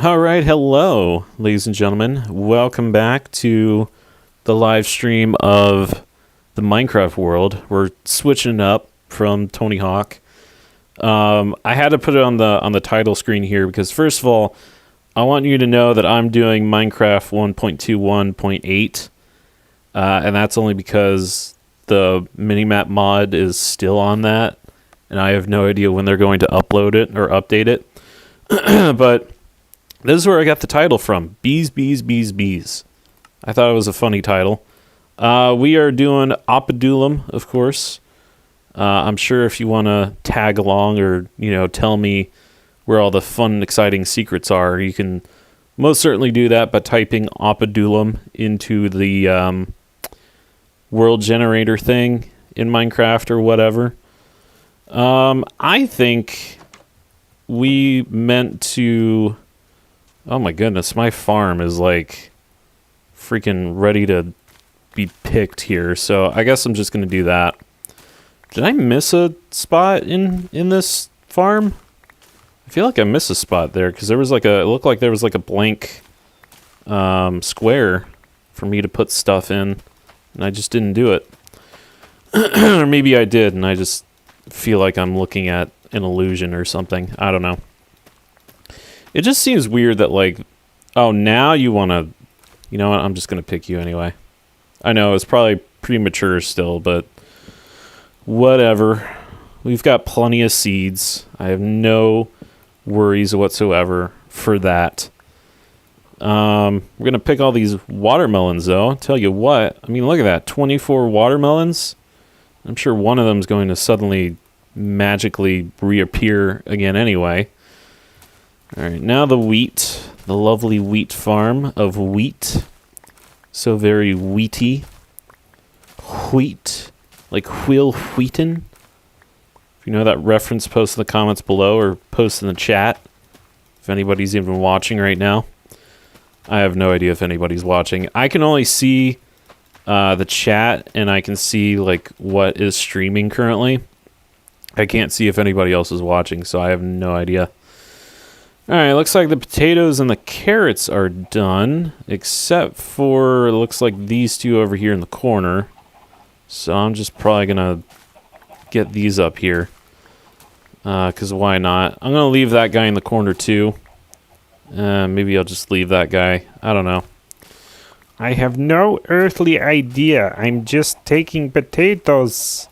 All right, hello, ladies and gentlemen. Welcome back to the live stream of the Minecraft world. We're switching up from Tony Hawk. I had to put it on the title screen here because, first of all, I want you to know that I'm doing Minecraft 1.21.8, and that's only because the minimap mod is still on that, and I have no idea when they're going to upload it or update it. But this is where I got the title from. Bees, Bees, Bees, Bees. I thought it was a funny title. We are doing Oppadulum, of course. I'm sure if you want to tag along or, tell me where all the fun and exciting secrets are, you can most certainly do that by typing Oppadulum into the world generator thing in Minecraft or whatever. I think we meant to... Oh my goodness, my farm is like freaking ready to be picked here, so I guess I'm just going to do that. Did I miss a spot in this farm? I feel like I missed a spot there because there was it looked like there was like a blank square for me to put stuff in, and I just didn't do it. Or maybe I did, and I just feel like I'm looking at an illusion or something. I don't know. It just seems weird that, oh, now you want to... You know what? I'm just going to pick you anyway. I know, it's probably premature still, but whatever. We've got plenty of seeds. I have no worries whatsoever for that. We're going to pick all these watermelons, though. I'll tell you what. I mean, look at that. 24 watermelons. I'm sure one of them is going to suddenly magically reappear again anyway. All right, now the wheat, the lovely wheat farm of wheat. So very wheaty. Wheat, like Will Wheaton. If you know that reference, post in the comments below or post in the chat. If anybody's even watching right now. I have no idea if anybody's watching. I can only see the chat and I can see what is streaming currently. I can't see if anybody else is watching, so I have no idea. Alright, looks like the potatoes and the carrots are done, except for, it looks like these two over here in the corner. So I'm just probably going to get these up here, because why not? I'm going to leave that guy in the corner too. Maybe I'll just leave that guy. I don't know. I have no earthly idea. I'm just taking potatoes,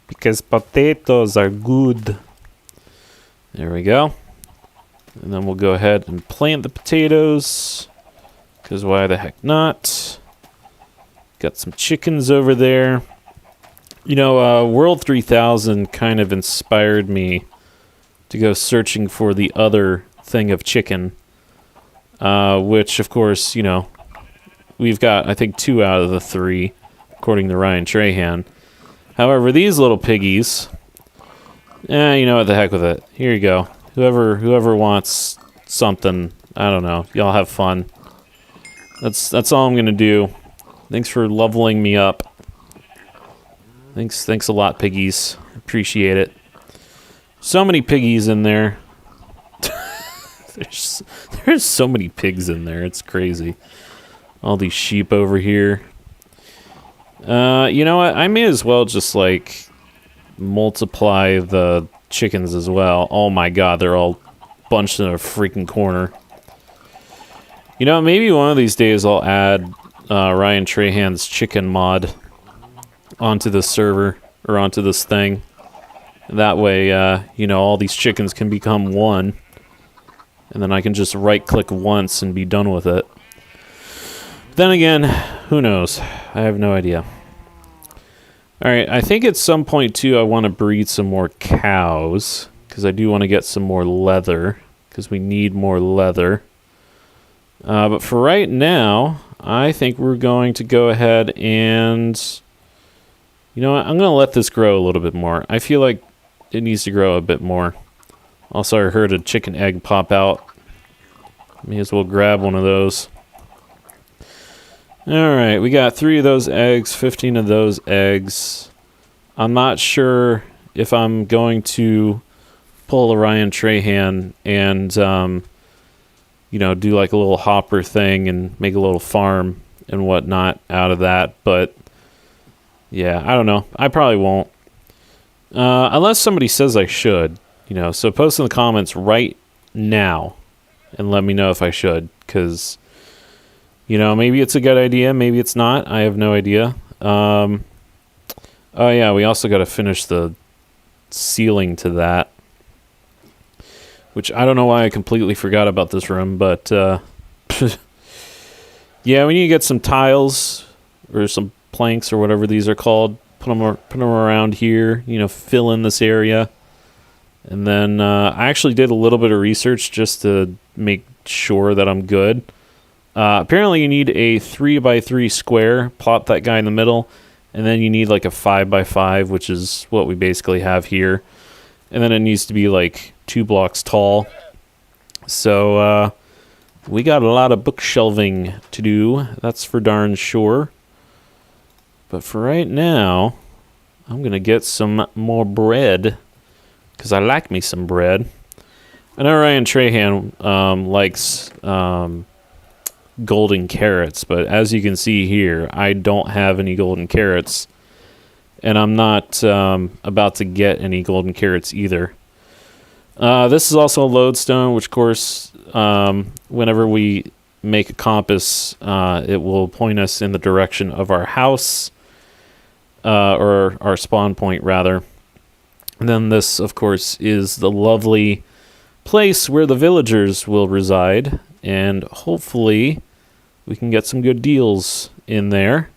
because potatoes are good. There we go. And then we'll go ahead and plant the potatoes, because why the heck not? Got some chickens over there. World 3000 kind of inspired me to go searching for the other thing of chicken, which, of course, we've got, I think, 2 out of the 3, according to Ryan Trahan. However, these little piggies, you know what, the heck with it. Here you go. Whoever wants something, I don't know. Y'all have fun. That's all I'm gonna do. Thanks for leveling me up. Thanks a lot, piggies. Appreciate it. So many piggies in there. There's so many pigs in there. It's crazy. All these sheep over here. You know what? I may as well just multiply the chickens as well. Oh my god, they're all bunched in a freaking corner. Maybe one of these days I'll add Ryan Trahan's chicken mod onto this server, or onto this thing. That way, all these chickens can become one. And then I can just right-click once and be done with it. Then again, who knows? I have no idea. Alright, I think at some point, too, I want to breed some more cows, because I do want to get some more leather, because we need more leather. But for right now, I think we're going to go ahead and... You know what? I'm going to let this grow a little bit more. I feel like it needs to grow a bit more. Also, I heard a chicken egg pop out. May as well grab one of those. Alright, we got 3 of those eggs, 15 of those eggs. I'm not sure if I'm going to pull a Ryan Trahan and do like a little hopper thing and make a little farm and whatnot out of that. But yeah, I don't know. I probably won't. Unless somebody says I should, So post in the comments right now and let me know if I should. Because, maybe it's a good idea. Maybe it's not. I have no idea. Oh, yeah, we also got to finish the ceiling to that. Which I don't know why I completely forgot about this room, but yeah, we need to get some tiles or some planks or whatever these are called. Put them around here, fill in this area. And then I actually did a little bit of research just to make sure that I'm good. Apparently you need a 3x3 square, plop that guy in the middle, and then you need like a 5x5, which is what we basically have here. And then it needs to be like 2 blocks tall. So we got a lot of bookshelving to do. That's for darn sure. But for right now, I'm going to get some more bread. Because I like me some bread. I know Ryan Trahan likes golden carrots. But as you can see here, I don't have any golden carrots. And I'm not about to get any golden carrots either. This is also a lodestone, which of course, whenever we make a compass, it will point us in the direction of our house, or our spawn point rather. And then this, of course, is the lovely place where the villagers will reside, and hopefully we can get some good deals in there.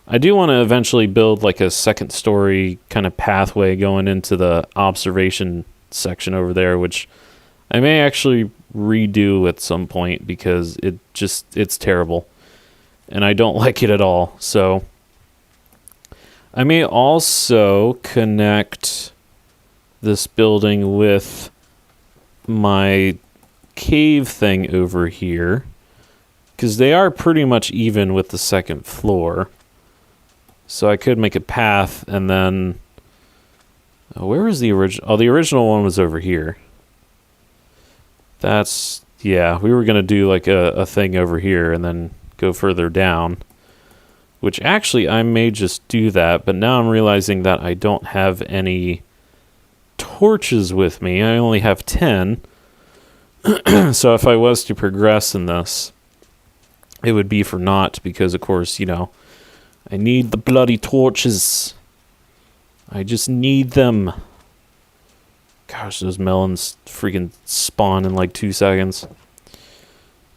I do want to eventually build like a second story kind of pathway going into the observation section over there, which I may actually redo at some point because it's terrible and I don't like it at all. So I may also connect this building with my cave thing over here because they are pretty much even with the second floor. So I could make a path and then... where was the original? Oh, the original one was over here. That's... yeah, we were going to do like a thing over here and then go further down. Which actually I may just do that, but now I'm realizing that I don't have any torches with me. I only have 10. So if I was to progress in this, it would be for naught because, of course, I need the bloody torches. I just need them. Gosh, those melons freaking spawn in like 2 seconds.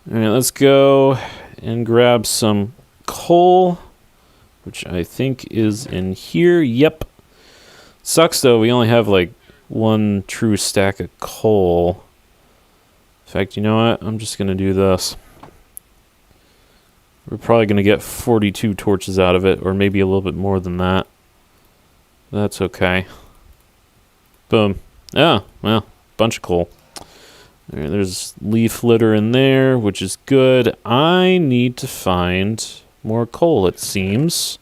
Alright, let's go and grab some coal, which I think is in here. Yep. Sucks though, we only have like 1 true stack of coal. In fact, you know what? I'm just going to do this. We're probably going to get 42 torches out of it, or maybe a little bit more than that. That's okay. Boom. Oh, well, bunch of coal. Right, there's leaf litter in there, which is good. I need to find more coal, it seems.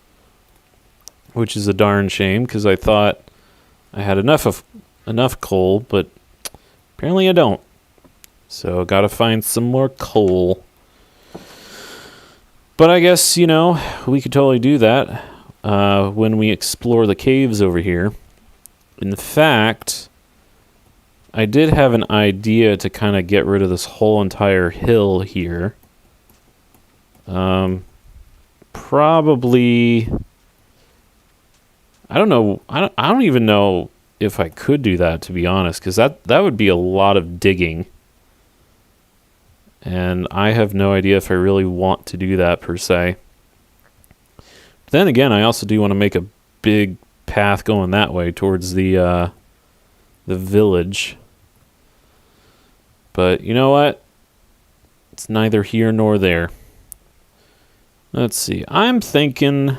Which is a darn shame, because I thought I had enough coal, but apparently I don't. So, gotta find some more coal. But I guess, we could totally do that when we explore the caves over here. In fact, I did have an idea to kind of get rid of this whole entire hill here. Probably... I don't know. I don't even know if I could do that, to be honest, because that would be a lot of digging. And I have no idea if I really want to do that, per se. But then again, I also do want to make a big path going that way towards the village. But you know what? It's neither here nor there. Let's see. I'm thinking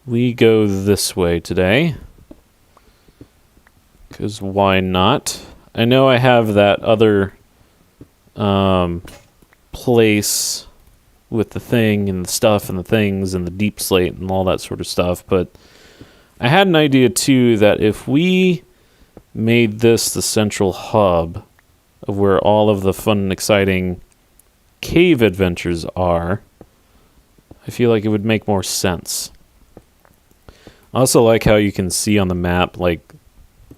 we go this way today. Because why not? I know I have that other... place with the thing and the stuff and the things and the deep slate and all that sort of stuff, but I had an idea too that if we made this the central hub of where all of the fun and exciting cave adventures are, I feel like it would make more sense. I also like how you can see on the map, like,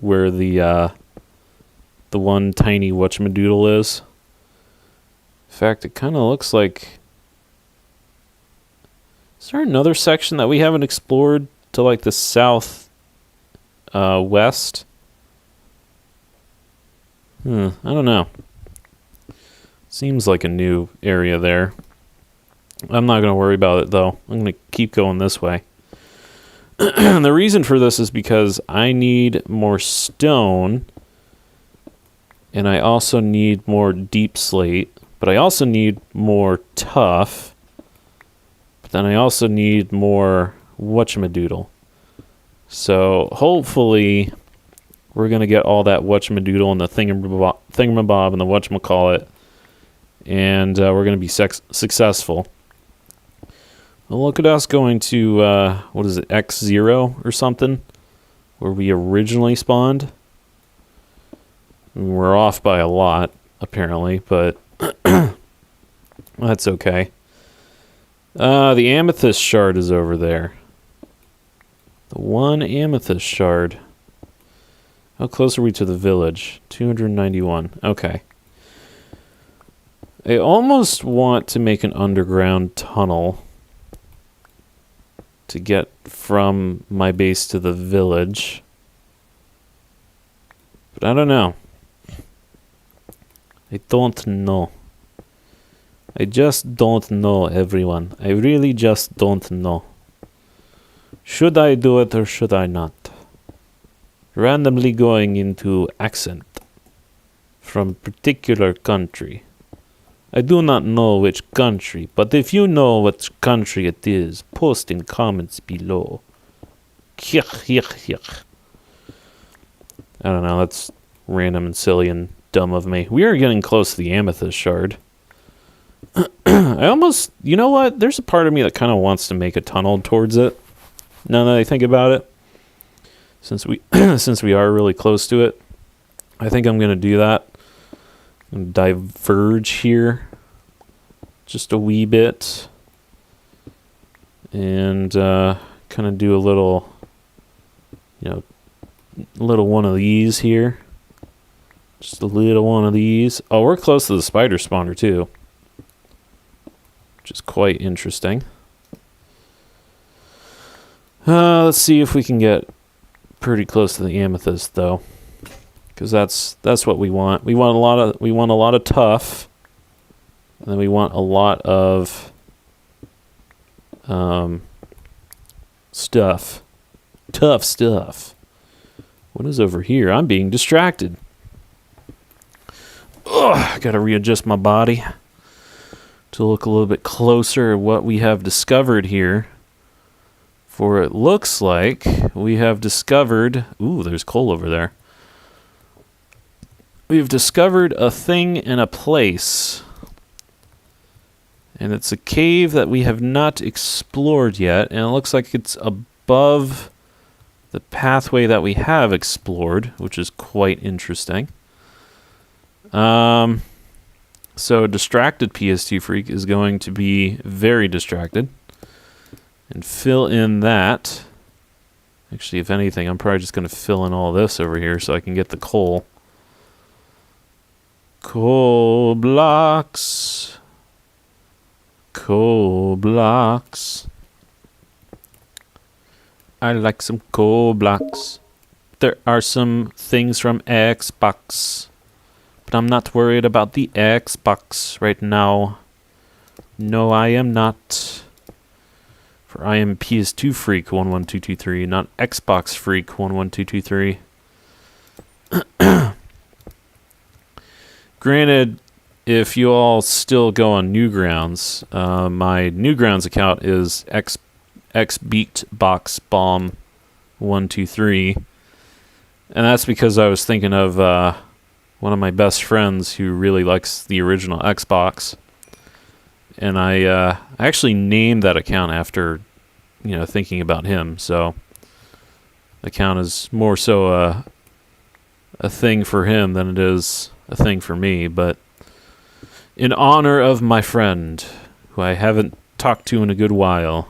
where the one tiny whatchamadoodle is. In fact, it kind of looks like... Is there another section that we haven't explored to, like, the south west? I don't know. Seems like a new area there. I'm not going to worry about it, though. I'm going to keep going this way. The reason for this is because I need more stone, and I also need more deep slate, but I also need more tough, but then I also need more whatchamadoodle. So hopefully we're going to get all that whatchamadoodle and the thingamabob and the whatchamacallit, and we're going to be successful. Well, look at us going to, what is it, X0 or something, where we originally spawned. We're off by a lot, apparently, but that's okay. The amethyst shard is over there. The one amethyst shard. How close are we to the village? 291. Okay. I almost want to make an underground tunnel to get from my base to the village. But I don't know. I don't know. I just don't know, everyone. I really just don't know. Should I do it or should I not? Randomly going into accent from a particular country. I do not know which country, but if you know which country it is, post in comments below. I don't know, that's random and silly and dumb of me. We are getting close to the amethyst shard. I almost, you know what? There's a part of me that kind of wants to make a tunnel towards it. Now that I think about it, since we are really close to it, I think I'm going to do that. I'm gonna diverge here just a wee bit and kind of do a little, little one of these here. Just a little one of these. Oh, we're close to the spider spawner too, which is quite interesting. Let's see if we can get pretty close to the amethyst though, because that's what we want. We want a lot of tough, and then we want a lot of stuff, tough stuff. What is over here? I'm being distracted. I gotta readjust my body to look a little bit closer at what we have discovered here. For it looks like we have discovered... Ooh, there's coal over there. We've discovered a thing and a place. And it's a cave that we have not explored yet. And it looks like it's above the pathway that we have explored, which is quite interesting. So a distracted PS2 freak is going to be very distracted. And fill in that. Actually, if anything, I'm probably just going to fill in all this over here so I can get the coal. Coal blocks. Coal blocks. I like some coal blocks. There are some things from Xbox. But I'm not worried about the Xbox right now. No, I am not. For I am PS2 Freak 11223, not Xbox Freak 11223. Granted, if you all still go on Newgrounds, my Newgrounds account is XBeatBoxBomb123, and that's because I was thinking of one of my best friends who really likes the original Xbox. And I actually named that account after, thinking about him. So the account is more so a thing for him than it is a thing for me. But In honor of my friend, who I haven't talked to in a good while.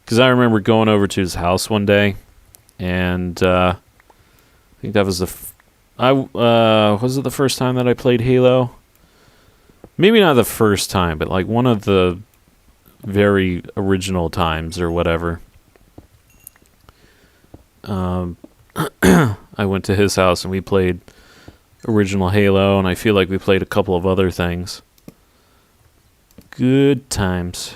Because I remember going over to his house one day, and I think that was was it the first time that I played Halo? Maybe not the first time, but like one of the very original times or whatever. I went to his house and we played original Halo, and I feel like we played a couple of other things. Good times.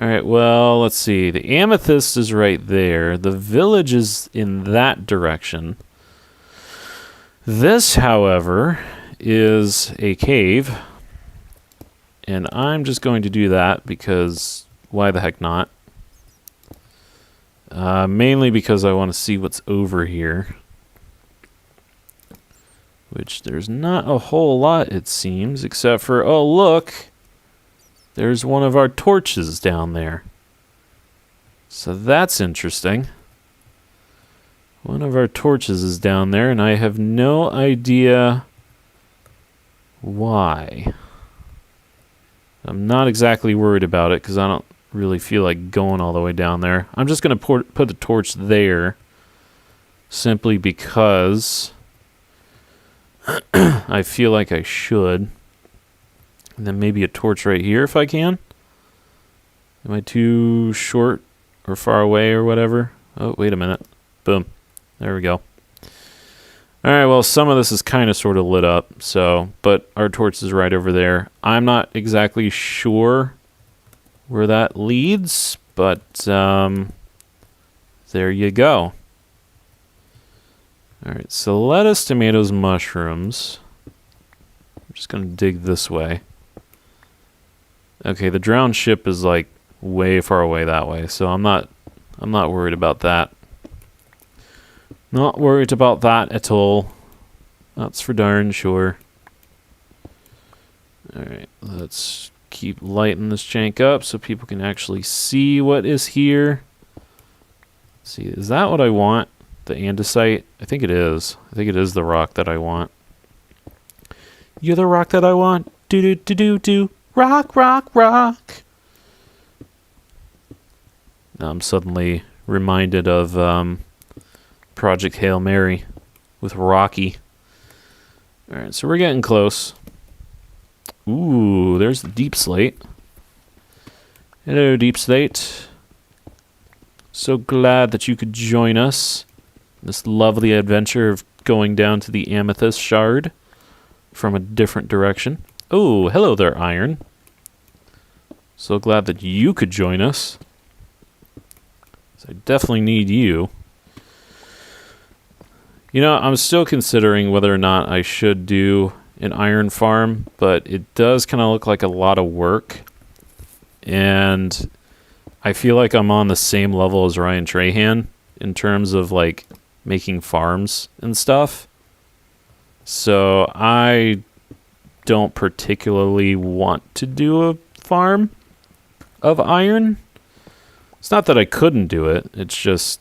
Alright, well, let's see. The Amethyst is right there. The village is in that direction. This, however, is a cave. And I'm just going to do that because why the heck not? Mainly because I want to see what's over here. Which there's not a whole lot, it seems, except for, oh, look! There's one of our torches down there. So that's interesting. One of our torches is down there, and I have no idea why. I'm not exactly worried about it, because I don't really feel like going all the way down there. I'm just going to put the torch there, simply because I feel like I should. And then maybe a torch right here if I can. Am I too short or far away or whatever? Oh, wait a minute. Boom. There we go. Alright, well, some of this is kind of sort of lit up, so, but our torch is right over there. I'm not exactly sure where that leads, but there you go. Alright, so lettuce, tomatoes, mushrooms. I'm just going to dig this way. Okay, the drowned ship is like way far away that way, so I'm not worried about that. Not worried about that at all. That's for darn sure. Alright, let's keep lighting this jank up so people can actually see what is here. Let's see, is that what I want? The andesite? I think it is. I think it is the rock that I want. You're the rock that I want. Do-do-do-do-do. Rock, rock, rock. Now I'm suddenly reminded of Project Hail Mary with Rocky. Alright, so we're getting close. Ooh, there's the deep slate. Hello, deep slate. So glad that you could join us. This lovely adventure of going down to the Amethyst Shard from a different direction. Oh, hello there, Iron. So glad that you could join us. So I definitely need you. You know, I'm still considering whether or not I should do an iron farm, but it does kind of look like a lot of work. And I feel like I'm on the same level as Ryan Trahan in terms of, like, making farms and stuff. So I don't particularly want to do a farm of iron. It's not that I couldn't do it. It's just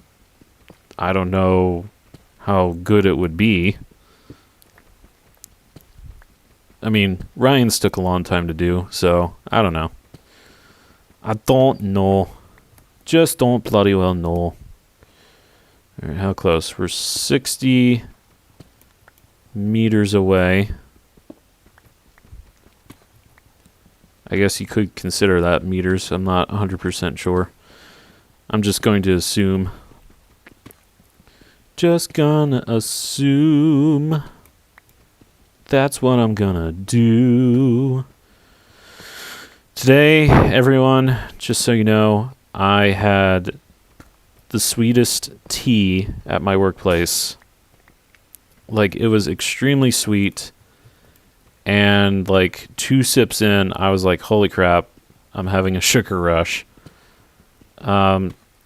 I don't know how good it would be. I mean, Ryan's took a long time to do, so I don't know. I don't know. Just don't bloody well know. Alright, how close? We're 60 meters away. I guess you could consider that meters. I'm not 100% sure. I'm just going to assume. Just gonna assume. That's what I'm gonna do. Today, everyone, just so you know, I had the sweetest tea at my workplace. Like, it was extremely sweet. And like 2 sips in, I was like, holy crap, I'm having a sugar rush.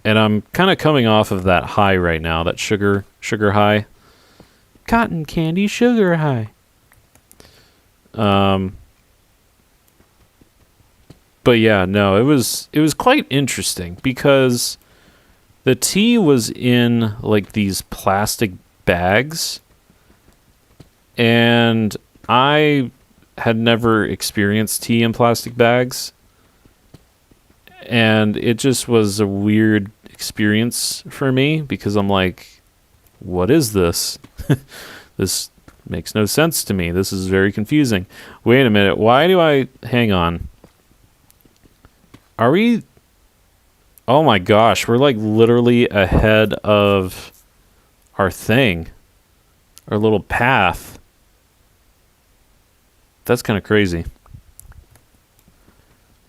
And I'm kind of coming off of that high right now, that sugar high. Cotton candy sugar high. But yeah, no, it was quite interesting because the tea was in like these plastic bags. And I had never experienced tea in plastic bags. And it just was a weird experience for me because I'm like, what is this? This makes no sense to me. This is very confusing. Wait a minute. Why do I... Hang on. Are we... Oh my gosh. We're like literally ahead of our thing. Our little path. That's kind of crazy.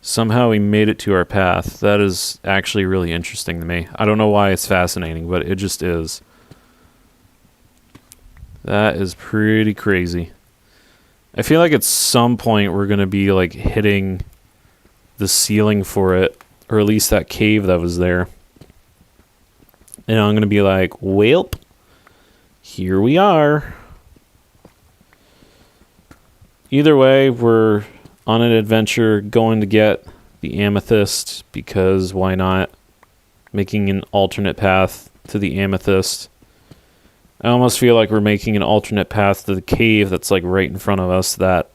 Somehow we made it to our path. That is actually really interesting to me. I don't know why it's fascinating, but it just is. That is pretty crazy. I feel like at some point we're going to be like hitting the ceiling for it, or at least that cave that was there. And I'm going to be like, welp, here we are. Either way, we're on an adventure going to get the amethyst, because why not? Making an alternate path to the amethyst. I almost feel like we're making an alternate path to the cave that's like right in front of us that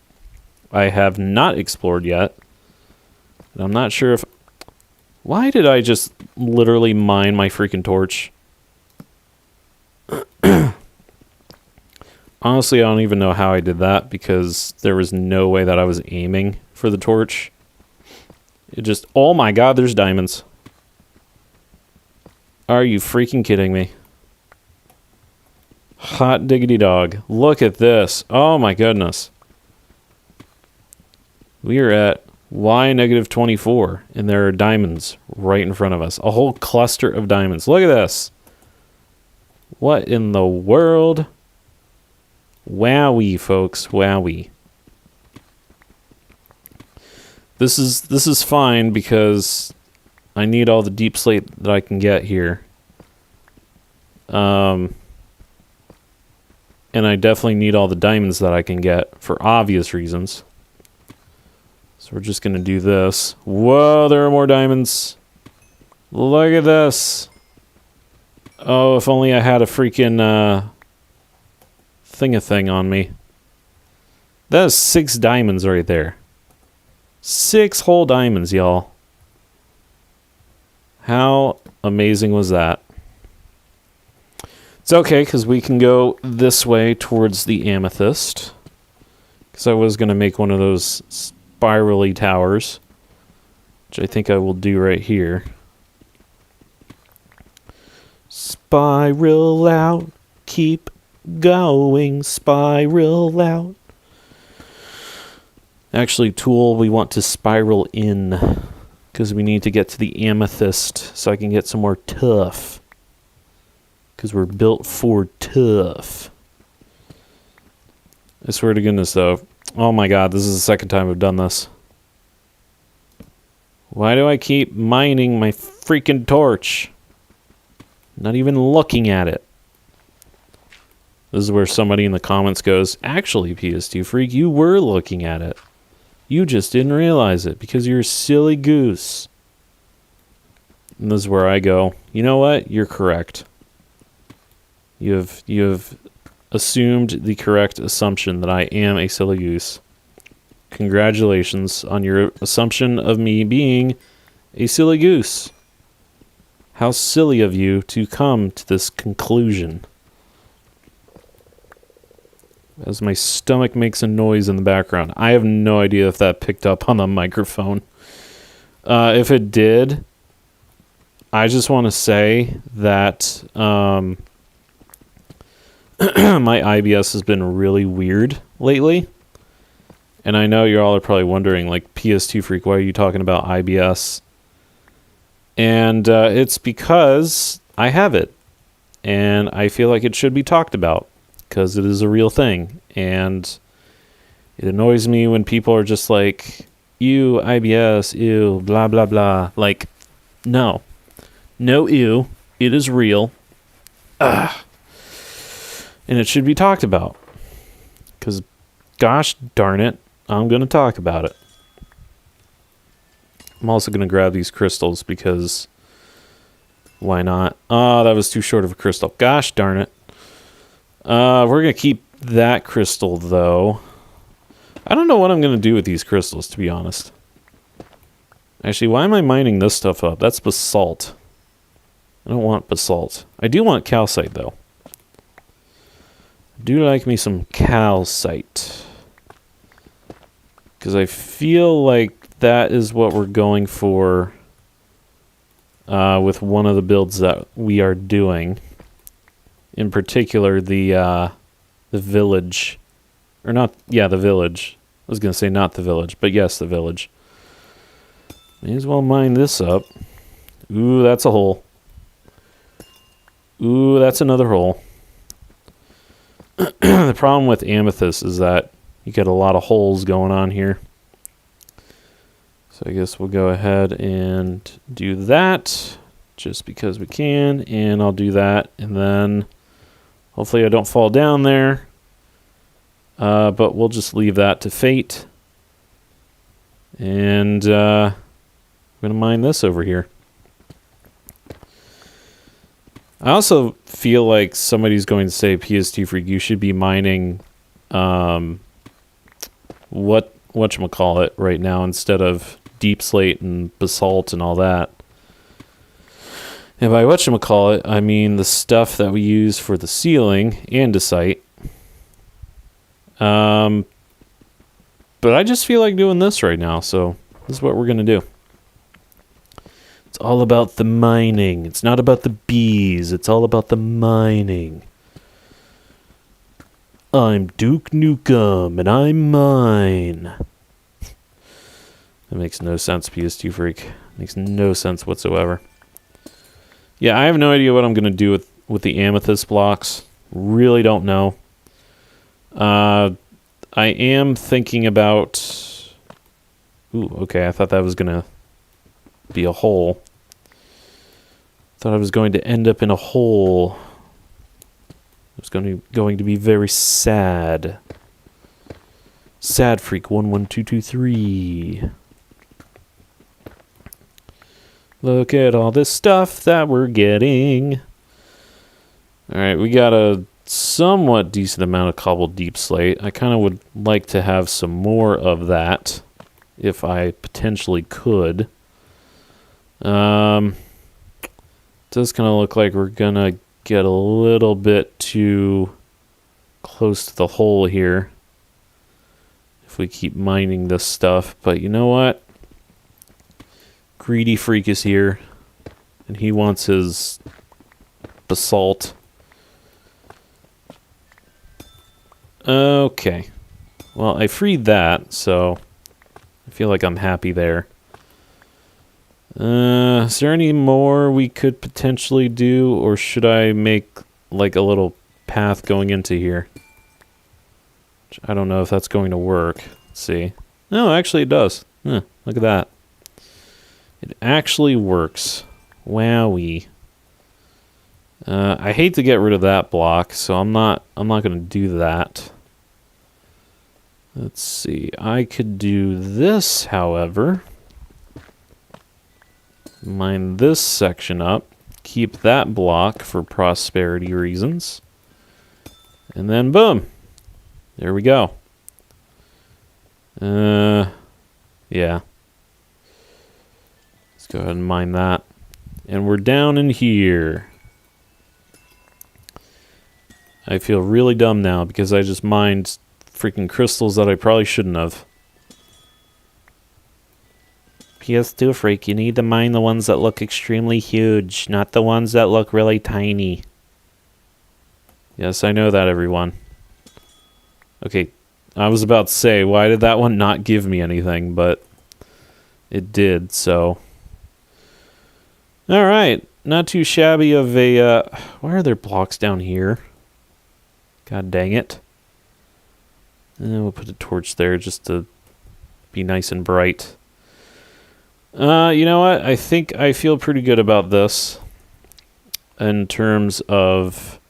I have not explored yet. And I'm not sure if... Why did I just literally mine my freaking torch? Honestly, I don't even know how I did that because there was no way that I was aiming for the torch. It just... Oh my god, there's diamonds. Are you freaking kidding me? Hot diggity dog. Look at this. Oh my goodness. We are at Y-24 and there are diamonds right in front of us. A whole cluster of diamonds. Look at this. What in the world? Wowie, folks. Wowie. This is fine because I need all the deep slate that I can get here. And I definitely need all the diamonds that I can get for obvious reasons. So we're just going to do this. Whoa, there are more diamonds. Look at this. Oh, if only I had a freaking thing on me. That is 6 diamonds right there. 6 whole diamonds, y'all. How amazing was that? It's okay, because we can go this way towards the amethyst. Because I was going to make one of those spirally towers, which I think I will do right here. Spiral out, keep going, spiral out. Actually, tool, we want to spiral in, because we need to get to the amethyst so I can get some more tuff. Because we're built for tough. I swear to goodness, though. Oh my god, this is the second time I've done this. Why do I keep mining my freaking torch? Not even looking at it. This is where somebody in the comments goes, actually, PS2 Freak, you were looking at it. You just didn't realize it because you're a silly goose. And this is where I go, you know what? You're correct. You have assumed the correct assumption that I am a silly goose. Congratulations on your assumption of me being a silly goose. How silly of you to come to this conclusion. As my stomach makes a noise in the background. I have no idea if that picked up on the microphone. If it did, I just want to say that... my IBS has been really weird lately. And I know you all are probably wondering, like, PS2 Freak, why are you talking about IBS? And it's because I have it. And I feel like it should be talked about. Because it is a real thing. And it annoys me when people are just like, ew, IBS, ew, blah, blah, blah. Like, no. No ew. It is real. Ugh. And it should be talked about. Because, gosh darn it, I'm going to talk about it. I'm also going to grab these crystals because why not? Oh, that was too short of a crystal. Gosh darn it. We're going to keep that crystal, though. I don't know what I'm going to do with these crystals, to be honest. Actually, why am I mining this stuff up? That's basalt. I don't want basalt. I do want calcite, though. I do like me some calcite. Because I feel like that is what we're going for with one of the builds that we are doing. In particular, the village. Or not, yeah, the village. I was going to say not the village, but yes, the village. May as well mine this up. Ooh, that's a hole. Ooh, that's another hole. The problem with amethyst is that you get a lot of holes going on here. So I guess we'll go ahead and do that just because we can. And I'll do that. And then hopefully I don't fall down there. But we'll just leave that to fate. And I'm going to mine this over here. I also feel like somebody's going to say, PST Freak, you should be mining whatchamacallit right now instead of deep slate and basalt and all that. And by whatchamacallit, I mean the stuff that we use for the ceiling, andesite. But I just feel like doing this right now, so this is what we're going to do. It's all about the mining. It's not about the bees. It's all about the mining. I'm Duke Nukem, and I mine. That makes no sense, PST Freak. Makes no sense whatsoever. Yeah, I have no idea what I'm going to do with the amethyst blocks. Really don't know. I am thinking about... Ooh, okay, I thought that was going to be a hole. Thought I was going to end up in a hole. It was going to be very sad. Sad Freak 11223. Look at all this stuff that we're getting. Alright, we got a somewhat decent amount of cobbled deep slate. I kind of would like to have some more of that if I potentially could. Does kind of look like we're gonna get a little bit too close to the hole here if we keep mining this stuff, but you know what? Greedy Freak is here and he wants his basalt. Okay. Well, I freed that, so I feel like I'm happy there. Is there any more we could potentially do, or should I make like a little path going into here? Which I don't know if that's going to work. Let's see. No, actually it does. Look at that. It actually works. Wowee. I hate to get rid of that block, so I'm not going to do that. Let's see. I could do this, however. Mine this section up. Keep that block for prosperity reasons. And then boom. There we go. Yeah. Let's go ahead and mine that. And we're down in here. I feel really dumb now because I just mined freaking crystals that I probably shouldn't have. PS2 Freak, you need to mine the ones that look extremely huge, not the ones that look really tiny. Yes, I know that, everyone. Okay, I was about to say, why did that one not give me anything, but it did, so... Alright, not too shabby of a... why are there blocks down here? God dang it. And we'll put a torch there just to be nice and bright. You know what? I think I feel pretty good about this in terms of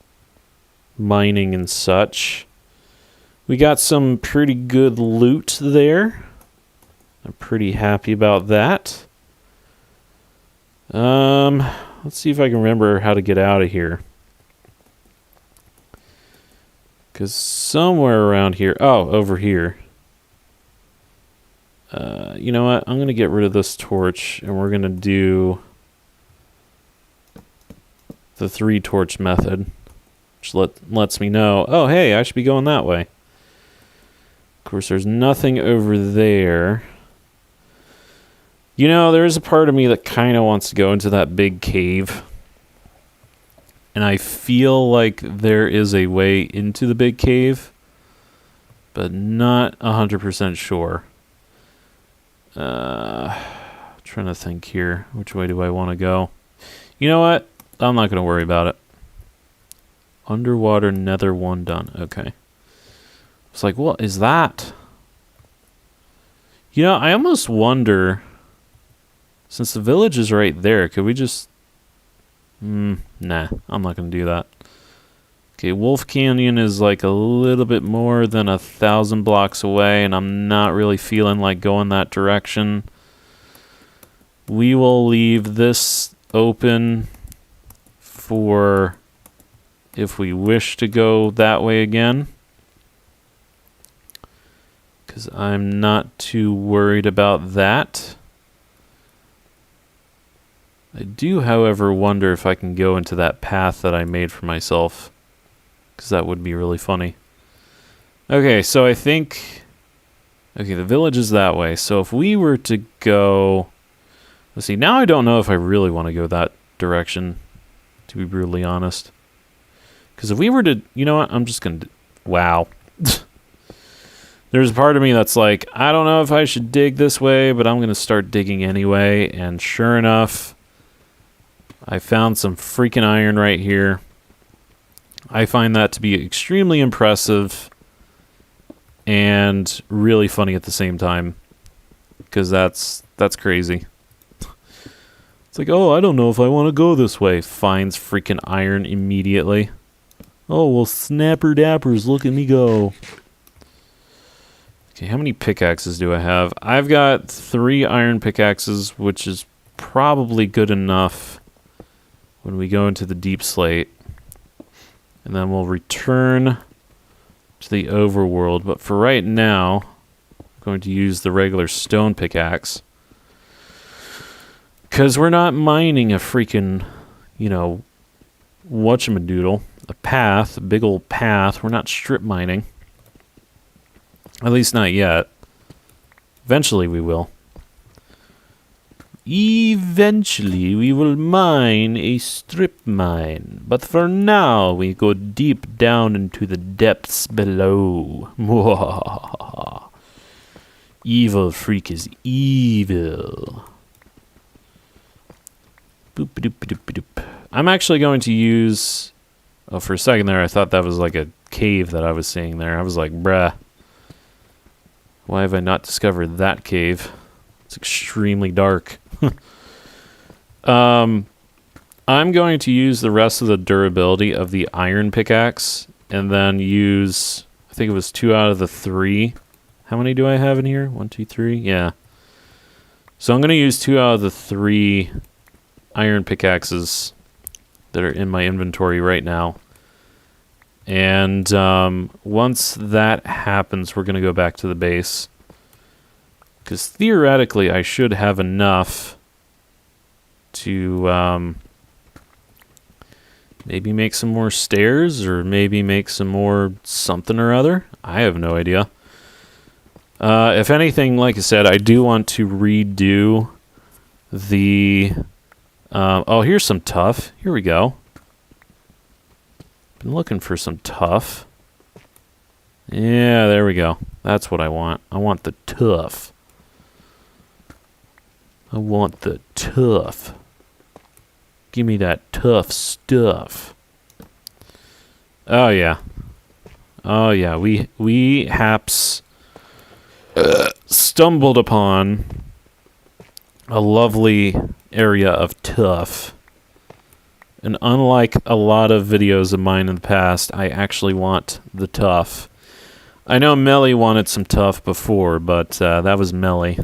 mining and such. We got some pretty good loot there. I'm pretty happy about that. Let's see if I can remember how to get out of here. Because somewhere around here... Oh, over here. You know what? I'm going to get rid of this torch, and we're going to do the 3-torch method, which lets me know, oh, hey, I should be going that way. Of course, there's nothing over there. You know, there's a part of me that kind of wants to go into that big cave. And I feel like there is a way into the big cave, but not 100% sure. Trying to think here. Which way do I want to go? You know what? I'm not going to worry about it. Underwater nether 1 done. Okay. It's like, what is that? You know, I almost wonder, since the village is right there, could we just... nah, I'm not going to do that. Okay, Wolf Canyon is like a little bit more than 1,000 blocks away, and I'm not really feeling like going that direction. We will leave this open for if we wish to go that way again, because I'm not too worried about that. I do, however, wonder if I can go into that path that I made for myself, because that would be really funny. Okay, so I think... Okay, the village is that way. So if we were to go... Let's see, now I don't know if I really want to go that direction, to be brutally honest. Because if we were to... You know what? I'm just going to... Wow. There's a part of me that's like, I don't know if I should dig this way, but I'm going to start digging anyway. And sure enough, I found some freaking iron right here. I find that to be extremely impressive and really funny at the same time, because that's crazy. It's like, oh, I don't know if I want to go this way. Finds freaking iron immediately. Oh, well, snapper dappers, look at me go. Okay, how many pickaxes do I have? I've got 3 iron pickaxes, which is probably good enough when we go into the deep slate. And then we'll return to the overworld. But for right now, I'm going to use the regular stone pickaxe, because we're not mining a freaking, you know, whatchamadoodle. A path, a big old path. We're not strip mining. At least not yet. Eventually we will. Eventually we will mine a strip mine. But for now we go deep down into the depths below. Evil freak is evil. Boop, doop, doop, doop. I'm actually going to use... Oh, for a second there I thought that was like a cave that I was seeing there. I was like, bruh. Why have I not discovered that cave? It's extremely dark. I'm going to use the rest of the durability of the iron pickaxe, and then use, I think it was 2 out of the 3. How many do I have in here? 1, 2, 3? Yeah. So I'm going to use 2 out of the 3 iron pickaxes that are in my inventory right now. And once that happens, we're going to go back to the base. Because theoretically, I should have enough to maybe make some more stairs, or maybe make some more something or other. I have no idea. If anything, like I said, I do want to redo the... oh, here's some tuff. Here we go. Been looking for some tuff. Yeah, there we go. That's what I want. I want the tuff. I want the tuff. Give me that tough stuff. Oh yeah. Oh yeah. We haps stumbled upon a lovely area of tuff. And unlike a lot of videos of mine in the past, I actually want the tuff. I know Melly wanted some tuff before, but that was Melly.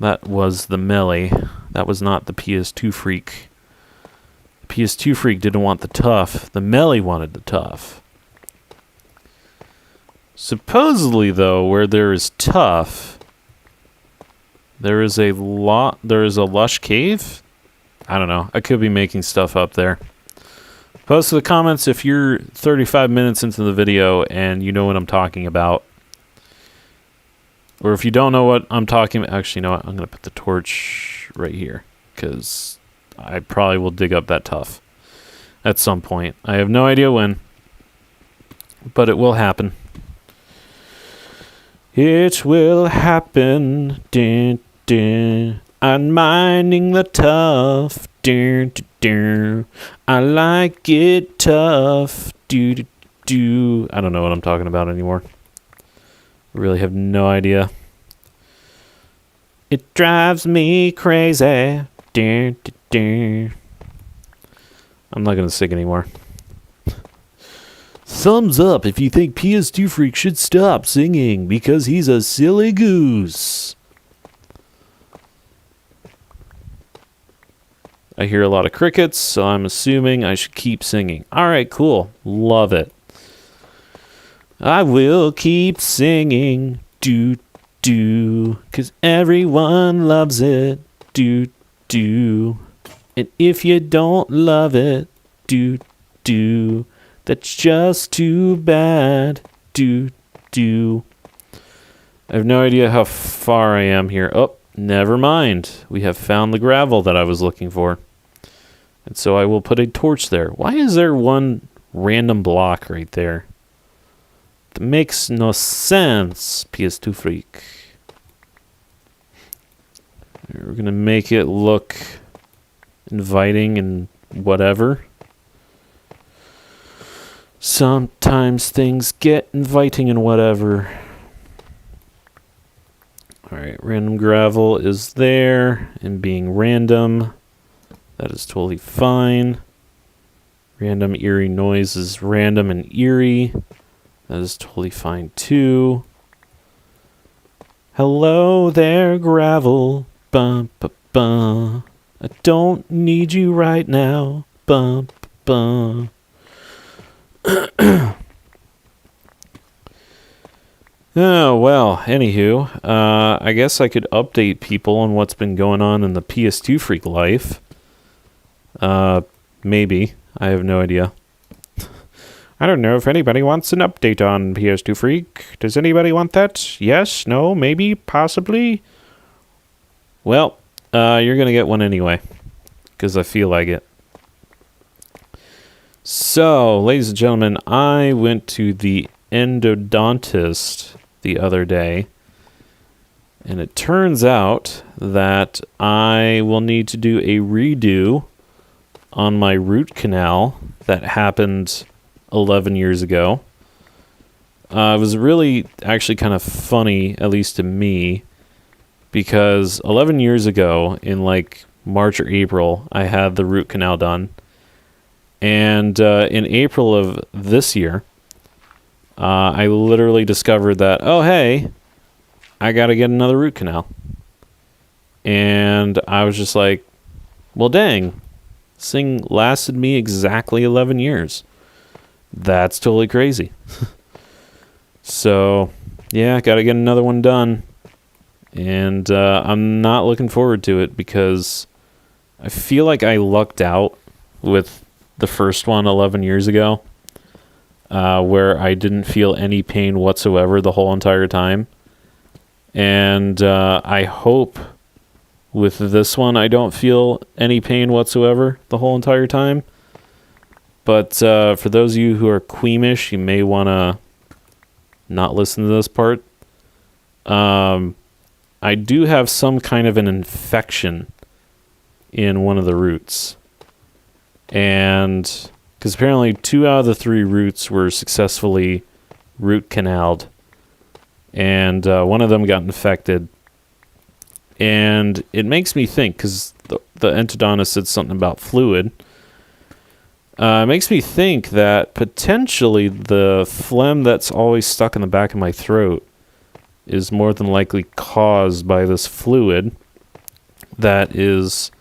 That was the Melly. That was not the PS2 freak. The PS2 freak didn't want the tuff. The Melly wanted the tuff. Supposedly, though, where there is tough, there is a lush cave? I don't know. I could be making stuff up there. Post in the comments if you're 35 minutes into the video and you know what I'm talking about. Or if you don't know what I'm talking about. Actually, you know what? I'm going to put the torch right here, because I probably will dig up that tuff at some point. I have no idea when, but it will happen. It will happen. Dun, dun. I'm mining the tuff. Dun, dun, dun. I like it tough. Do, do, do. I don't know what I'm talking about anymore. Really have no idea. It drives me crazy. Dun, dun, dun. I'm not going to sing anymore. Thumbs up if you think PS2 Freak should stop singing because he's a silly goose. I hear a lot of crickets, so I'm assuming I should keep singing. Alright, cool. Love it. I will keep singing. Do, do. Because everyone loves it. Do, do. And if you don't love it, do, do. That's just too bad. Do, do. I have no idea how far I am here. Oh, never mind. We have found the gravel that I was looking for. And so I will put a torch there. Why is there one random block right there? That makes no sense, PS2 Freak. We're going to make it look inviting and whatever. Sometimes things get inviting and whatever. Alright, random gravel is there, and being random, that is totally fine. Random eerie noise is random and eerie. That is totally fine too. Hello there, gravel. Bum, ba, bum. I don't need you right now. Bum, ba, bum. Oh, well, anywho, I guess I could update people on what's been going on in the PS2 Freak life. Maybe. I have no idea. I don't know if anybody wants an update on PS2 Freak. Does anybody want that? Yes? No? Maybe? Possibly? Well, you're gonna get one anyway, because I feel like it. So, ladies and gentlemen, I went to the endodontist the other day, and it turns out that I will need to do a redo on my root canal that happened 11 years ago. It was really actually kind of funny, at least to me, because 11 years ago, in like March or April, I had the root canal done. And in April of this year, I literally discovered that, oh, hey, I got to get another root canal. And I was just like, well, dang, this thing lasted me exactly 11 years. That's totally crazy. So, yeah, got to get another one done. And I'm not looking forward to it because I feel like I lucked out with the first one 11 years ago, where I didn't feel any pain whatsoever the whole entire time. And I hope with this one I don't feel any pain whatsoever the whole entire time. But for those of you who are queamish, you may want to not listen to this part. I do have some kind of an infection in one of the roots. And because apparently 2 out of the 3 roots were successfully root canaled, and one of them got infected. And it makes me think, because the endodontist said something about fluid, it makes me think that potentially the phlegm that's always stuck in the back of my throat is more than likely caused by this fluid that is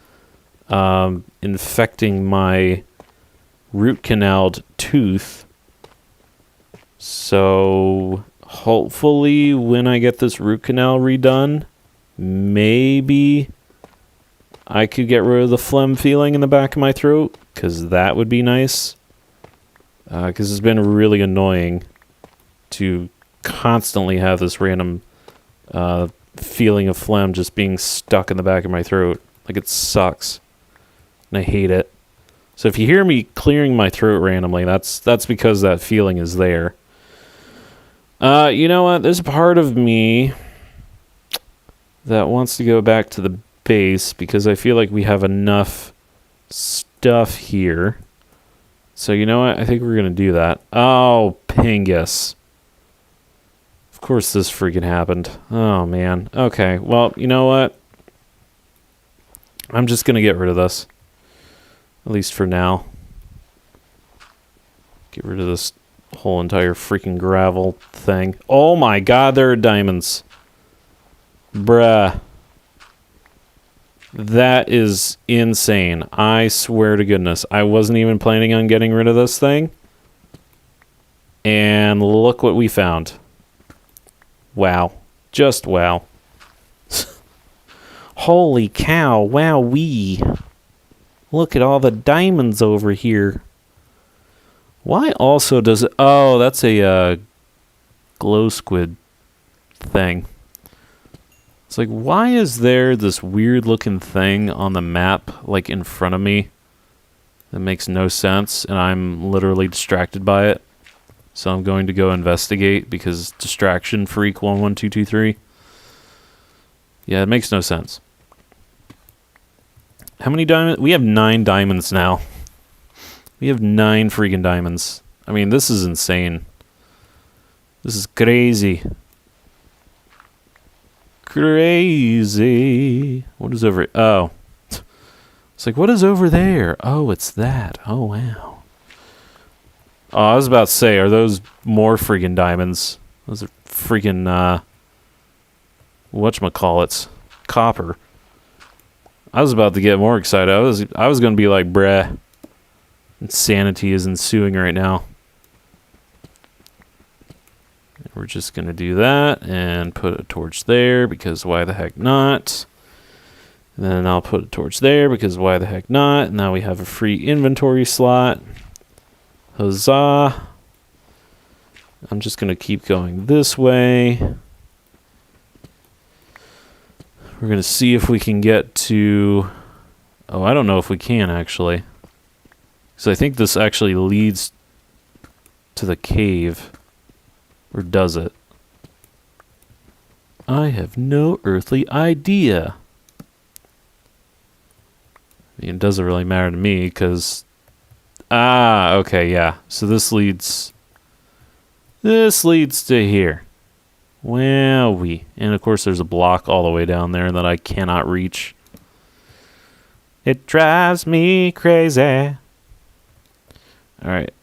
infecting my root canaled tooth. So hopefully when I get this root canal redone, maybe I could get rid of the phlegm feeling in the back of my throat, because that would be nice. Because it's been really annoying to constantly have this random feeling of phlegm just being stuck in the back of my throat. Like, it sucks. And I hate it. So if you hear me clearing my throat randomly, that's because that feeling is there. You know what? There's a part of me that wants to go back to the base because I feel like we have enough stuff here. So you know what? I think we're going to do that. Oh, Pingus. Of course this freaking happened. Oh, man. Okay, well, you know what? I'm just going to get rid of this. At least for now. Get rid of this whole entire freaking gravel thing. Oh my god, there are diamonds. Bruh. That is insane. I swear to goodness. I wasn't even planning on getting rid of this thing. And look what we found. Wow. Just wow. Holy cow. Wowee. Look at all the diamonds over here. Why also does it... Oh, that's a glow squid thing. It's like, why is there this weird looking thing on the map, like in front of me, that makes no sense, and I'm literally distracted by it? So I'm going to go investigate because distraction freak 11223. Yeah, it makes no sense. How many diamonds? We have 9 diamonds now. We have 9 freaking diamonds. I mean, this is insane. This is crazy. Crazy. What is over... Oh. It's like, what is over there? Oh, it's that. Oh, wow. Oh, I was about to say, are those more freaking diamonds? Those are freaking, whatchamacallits. Copper. I was about to get more excited. I was going to be like, bruh. Insanity is ensuing right now. We're just going to do that and put a torch there because why the heck not? And then I'll put a torch there because why the heck not? And now we have a free inventory slot. Huzzah. I'm just going to keep going this way. We're going to see if we can get to... Oh, I don't know if we can actually. So I think this actually leads to the cave. Or does it? I have no earthly idea. I mean, it doesn't really matter to me because... Ah, okay, yeah. So this leads to here. Wowee. And of course there's a block all the way down there that I cannot reach. It drives me crazy. Alright.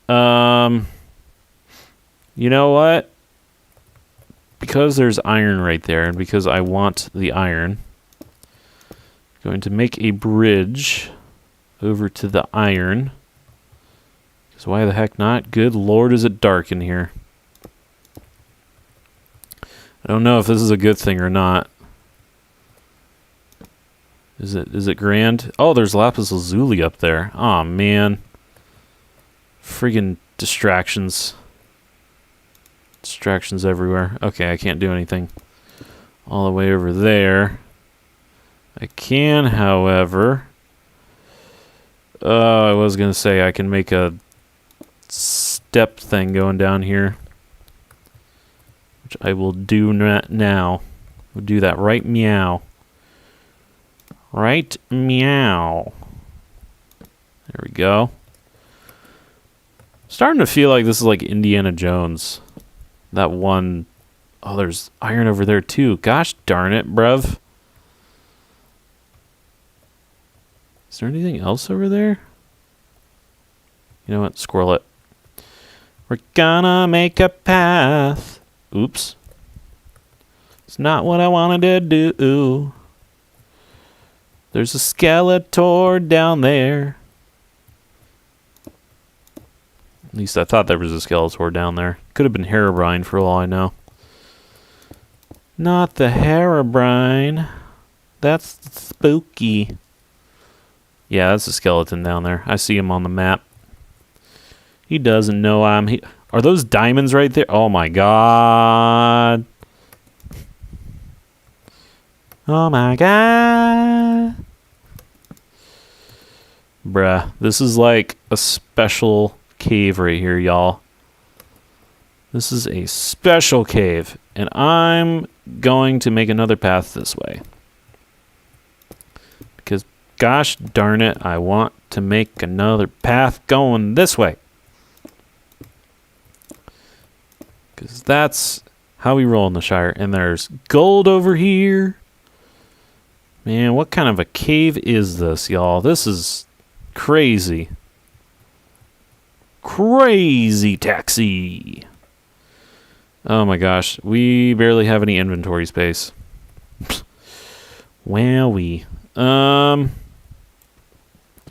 You know what? Because there's iron right there, and because I want the iron, I'm going to make a bridge over to the iron. Because why the heck not? Good lord, is it dark in here. I don't know if this is a good thing or not. Is it grand? Oh, there's lapis lazuli up there. Aw, man. Friggin' distractions. Distractions everywhere. Okay, I can't do anything. All the way over there. I can, however... I was going to say I can make a step thing going down here. Which I will do now. We'll do that right meow. Right meow. There we go. Starting to feel like this is like Indiana Jones. That one... Oh, there's iron over there too. Gosh darn it, bruv. Is there anything else over there? You know what? Squirrel it. We're gonna make a path. Oops. It's not what I wanted to do. There's a Skeletor down there. At least I thought there was a Skeletor down there. Could have been Herobrine for all I know. Not the Herobrine. That's spooky. Yeah, that's a skeleton down there. I see him on the map. He doesn't know I'm here. Are those diamonds right there? Oh my god. Oh my god. Bruh, this is like a special cave right here, y'all. This is a special cave, and I'm going to make another path this way. Because, gosh darn it, I want to make another path going this way. Because that's how we roll in the Shire. And there's gold over here. Man, what kind of a cave is this, y'all? This is crazy. Crazy taxi. Oh my gosh, we barely have any inventory space. Wowee. Let's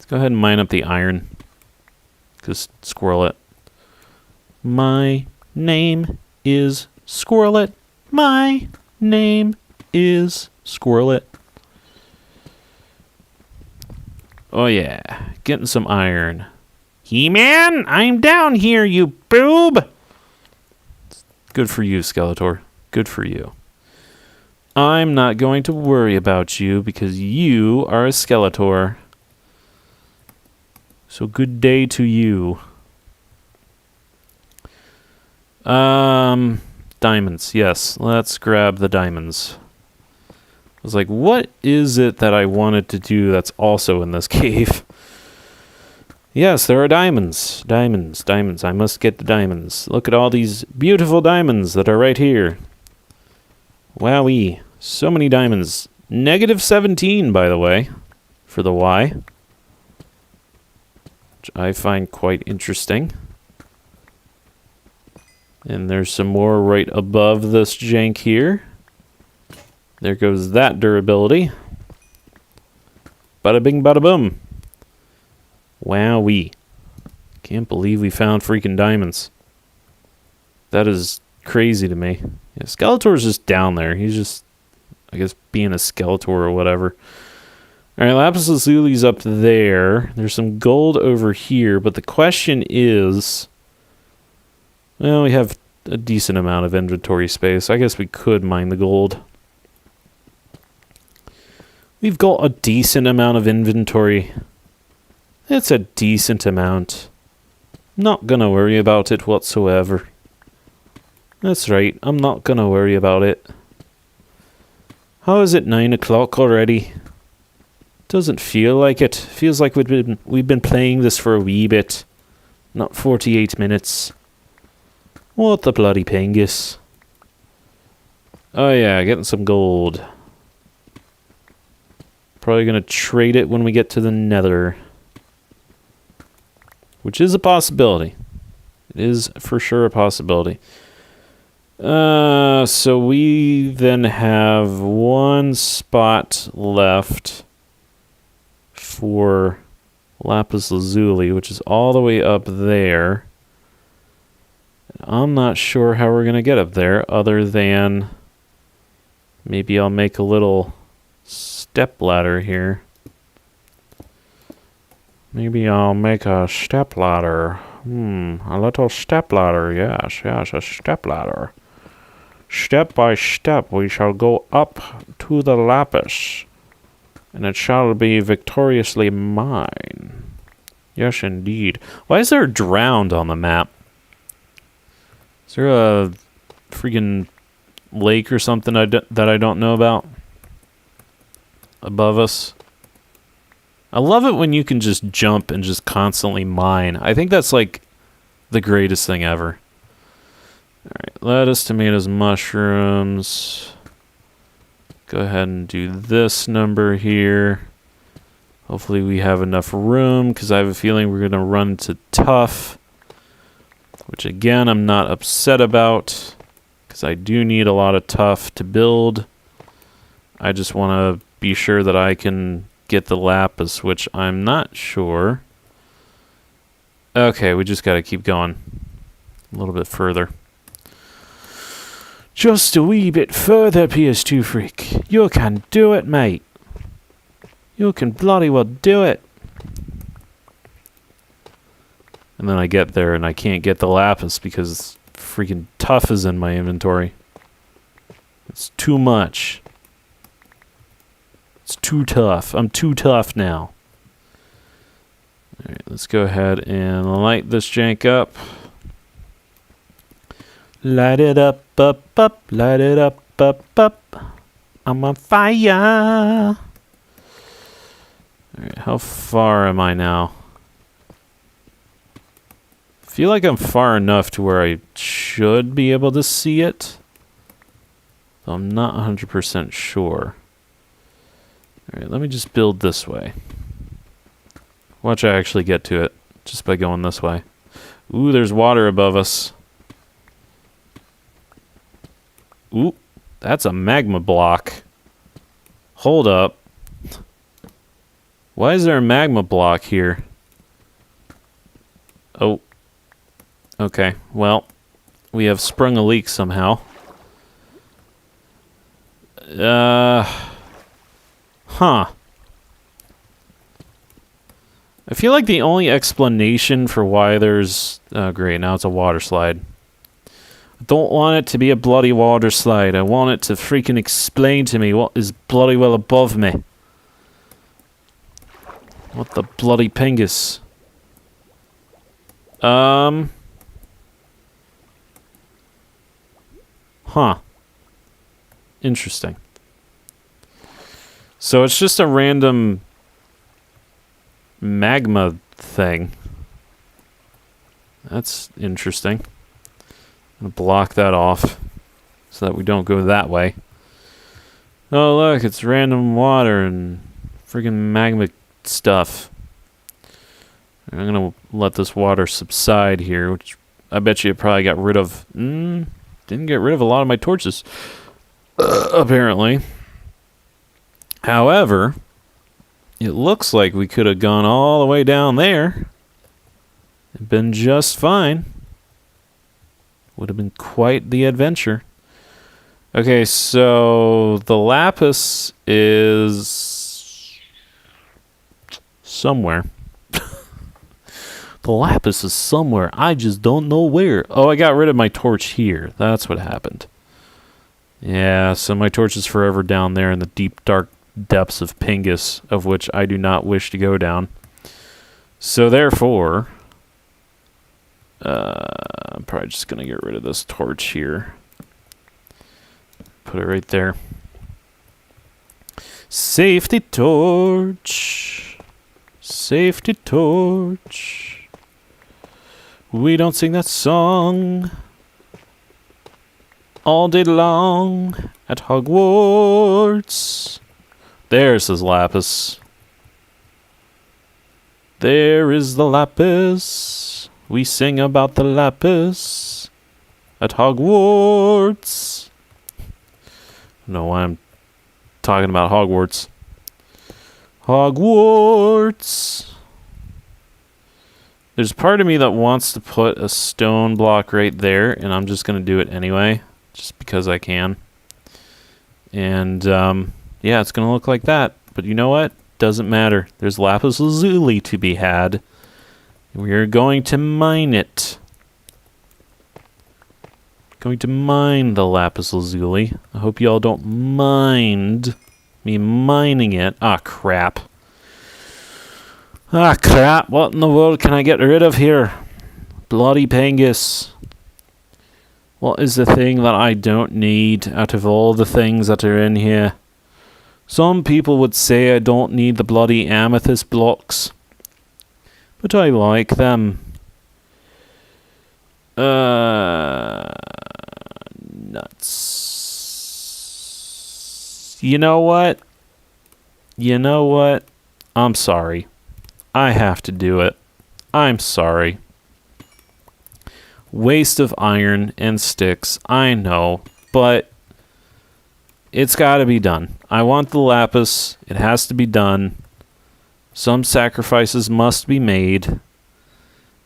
go ahead and mine up the iron. Just squirrel it. My name is Squirrelet. My name is Squirrelet. Oh yeah, getting some iron. He-Man, I'm down here, you boob! Good for you, Skeletor. Good for you. I'm not going to worry about you because you are a Skeletor. So good day to you. Diamonds. Yes, let's grab the diamonds. I was like, what is it that I wanted to do that's also in this cave? Yes, there are diamonds. Diamonds, diamonds. I must get the diamonds. Look at all these beautiful diamonds that are right here. Wowee. So many diamonds. -17, by the way, for the Y. Which I find quite interesting. And there's some more right above this jank here. There goes that durability. Bada bing, bada boom. Wowee. Can't believe we found freaking diamonds. That is crazy to me. Yeah, Skeletor's just down there. He's just, I guess, being a Skeletor or whatever. Alright, Lapis Lazuli's up there. There's some gold over here, but the question is... Well, we have a decent amount of inventory space. I guess we could mine the gold. We've got a decent amount of inventory. It's a decent amount. Not gonna worry about it whatsoever. That's right, I'm not gonna worry about it. How is it 9 o'clock already? Doesn't feel like it. Feels like we've been playing this for a wee bit. Not 48 minutes. What the bloody pingus. Oh yeah, getting some gold. Probably gonna trade it when we get to the Nether. Which is a possibility. It is for sure a possibility. So we then have one spot left for Lapis Lazuli, which is all the way up there. I'm not sure how we're going to get up there, other than maybe I'll make a little step ladder here. Maybe I'll make a step ladder. A little step ladder. Yes, a step ladder. Step by step we shall go up to the lapis, and it shall be victoriously mine. Yes, indeed. Why is there a drowned on the map? Is there a freaking lake or something that I don't know about? Above us? I love it when you can just jump and just constantly mine. I think that's like the greatest thing ever. Alright, lettuce, tomatoes, mushrooms. Go ahead and do this number here. Hopefully we have enough room, because I have a feeling we're going to run to tough. Which again, I'm not upset about, because I do need a lot of tough to build. I just want to be sure that I can get the lapis, which I'm not sure. Okay, we just got to keep going a little bit further. Just a wee bit further, PS2 Freak. You can do it, mate. You can bloody well do it. And then I get there and I can't get the lapis because freaking tough is in my inventory. It's too much. It's too tough. I'm too tough now. Alright, let's go ahead and light this jank up. Light it up, up. Light it up, up. I'm on fire. Alright, how far am I now? I feel like I'm far enough to where I should be able to see it. Though I'm not 100% sure. Alright, let me just build this way. Watch I actually get to it, just by going this way. Ooh, there's water above us. Ooh, that's a magma block. Hold up. Why is there a magma block here? Oh. Okay, well, we have sprung a leak somehow. Huh. I feel like the only explanation for why there's... Oh, great, now it's a water slide. I don't want it to be a bloody water slide. I want it to freaking explain to me what is bloody well above me. What the bloody pingus? Huh. Interesting. So it's just a random magma thing. That's interesting. I'm gonna block that off so that we don't go that way. Oh look, it's random water and friggin' magma stuff. I'm gonna let this water subside here, which I bet you it probably got rid of. Didn't get rid of a lot of my torches, apparently. However, it looks like we could have gone all the way down there and been just fine. Would have been quite the adventure. Okay, so the lapis is somewhere. The lapis is somewhere. I just don't know where. Oh, I got rid of my torch here. That's what happened. Yeah, so my torch is forever down there in the deep, dark depths of Pingus, of which I do not wish to go down. So therefore, I'm probably just going to get rid of this torch here. Put it right there. Safety torch. Safety torch. We don't sing that song all day long at Hogwarts. There's his lapis. There is the lapis. We sing about the lapis at Hogwarts. I don't know why I'm talking about Hogwarts. Hogwarts. There's part of me that wants to put a stone block right there, and I'm just going to do it anyway, just because I can. And, yeah, it's going to look like that. But you know what? Doesn't matter. There's lapis lazuli to be had. We are going to mine it. Going to mine the lapis lazuli. I hope y'all don't mind me mining it. Ah, crap. Ah, crap. What in the world can I get rid of here? Bloody Pingus. What is the thing that I don't need out of all the things that are in here? Some people would say I don't need the bloody amethyst blocks. But I like them. Nuts. You know what? You know what? I'm sorry. I have to do it. I'm sorry. Waste of iron and sticks, I know, but it's got to be done. I want the lapis. It has to be done. Some sacrifices must be made.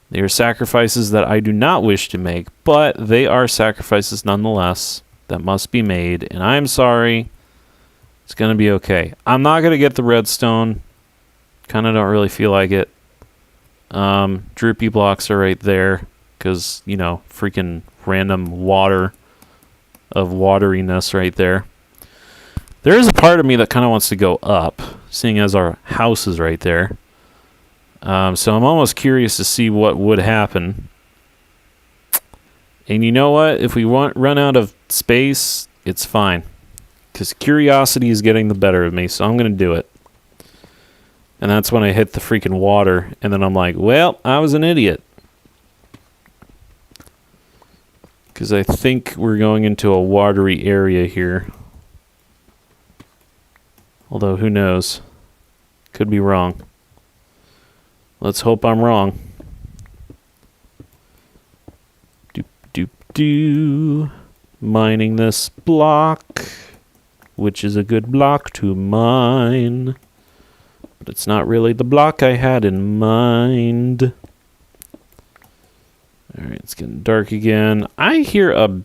They are sacrifices that I do not wish to make, but they are sacrifices nonetheless. that must be made, and I'm sorry. It's going to be okay. I'm not going to get the redstone. Kind of don't really feel like it. Droopy blocks are right there because, you know, freaking random water of wateriness right there. There is a part of me that kind of wants to go up, seeing as our house is right there. So I'm almost curious to see what would happen. And you know what? If we run out of space, it's fine. Because curiosity is getting the better of me, so I'm going to do it. And that's when I hit the freaking water, and then I'm like, well, I was an idiot. Because I think we're going into a watery area here. Although, who knows? Could be wrong. Let's hope I'm wrong. Doop. Mining this block, which is a good block to mine. But it's not really the block I had in mind. Alright, it's getting dark again. I hear a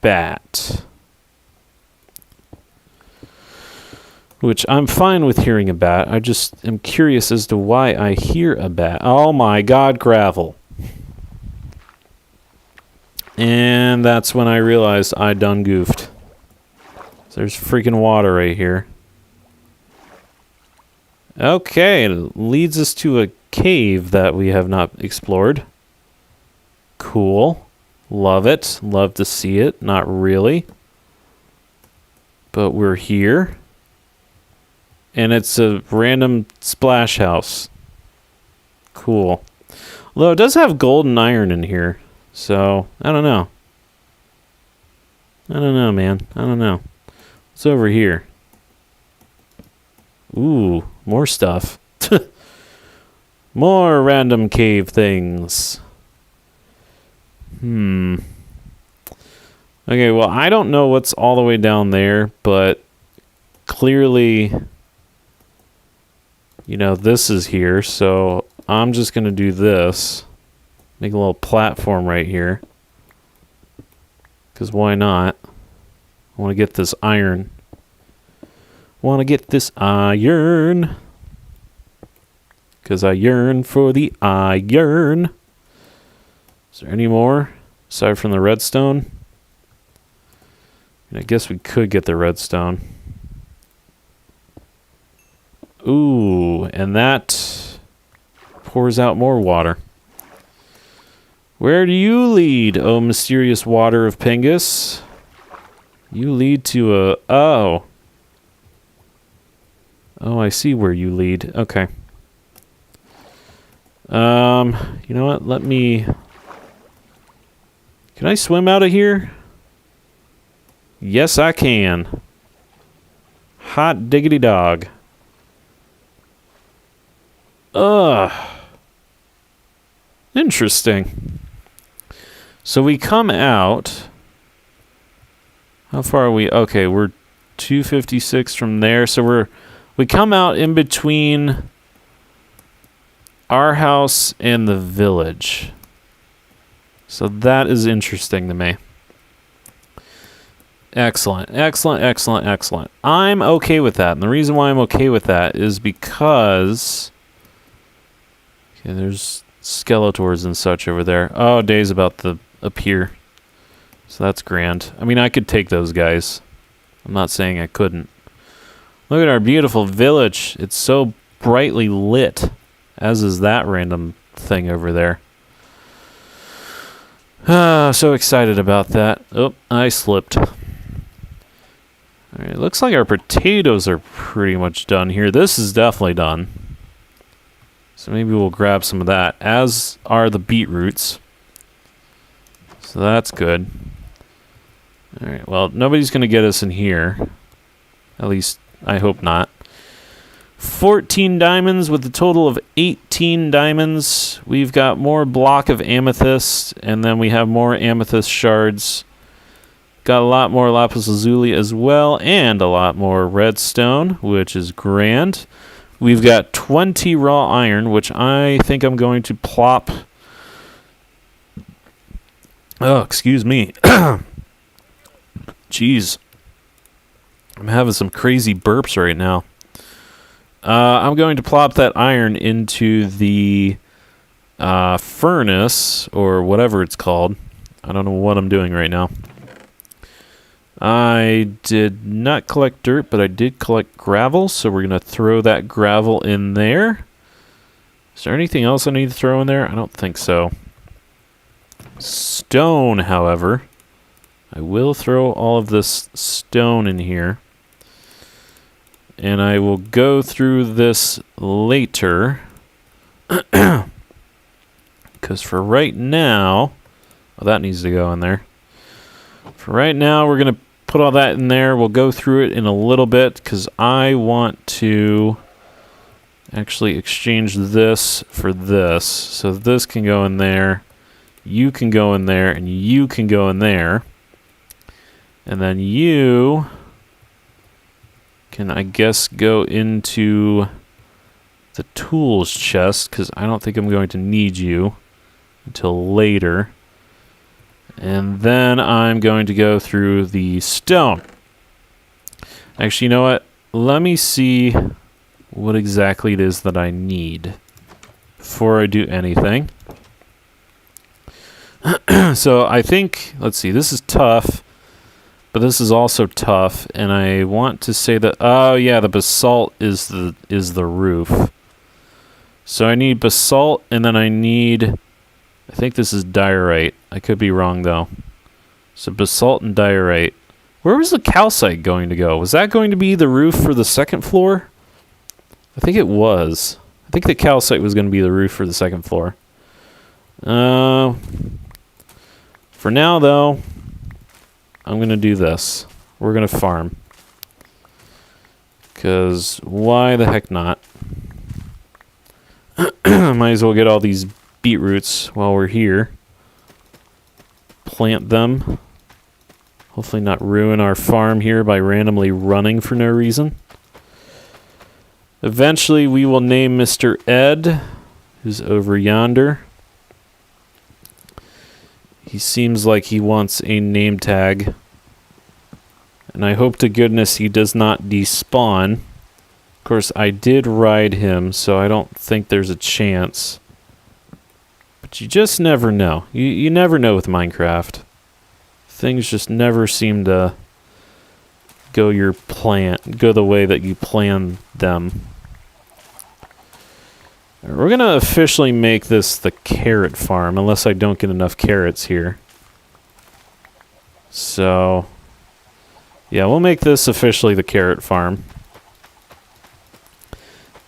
bat. Which I'm fine with hearing a bat. I just am curious as to why I hear a bat. Oh my god, gravel. And that's when I realized I done goofed. So there's freaking water right here. Okay, it leads us to a cave that we have not explored. Cool. Love it. Love to see it. Not really. But we're here. And it's a random splash house. Cool. Although it does have gold and iron in here. So, I don't know. I don't know, man. I don't know. What's over here? Ooh, more stuff. More random cave things. Okay, well, I don't know what's all the way down there, but clearly, you know, this is here, so I'm just going to do this. Make a little platform right here. Because why not? I want to get this iron. Because I yearn for the iron. Is there any more? Aside from the redstone? I guess we could get the redstone. Ooh, and that pours out more water. Where do you lead, oh mysterious water of Pingus? You lead to a... Oh, I see where you lead. Okay. You know what? Let me... Can I swim out of here? Yes, I can. Hot diggity dog. Interesting. So we come out. How far are we? Okay, we're 256 from there. So we come out in between our house and the village. So that is interesting to me. Excellent. I'm okay with that. And the reason why I'm okay with that is because... Okay, there's Skeletors and such over there. Oh, Day's about to appear. So that's grand. I mean, I could take those guys. I'm not saying I couldn't. Look at our beautiful village. It's so brightly lit. As is that random thing over there. So excited about that. Oh, I slipped. Alright, looks like our potatoes are pretty much done here. This is definitely done. So maybe we'll grab some of that, as are the beetroots. So that's good. Alright, well, nobody's going to get us in here. At least, I hope not. 14 diamonds with a total of 18 diamonds. We've got more block of amethyst, and then we have more amethyst shards. Got a lot more lapis lazuli as well, and a lot more redstone, which is grand. We've got 20 raw iron, which I think I'm going to plop... Oh, excuse me. Jeez. I'm having some crazy burps right now. I'm going to plop that iron into the furnace, or whatever it's called. I don't know what I'm doing right now. I did not collect dirt, but I did collect gravel, so we're going to throw that gravel in there. Is there anything else I need to throw in there? I don't think so. Stone, however. I will throw all of this stone in here. And I will go through this later. Because for right now... well, that needs to go in there. For right now, we're going to put all that in there. We'll go through it in a little bit because I want to actually exchange this for this. So this can go in there. You can go in there. And you can go in there. And then you can, I guess, go into the tools chest because I don't think I'm going to need you until later. And then I'm going to go through the stone. Actually, you know what? Let me see what exactly it is that I need before I do anything. So I think, let's see, this is tough, but this is also tough, and I want to say that, oh yeah, the basalt is the roof. So I need basalt, and then I need... I think this is diorite. I could be wrong, though. So basalt and diorite. Where was the calcite going to go? Was that going to be the roof for the second floor? I think it was. I think the calcite was going to be the roof for the second floor. For now, though, I'm going to do this. We're going to farm. Because why the heck not? Might as well get all these beetroots while we're here. Plant them. Hopefully not ruin our farm here by randomly running for no reason. Eventually we will name Mr. Ed, who's over yonder. He seems like he wants a name tag. And I hope to goodness he does not despawn. Of course, I did ride him, so I don't think there's a chance. But you just never know. You never know with Minecraft. Things just never seem to go the way that you plan them. We're going to officially make this the carrot farm, unless I don't get enough carrots here. So, yeah, we'll make this officially the carrot farm.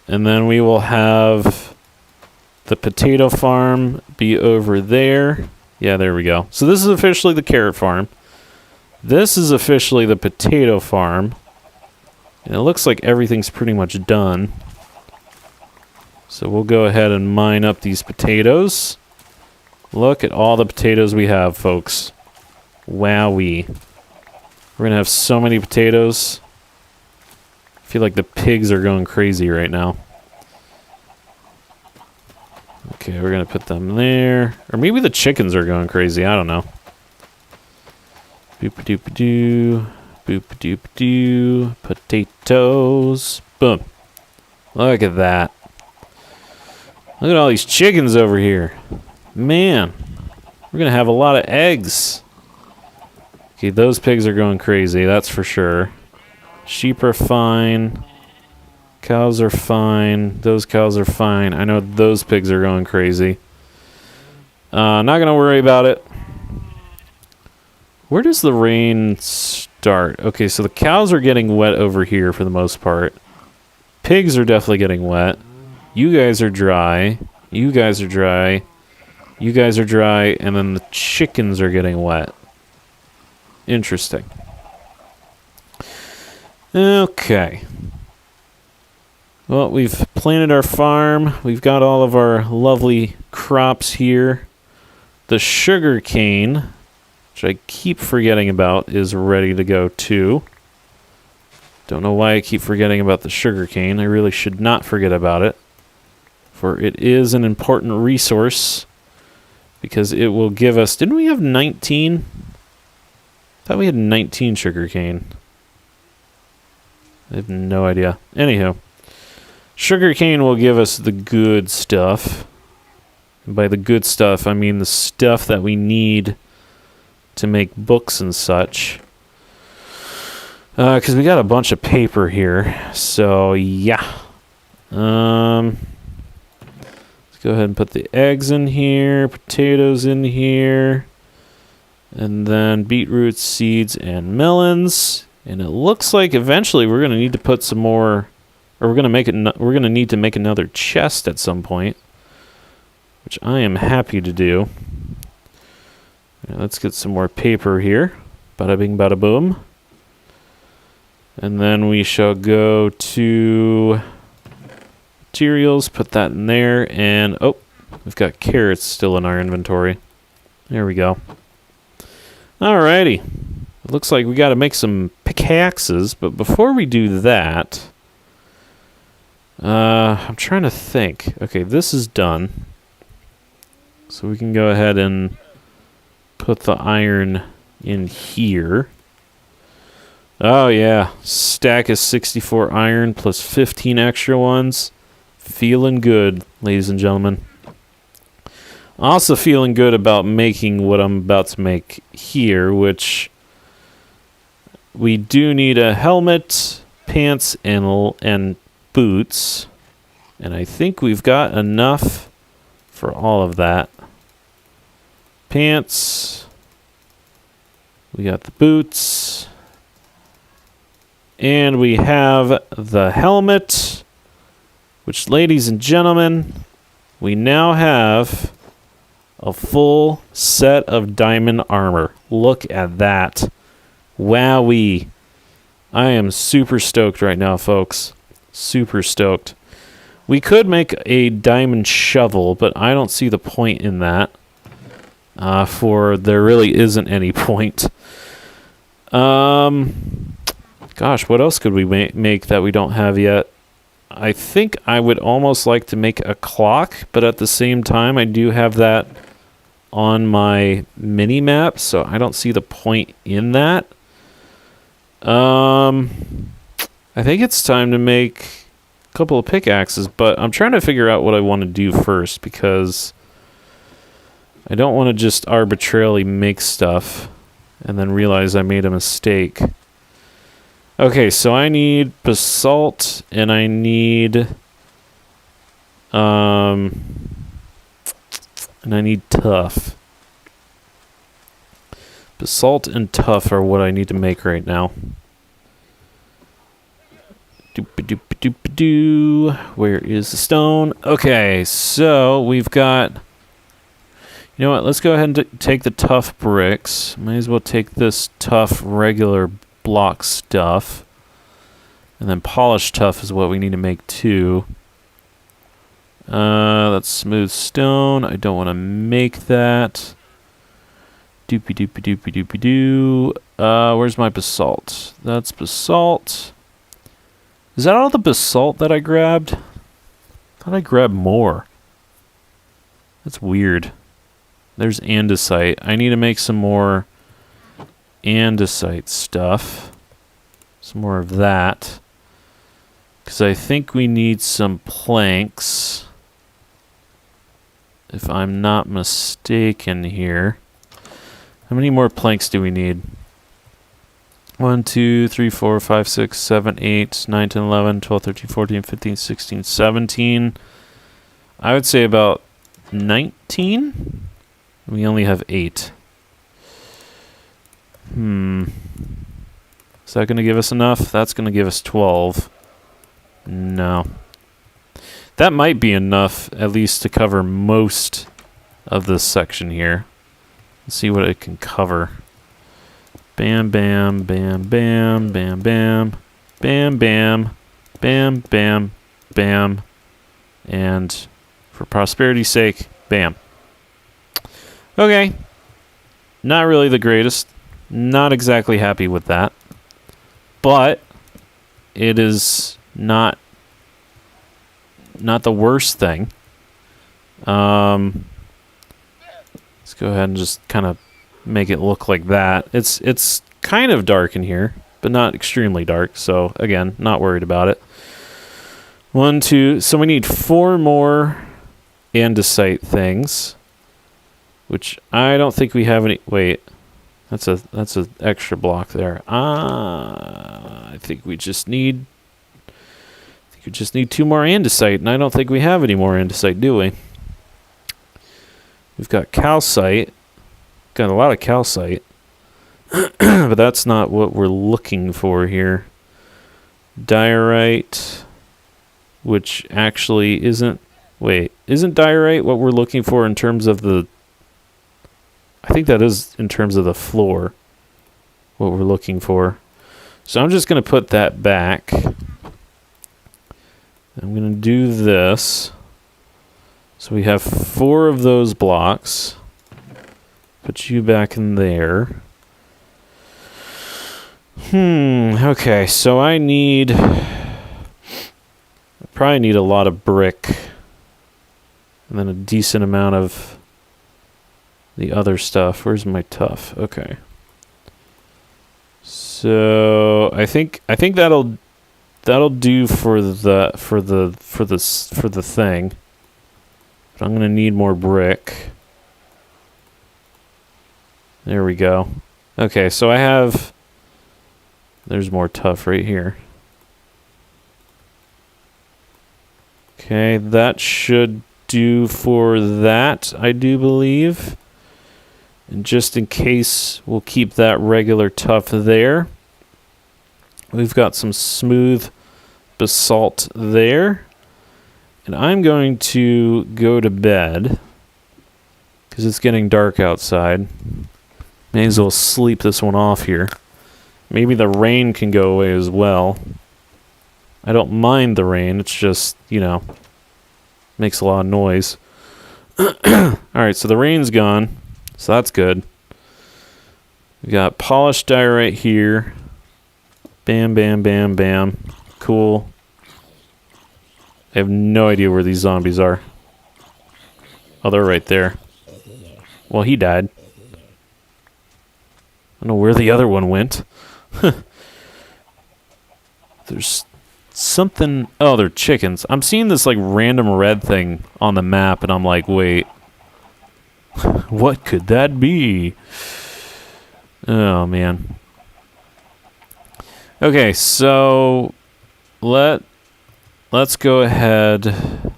And then we will have the potato farm be over there. Yeah, there we go. So this is officially the carrot farm. This is officially the potato farm. And it looks like everything's pretty much done. So we'll go ahead and mine up these potatoes. Look at all the potatoes we have, folks. Wowee. We're going to have so many potatoes. I feel like the pigs are going crazy right now. Okay, we're going to put them there. Or maybe the chickens are going crazy. I don't know. Boop-a-doop-a-doo. Boop-a-doop-a-doo. Potatoes. Boom. Look at that. Look at all these chickens over here. Man. We're going to have a lot of eggs. Okay, those pigs are going crazy. That's for sure. Sheep are fine. Cows are fine. Those cows are fine. I know those pigs are going crazy. Not going to worry about it. Where does the rain start? Okay, so the cows are getting wet over here for the most part. Pigs are definitely getting wet. You guys are dry. You guys are dry. You guys are dry. And then the chickens are getting wet. Interesting. Okay. Well, we've planted our farm. We've got all of our lovely crops here. The sugar cane, which I keep forgetting about, is ready to go too. Don't know why I keep forgetting about the sugar cane. I really should not forget about it, for it is an important resource because it will give us... Didn't we have 19? Thought we had 19 sugarcane. I have no idea. Anywho, sugarcane will give us the good stuff. And by the good stuff, I mean the stuff that we need to make books and such. Because we got a bunch of paper here. So, yeah. Let's go ahead and put the eggs in here, potatoes in here, and then beetroot, seeds, and melons. And it looks like eventually we're going to need to put some more, or we're going to need to make another chest at some point, which I am happy to do. Now, let's get some more paper here. Bada bing, bada boom. And then we shall go to materials, put that in there, and oh, we've got carrots still in our inventory. There we go. Alrighty. It looks like we got to make some pickaxes, but before we do that, I'm trying to think. Okay, this is done. So we can go ahead and put the iron in here. Oh yeah, stack of 64 iron plus 15 extra ones. Feeling good, ladies and gentlemen. Also feeling good about making what I'm about to make here, which we do need a helmet, pants, and boots. And I think we've got enough for all of that. Pants. We got the boots. And we have the helmet, which, ladies and gentlemen, we now have a full set of diamond armor. Look at that. Wowee. I am super stoked right now, folks. Super stoked. We could make a diamond shovel, but I don't see the point in that. For there really isn't any point. Gosh, what else could we make that we don't have yet? I think I would almost like to make a clock, but at the same time, I do have that on my mini-map, so I don't see the point in that. I think it's time to make a couple of pickaxes, but I'm trying to figure out what I want to do first, because I don't want to just arbitrarily make stuff and then realize I made a mistake. Okay, so I need basalt, and I need tuff. Basalt and tuff are what I need to make right now. Doop-a-doop-a-doop-a-doo. Where is the stone? Okay, so we've got... You know what? Let's go ahead and take the tough bricks. Might as well take this tough regular block stuff. And then polished tuff is what we need to make too. That's smooth stone. I don't want to make that. Doopy doopy doopy doopy doo. Where's my basalt? That's basalt. Is that all the basalt that I grabbed? I thought I grabbed more. That's weird. There's andesite. I need to make some more andesite stuff. Some more of that. Because I think we need some planks. If I'm not mistaken here. How many more planks do we need? 1, 2, 3, 4, 5, 6, 7, 8, 9, 10, 11, 12, 13, 14, 15, 16, 17. I would say about 19? We only have 8. Is that going to give us enough? That's going to give us 12. No. That might be enough, at least to cover most of this section here. Let's see what it can cover. Bam, bam, bam, bam, bam, bam, bam, bam, bam, bam, bam, and for prosperity's sake, bam. Okay. Not really the greatest. Not exactly happy with that. But it is not the worst thing. Let's go ahead and just kind of make it look like that. It's kind of dark in here, but not extremely dark. So again, not worried about it. 1, 2. So we need 4 more andesite things, which I don't think we have any. Wait, that's a extra block there. I think we just need. We just need 2 more andesite, and I don't think we have any more andesite, do we? We've got calcite. Got a lot of calcite. But that's not what we're looking for here. Diorite, which actually isn't... Wait, isn't diorite what we're looking for in terms of the... I think that is in terms of the floor, what we're looking for. So I'm just going to put that back. I'm going to do this. So we have 4 of those blocks. Put you back in there. Okay, so I probably need a lot of brick. And then a decent amount of the other stuff. Where's my tuff? Okay. So I think that'll do for the thing. But I'm gonna need more brick. There we go. Okay, so I have... There's more tuff right here. Okay, that should do for that, I do believe. And just in case, we'll keep that regular tuff there. We've got some smooth basalt there. And I'm going to go to bed because it's getting dark outside. May as well sleep this one off here. Maybe the rain can go away as well. I don't mind the rain. It's just, you know, makes a lot of noise. Alright, so the rain's gone. So that's good. We got polished diorite here. Bam, bam, bam, bam. Cool. I have no idea where these zombies are. Oh, they're right there. Well, he died. I don't know where the other one went. There's something... Oh, they're chickens. I'm seeing this, like, random red thing on the map, and I'm like, wait. What could that be? Oh, man. Okay, so... Let's go ahead...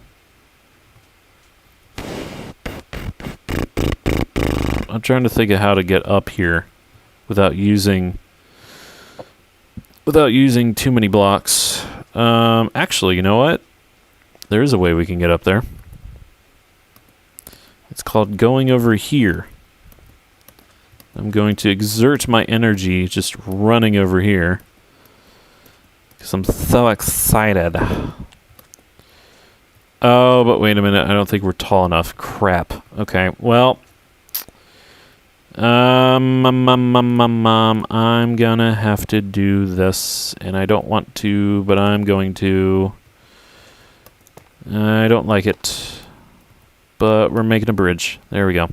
I'm trying to think of how to get up here without using too many blocks. Actually, you know what? There is a way we can get up there. It's called going over here. I'm going to exert my energy just running over here because I'm so excited. Oh, but wait a minute. I don't think we're tall enough. Crap. Okay, well... I'm gonna have to do this, and I don't want to, but I'm going to. I don't like it, but we're making a bridge. There we go.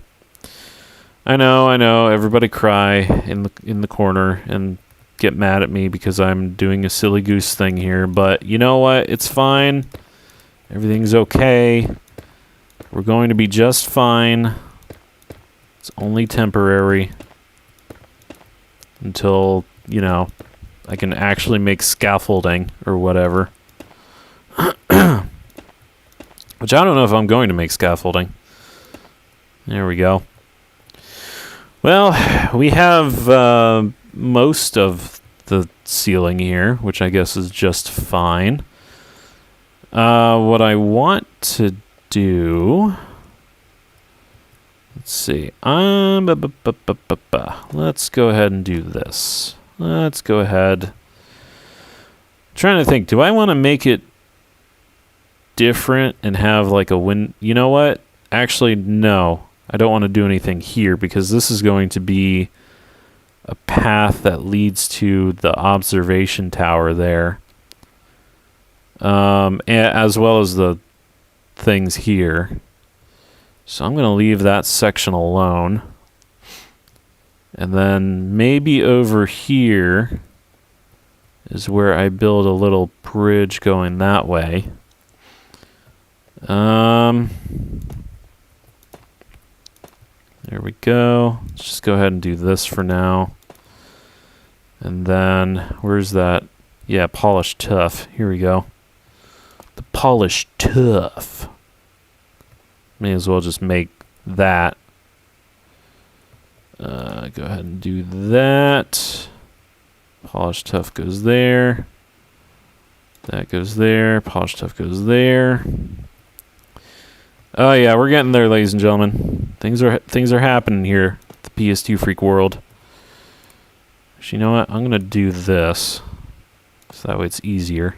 I know. Everybody cry in the corner and get mad at me because I'm doing a silly goose thing here, but you know what? It's fine. Everything's okay. We're going to be just fine. It's only temporary until, you know, I can actually make scaffolding or whatever. Which I don't know if I'm going to make scaffolding. There we go. Well, we have most of the ceiling here, which I guess is just fine. What I want to do... Let's see. Let's go ahead and do this. Let's go ahead. Trying to think, do I want to make it different and have like a You know what? Actually, no. I don't want to do anything here because this is going to be a path that leads to the observation tower there. As well as the things here. So I'm going to leave that section alone. And then maybe over here is where I build a little bridge going that way. There we go. Let's just go ahead and do this for now. And then, where's that? Yeah, polished tuff. Here we go. The polished tuff. May as well just make that. Go ahead and do that. Polished tuff goes there. That goes there. Polished tuff goes there. Oh yeah, we're getting there, ladies and gentlemen. Things are happening here at the PS2 Freak world. Actually, you know what? I'm gonna do this, so that way it's easier.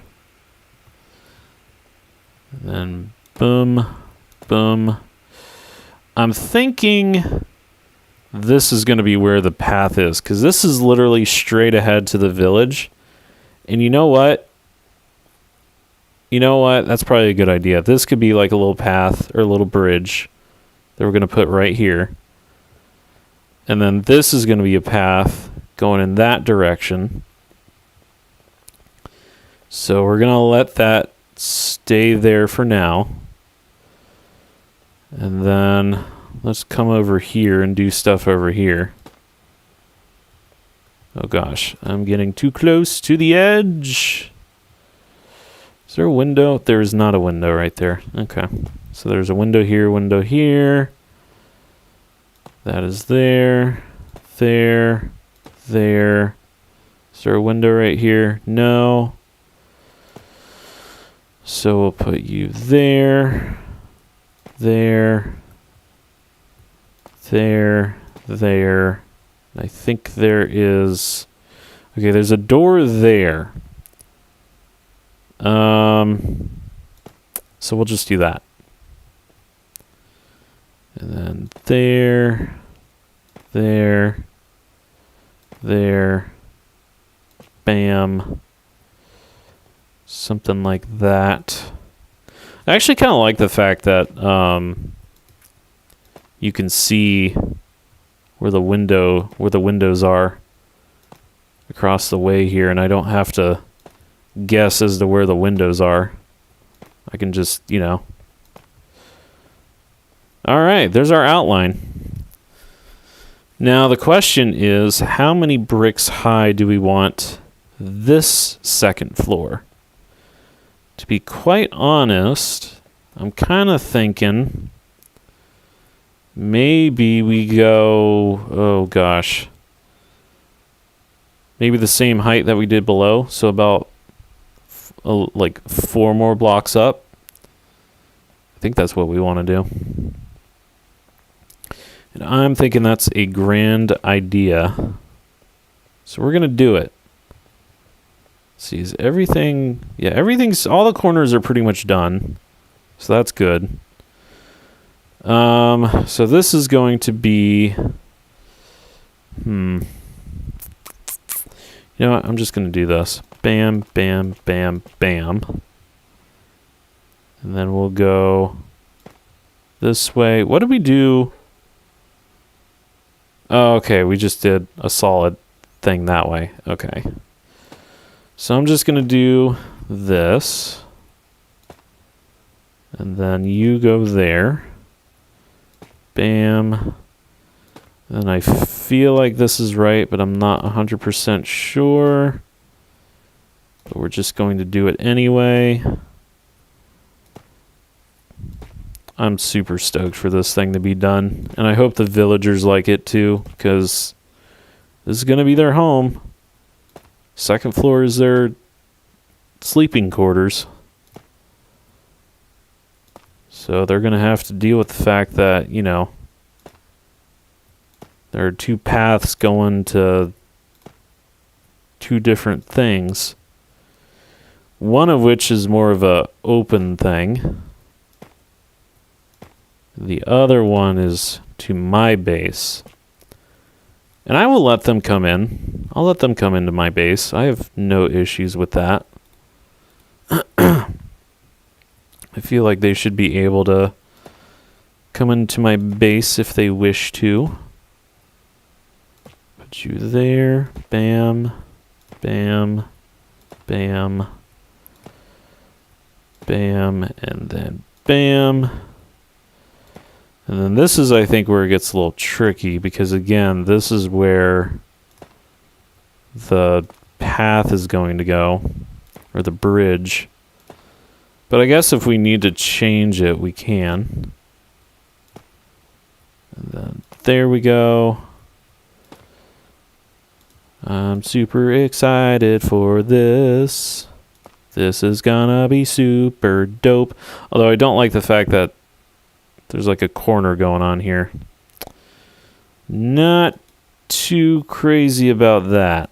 And then boom, boom. I'm thinking this is gonna be where the path is, because this is literally straight ahead to the village. And you know what? You know what? That's probably a good idea. This could be like a little path or a little bridge that we're going to put right here. And then this is going to be a path going in that direction. So we're going to let that stay there for now. And then let's come over here and do stuff over here. Oh gosh, I'm getting too close to the edge. Is there a window? There is not a window right there. Okay. So there's a window here, window here. That is there. There. There. Is there a window right here? No. So we'll put you there. There. There. There. I think there is... Okay, there's a door there. So we'll just do that. And then there, there, there, bam, something like that. I actually kind of like the fact that you can see where the windows are across the way here, and I don't have to guess as to where the windows are. I can just, you know. All right, there's our outline. Now the question is, how many bricks high do we want this second floor? To be quite honest, I'm kind of thinking maybe we go, oh gosh, maybe the same height that we did below, so about like 4 more blocks up. I think that's what we want to do. And I'm thinking that's a grand idea. So we're going to do it. Let's see, is everything... Yeah, all the corners are pretty much done. So that's good. So this is going to be... You know what? I'm just going to do this. Bam, bam, bam, bam. And then we'll go this way. What did we do? Oh, okay, we just did a solid thing that way. Okay. So I'm just going to do this. And then you go there. Bam. And I feel like this is right, but I'm not 100% sure. But we're just going to do it anyway. I'm super stoked for this thing to be done. And I hope the villagers like it too, because this is going to be their home. Second floor is their sleeping quarters. So they're going to have to deal with the fact that, you know, there are 2 paths going to 2 different things. One of which is more of a open thing. The other one is to my base. And I will let them come in. I'll let them come into my base. I have no issues with that. I feel like they should be able to come into my base if they wish to. Put you there. Bam. Bam. Bam. Bam. And then bam. And then this is, I think, where it gets a little tricky, because again, this is where the path is going to go, or the bridge. But I guess if we need to change it, we can. And then there we go. I'm super excited for this. This is gonna be super dope. Although I don't like the fact that there's like a corner going on here. Not too crazy about that.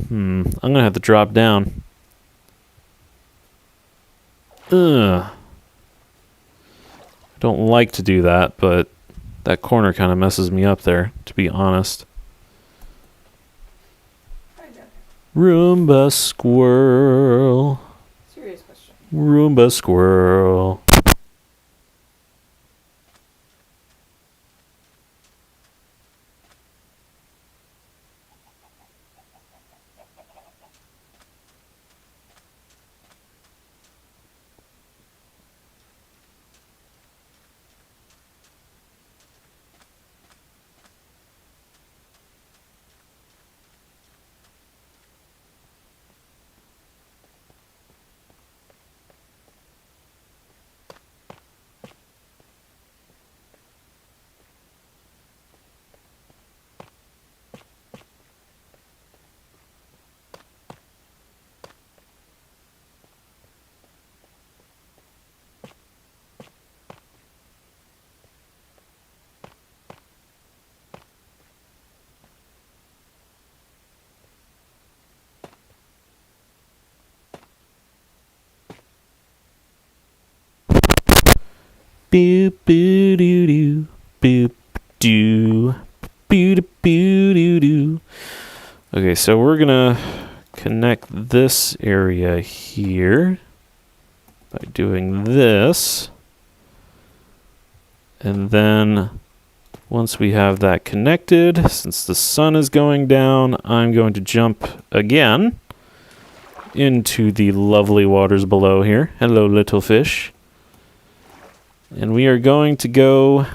I'm gonna have to drop down. I don't like to do that, but that corner kind of messes me up there, to be honest. Roomba squirrel. Serious question. Roomba squirrel. Boop boo doo doo. Boop doo. Boo boo doo doo. Okay, so we're gonna connect this area here by doing this. And then once we have that connected, since the sun is going down, I'm going to jump again into the lovely waters below here. Hello, little fish. And we are going to go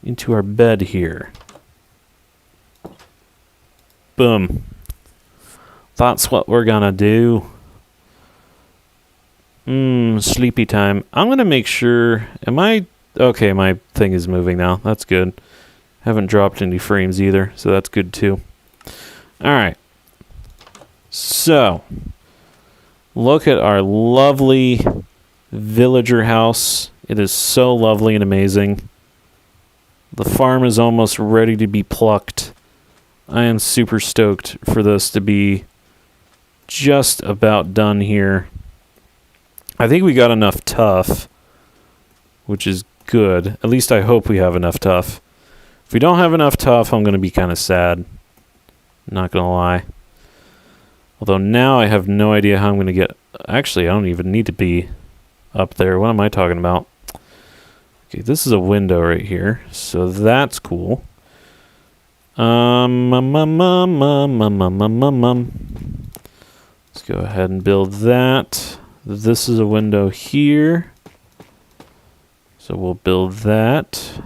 into our bed here. Boom. That's what we're gonna do. Sleepy time. I'm gonna make sure, okay, my thing is moving now. That's good. Haven't dropped any frames either, so that's good too. Alright. So, look at our lovely villager house. It is so lovely and amazing. The farm is almost ready to be plucked. I am super stoked for this to be just about done here. I think we got enough tuff, which is good. At least I hope we have enough tuff. If we don't have enough tuff, I'm going to be kind of sad. Not going to lie. Although now I have no idea how I'm going to get... Actually, I don't even need to be up there. What am I talking about? Okay, this is a window right here, so that's cool. Let's go ahead and build that. This is a window here, so we'll build that.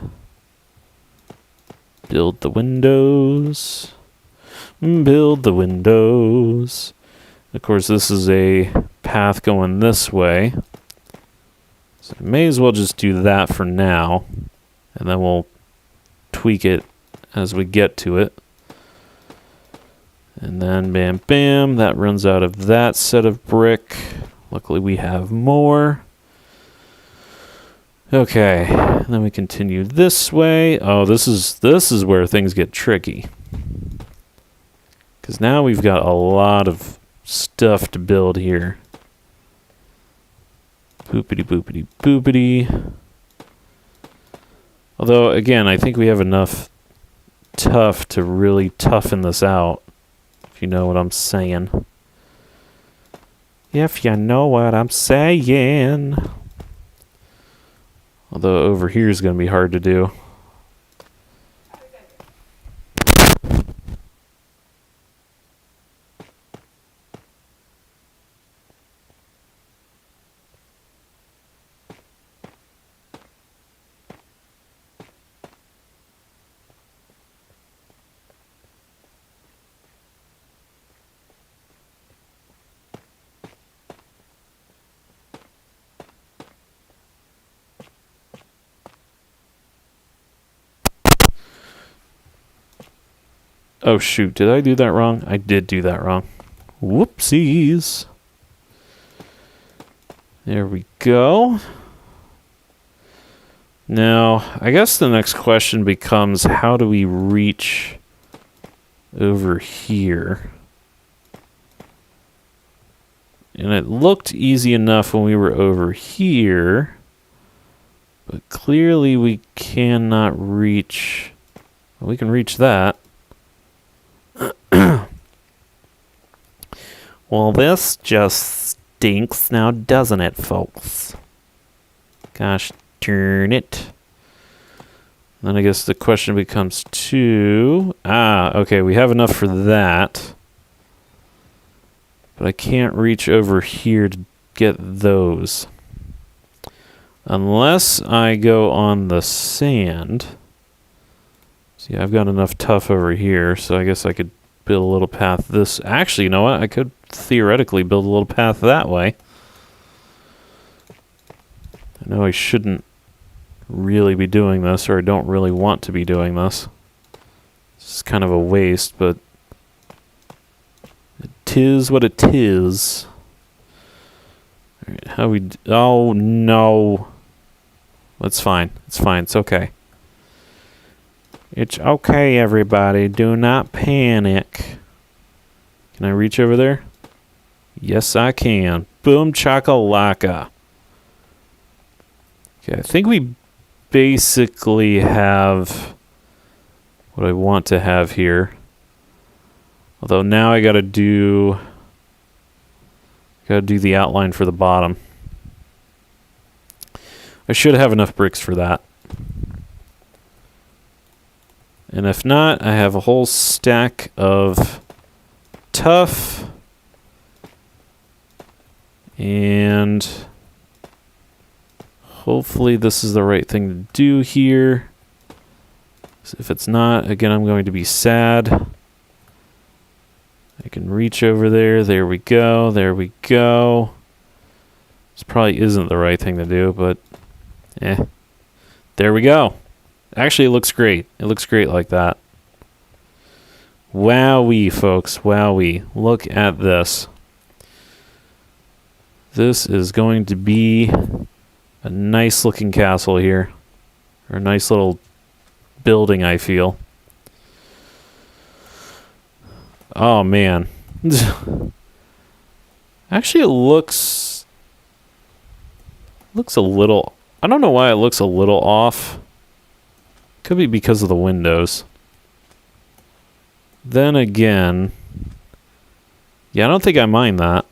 Build the windows. Build the windows. Of course, this is a path going this way. So I may as well just do that for now, and then we'll tweak it as we get to it. And then bam, bam, that runs out of that set of brick. Luckily we have more. Okay, and then we continue this way. Oh, this is where things get tricky. Because now we've got a lot of stuff to build here. Boopity boopity boopity. Although, again, I think we have enough tuff to really toughen this out. If you know what I'm saying. If you know what I'm saying. Although over here is going to be hard to do. Oh, shoot. Did I do that wrong? I did do that wrong. Whoopsies. There we go. Now, I guess the next question becomes, how do we reach over here? And it looked easy enough when we were over here, but clearly we cannot reach... Well, we can reach that. Well, this just stinks now, doesn't it, folks? Gosh darn it. Then I guess the question becomes okay, we have enough for that. But I can't reach over here to get those. Unless I go on the sand. See, I've got enough tuff over here, so I guess I could build a little path this... Actually, you know what? I could theoretically build a little path that way. I know I shouldn't really be doing this, or I don't really want to be doing this. It's kind of a waste, but it is what it is. All right, how we... Oh, no. It's fine. It's fine. It's okay. It's okay, everybody. Do not panic. Can I reach over there? Yes, I can. Boom chakalaka. Okay, I think we basically have what I want to have here. Although now I gotta do the outline for the bottom. I should have enough bricks for that. And if not, I have a whole stack of tuff. And hopefully this is the right thing to do here. So if it's not, again, I'm going to be sad. I can reach over there. There we go. There we go. This probably isn't the right thing to do, but there we go. Actually, it looks great. It looks great like that. Wowee, folks. Wowee. Look at this. This is going to be a nice looking castle here. Or a nice little building, I feel. Oh, man. Actually, it looks a little... I don't know why it looks a little off. Could be because of the windows. Then again... Yeah, I don't think I mind that.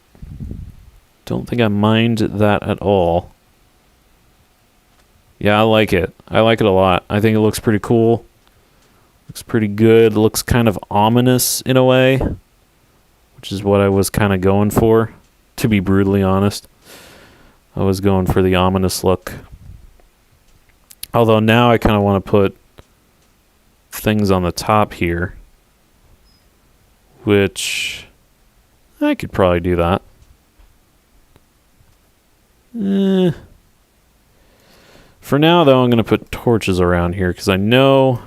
Don't think I mind that at all. Yeah, I like it. I like it a lot. I think it looks pretty cool. Looks pretty good. Looks kind of ominous in a way. Which is what I was kind of going for, to be brutally honest. I was going for the ominous look. Although now I kind of want to put things on the top here. Which... I could probably do that. For now, though, I'm going to put torches around here, because I know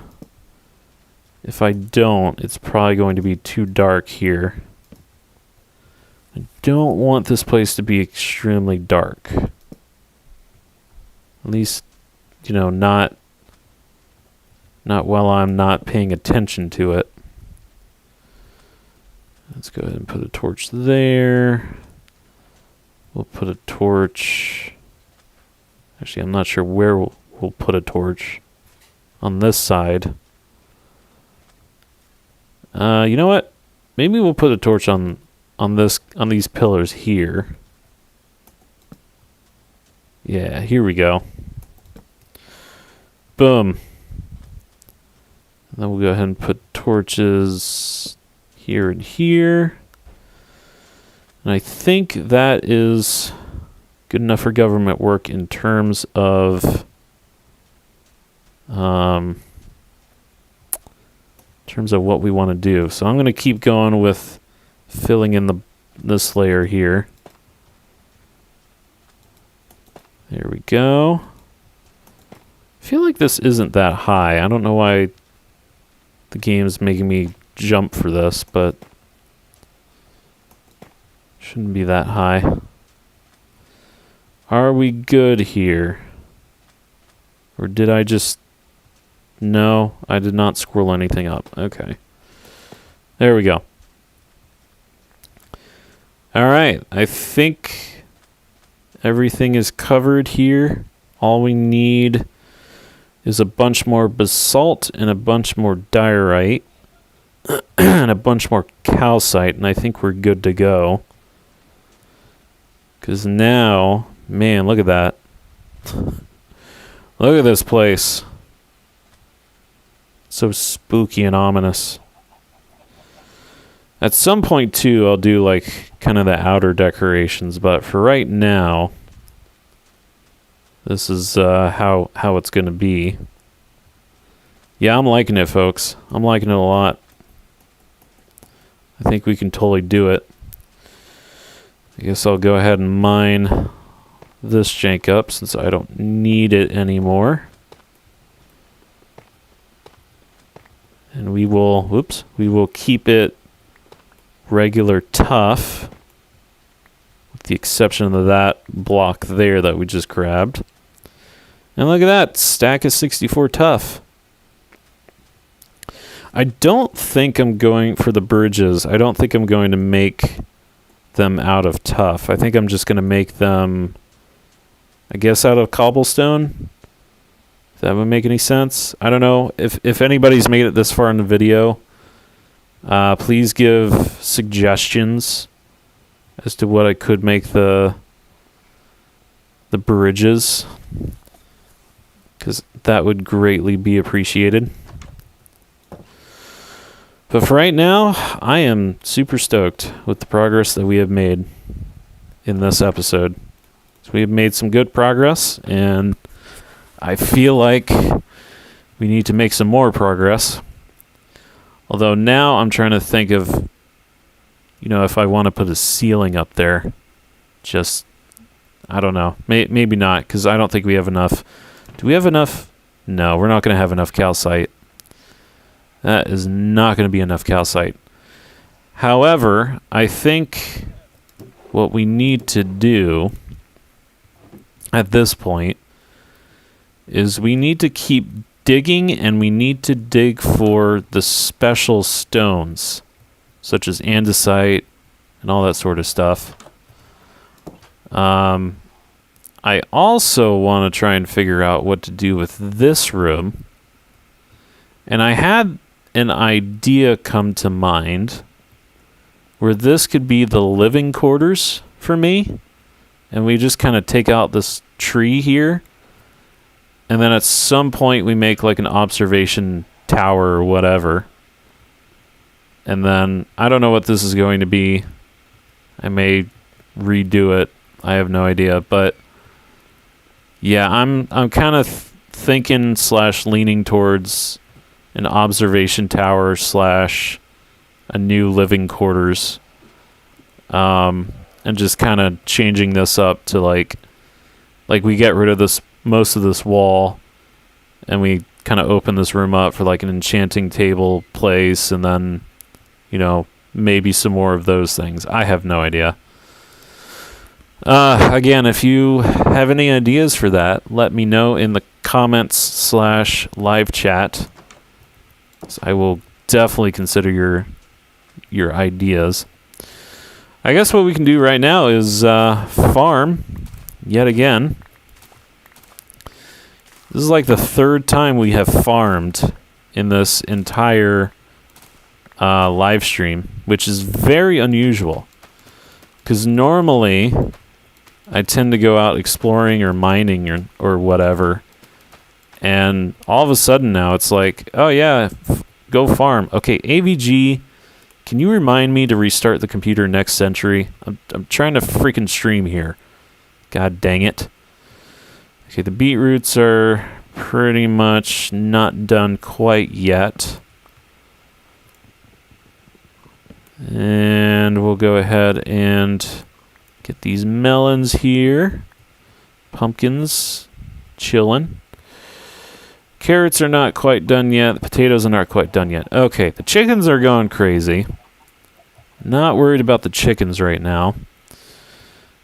if I don't, it's probably going to be too dark here. I don't want this place to be extremely dark. At least, you know, not while I'm not paying attention to it. Let's go ahead and put a torch there. We'll put a torch... Actually, I'm not sure where we'll put a torch. On this side. You know what? Maybe we'll put a torch on these pillars here. Yeah, here we go. Boom. And then we'll go ahead and put torches here and here. And I think that is good enough for government work in terms of what we want to do. So I'm going to keep going with filling in this layer here. There we go. I feel like this isn't that high. I don't know why the game's making me jump for this, but shouldn't be that high. Are we good here? Or did I just... No, I did not scroll anything up. Okay. There we go. Alright, I think everything is covered here. All we need is a bunch more basalt and a bunch more diorite and a bunch more calcite, and I think we're good to go. Because now, man, look at that. Look at this place. So spooky and ominous. At some point, too, I'll do, like, kind of the outer decorations, but for right now, this is how it's going to be. Yeah, I'm liking it, folks. I'm liking it a lot. I think we can totally do it. I guess I'll go ahead and mine this jank up since I don't need it anymore. And we will keep it regular tough, with the exception of that block there that we just grabbed. And look at that, stack of 64 tough. I don't think I'm going for the bridges. I don't think I'm going to make them out of tough. I think I'm just going to make them, I guess, out of cobblestone. If that would make any sense. I don't know. If anybody's made it this far in the video, please give suggestions as to what I could make the bridges, because that would greatly be appreciated. But for right now, I am super stoked with the progress that we have made in this episode. So we have made some good progress, and I feel like we need to make some more progress. Although now I'm trying to think of, if I want to put a ceiling up there. Just, I don't know. Maybe not, because I don't think we have enough. Do we have enough? No, we're not going to have enough calcite. That is not going to be enough calcite. However, I think what we need to do at this point is we need to keep digging, and we need to dig for the special stones, such as andesite and all that sort of stuff. I also want to try and figure out what to do with this room. And I had an idea come to mind where this could be the living quarters for me, and we just kind of take out this tree here, and then at some point we make like an observation tower or whatever, and then I don't know what this is going to be. I may redo it. I have no idea, but yeah, I'm kind of thinking / leaning towards an observation tower / a new living quarters, and just kind of changing this up to like we get rid of most of this wall, and we kind of open this room up for like an enchanting table place, and then maybe some more of those things. I have no idea. Again, if you have any ideas for that, let me know in the comments / live chat. So I will definitely consider your ideas. I guess what we can do right now is farm yet again. This is like the third time we have farmed in this entire live stream, which is very unusual. Because normally I tend to go out exploring or mining or whatever. And all of a sudden now it's like, oh yeah, go farm. Okay, AVG, can you remind me to restart the computer next century? I'm trying to freaking stream here. God dang it. Okay, the beetroots are pretty much not done quite yet. And we'll go ahead and get these melons here. Pumpkins, chilling. Carrots are not quite done yet. The potatoes are not quite done yet. Okay, the chickens are going crazy. Not worried about the chickens right now.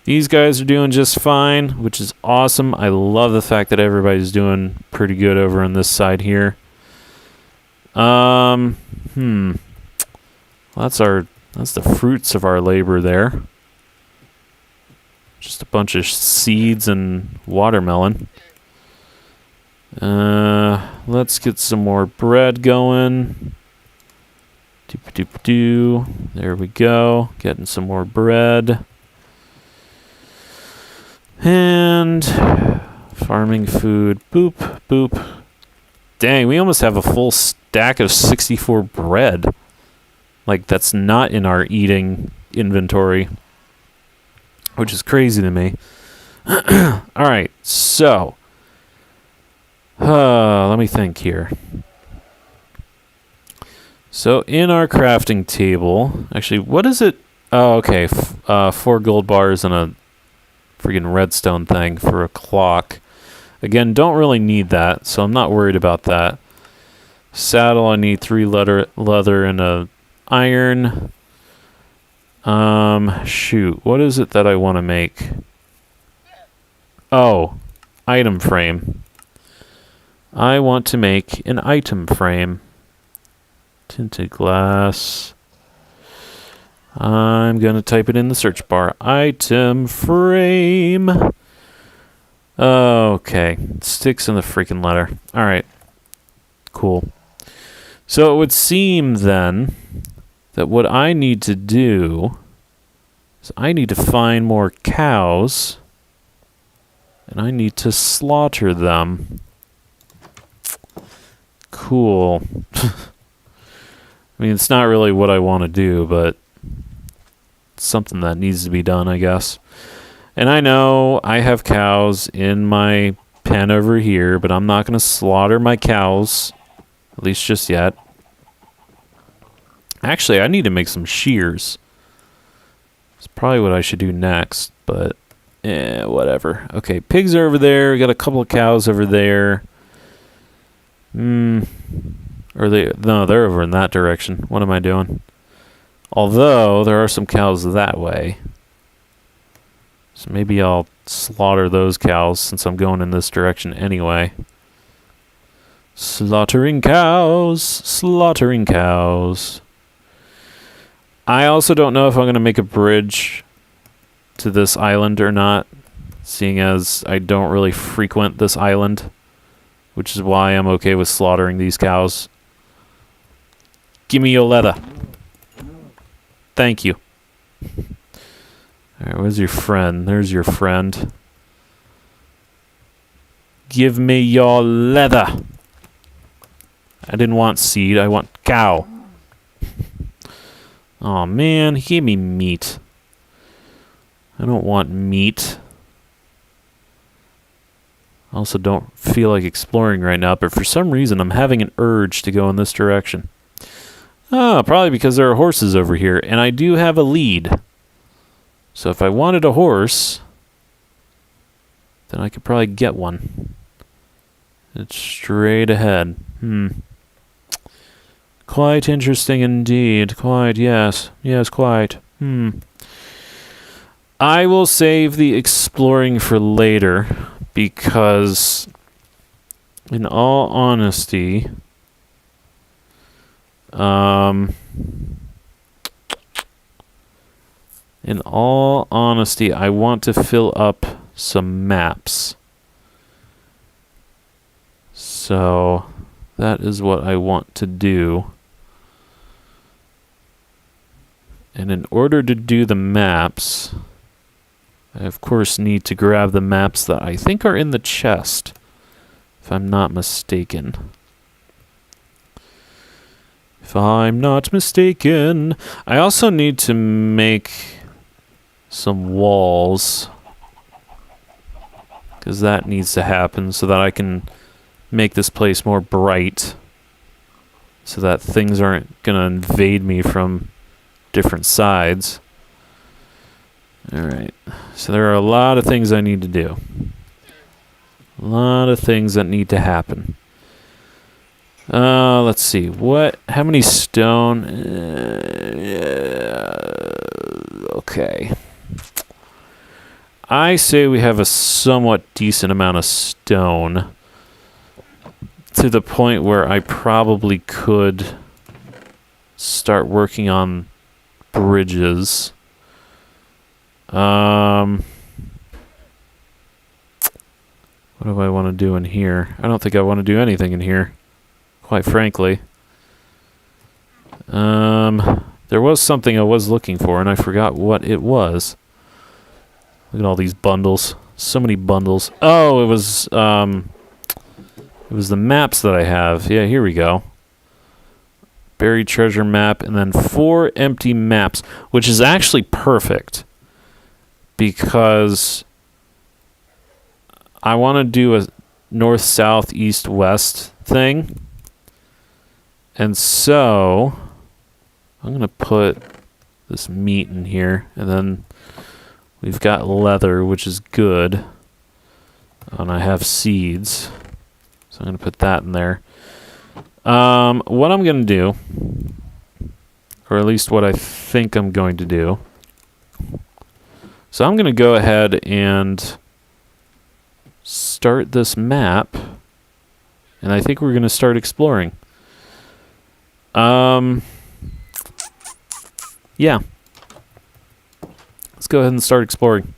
These guys are doing just fine, which is awesome. I love the fact that everybody's doing pretty good over on this side here. Well, that's the fruits of our labor there. Just a bunch of seeds and watermelon. Let's get some more bread going. Doop-a-doop-a-doo. There we go. Getting some more bread. And farming food. Boop, boop. Dang, we almost have a full stack of 64 bread. Like, that's not in our eating inventory. Which is crazy to me. Alright, so. Let me think here. So, in our crafting table. Actually, what is it? Oh, okay. 4 gold bars and a freaking redstone thing for a clock. Again, don't really need that, so I'm not worried about that. Saddle, I need 3 leather and a iron. Shoot, what is it that I want to make? Oh, item frame. I want to make an item frame. Tinted glass. I'm going to type it in the search bar. Item frame. Okay. Sticks in the freaking letter. Alright. Cool. So it would seem then that what I need to do is I need to find more cows and I need to slaughter them. Cool. I mean, it's not really what I want to do, but it's something that needs to be done, I guess. And I know I have cows in my pen over here, but I'm not going to slaughter my cows, at least just yet. Actually, I need to make some shears. It's probably what I should do next, but whatever. Okay, pigs are over there. We got a couple of cows over there. Or no, they're over in that direction. What am I doing? Although, there are some cows that way. So maybe I'll slaughter those cows since I'm going in this direction anyway. Slaughtering cows. Slaughtering cows. I also don't know if I'm going to make a bridge to this island or not, seeing as I don't really frequent this island, which is why I'm okay with slaughtering these cows. Give me your leather. Thank you. Alright, where's your friend? There's your friend. Give me your leather. I didn't want seed, I want cow. Oh man, he gave me meat. I don't want meat. I also don't feel like exploring right now, but for some reason I'm having an urge to go in this direction. Oh, probably because there are horses over here, and I do have a lead. So if I wanted a horse, then I could probably get one. It's straight ahead. Quite interesting indeed. Quite, yes. Yes, quite. I will save the exploring for later, because, in all honesty, I want to fill up some maps. So, that is what I want to do. And in order to do the maps, I of course need to grab the maps that I think are in the chest, if I'm not mistaken. If I'm not mistaken. I also need to make some walls, because that needs to happen so that I can make this place more bright, so that things aren't going to invade me from different sides. Alright, so there are a lot of things I need to do. A lot of things that need to happen. Let's see. How many stone? Okay. I say we have a somewhat decent amount of stone to the point where I probably could start working on bridges. What do I want to do in here? I don't think I want to do anything in here, quite frankly. There was something I was looking for, and I forgot what it was. Look at all these bundles. So many bundles. Oh, it was the maps that I have. Yeah, here we go. Buried treasure map, and then 4 empty maps, which is actually perfect because I want to do a north, south, east, west thing. And so I'm going to put this meat in here, and then we've got leather, which is good. And I have seeds, so I'm going to put that in there. What I'm going to do, or at least what I think I'm going to do, so I'm going to go ahead and start this map, and I think we're going to start exploring. Yeah. Let's go ahead and start exploring.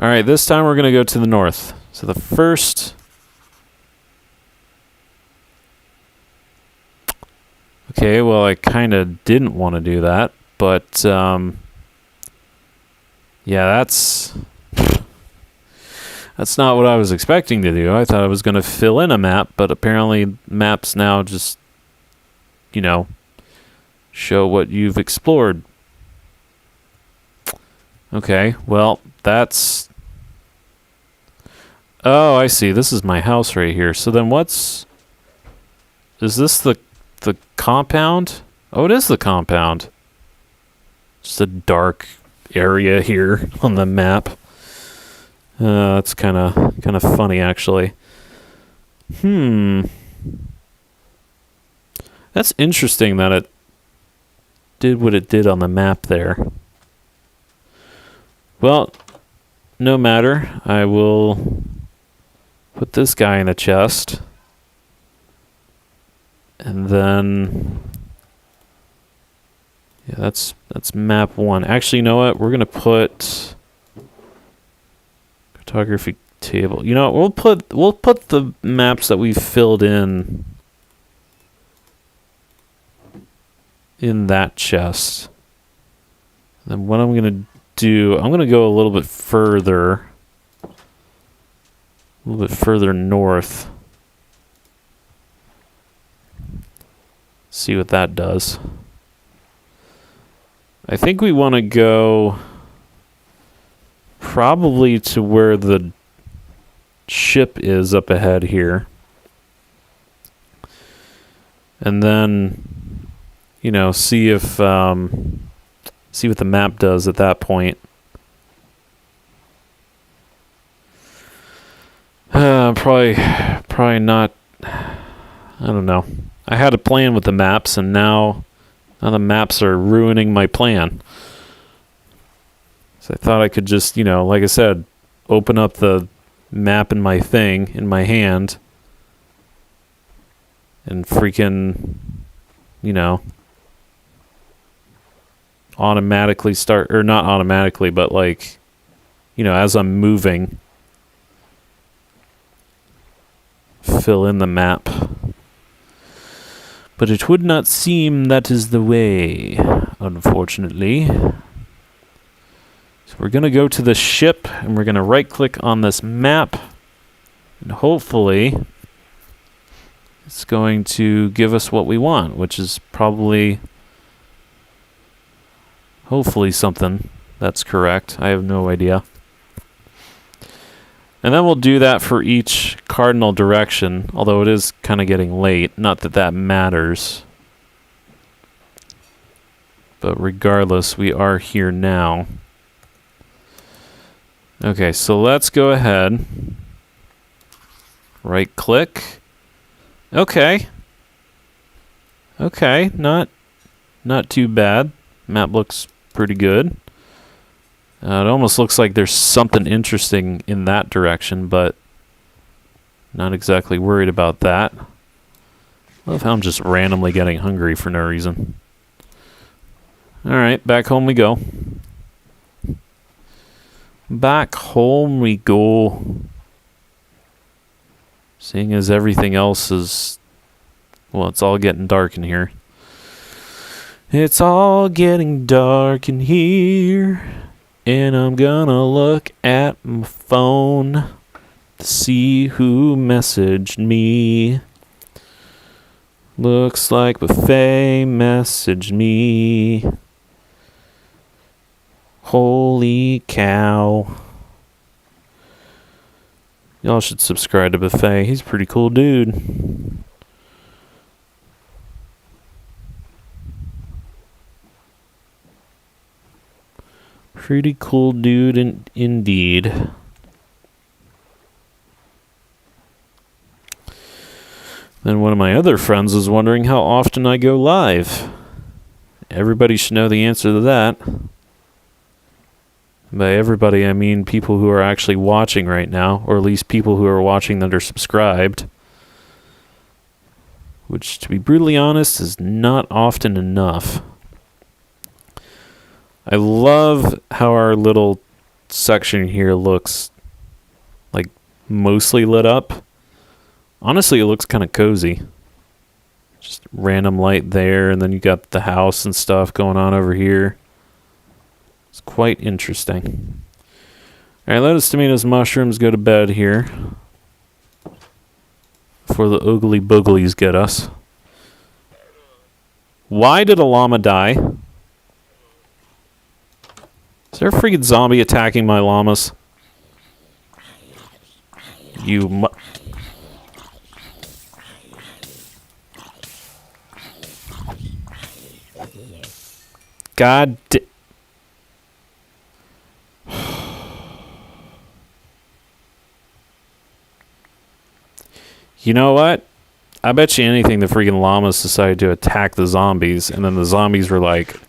Alright, this time we're going to go to the north. So the first... Okay, well, I kind of didn't want to do that, but, yeah, that's not what I was expecting to do. I thought I was going to fill in a map, but apparently maps now just, you know, show what you've explored. Okay, well, that's... Oh, I see. This is my house right here. So then what's... Is this the compound? Oh, it is the compound. Just a dark area here on the map. That's kind of funny, actually. That's interesting that it did what it did on the map there. Well, no matter. I will put this guy in a chest. And then... Yeah, that's map 1. Actually, you know what? We're going to put... Cartography table. You know what? We'll put the maps that we've filled in that chest. And then what I'm going to do, I'm going to go a little bit further north. See what that does. I think we want to go probably to where the ship is up ahead here. And then, you know, see if see what the map does at that point. Probably not. I don't know. I had a plan with the maps, and now the maps are ruining my plan. So I thought I could just, you know, like I said, open up the map in my thing, in my hand, and freaking, you know, automatically start, or not automatically, but like, you know, as I'm moving, fill in the map. But it would not seem that is the way, unfortunately. So we're going to go to the ship, and we're going to right-click on this map, and hopefully it's going to give us what we want, which is probably, hopefully, something that's correct. I have no idea. And then we'll do that for each cardinal direction, although it is kind of getting late. Not that that matters. But regardless, we are here now. Okay, so let's go ahead. Right-click. Okay. Okay, not too bad. Map looks pretty good. It almost looks like there's something interesting in that direction, but not exactly worried about that. Love how I'm just randomly getting hungry for no reason. Alright, back home we go. Back home we go. Seeing as everything else is... Well, it's all getting dark in here. It's all getting dark in here. And I'm gonna look at my phone to see who messaged me. Looks like Buffet messaged me. Holy cow. Y'all should subscribe to Buffet. He's a pretty cool dude. Pretty cool dude indeed. Then one of my other friends was wondering how often I go live. Everybody should know the answer to that. By everybody, I mean people who are actually watching right now, or at least people who are watching that are subscribed. Which, to be brutally honest, is not often enough. I love how our little section here looks like mostly lit up. Honestly, it looks kind of cozy. Just random light there, and then you got the house and stuff going on over here. It's quite interesting. Alright, lettuce, tomatoes, mushrooms, go to bed here. Before the oogly booglies get us. Why did a llama die? Is there a freaking zombie attacking my llamas? You God You know what? I bet you anything the freaking llamas decided to attack the zombies, and then the zombies were like,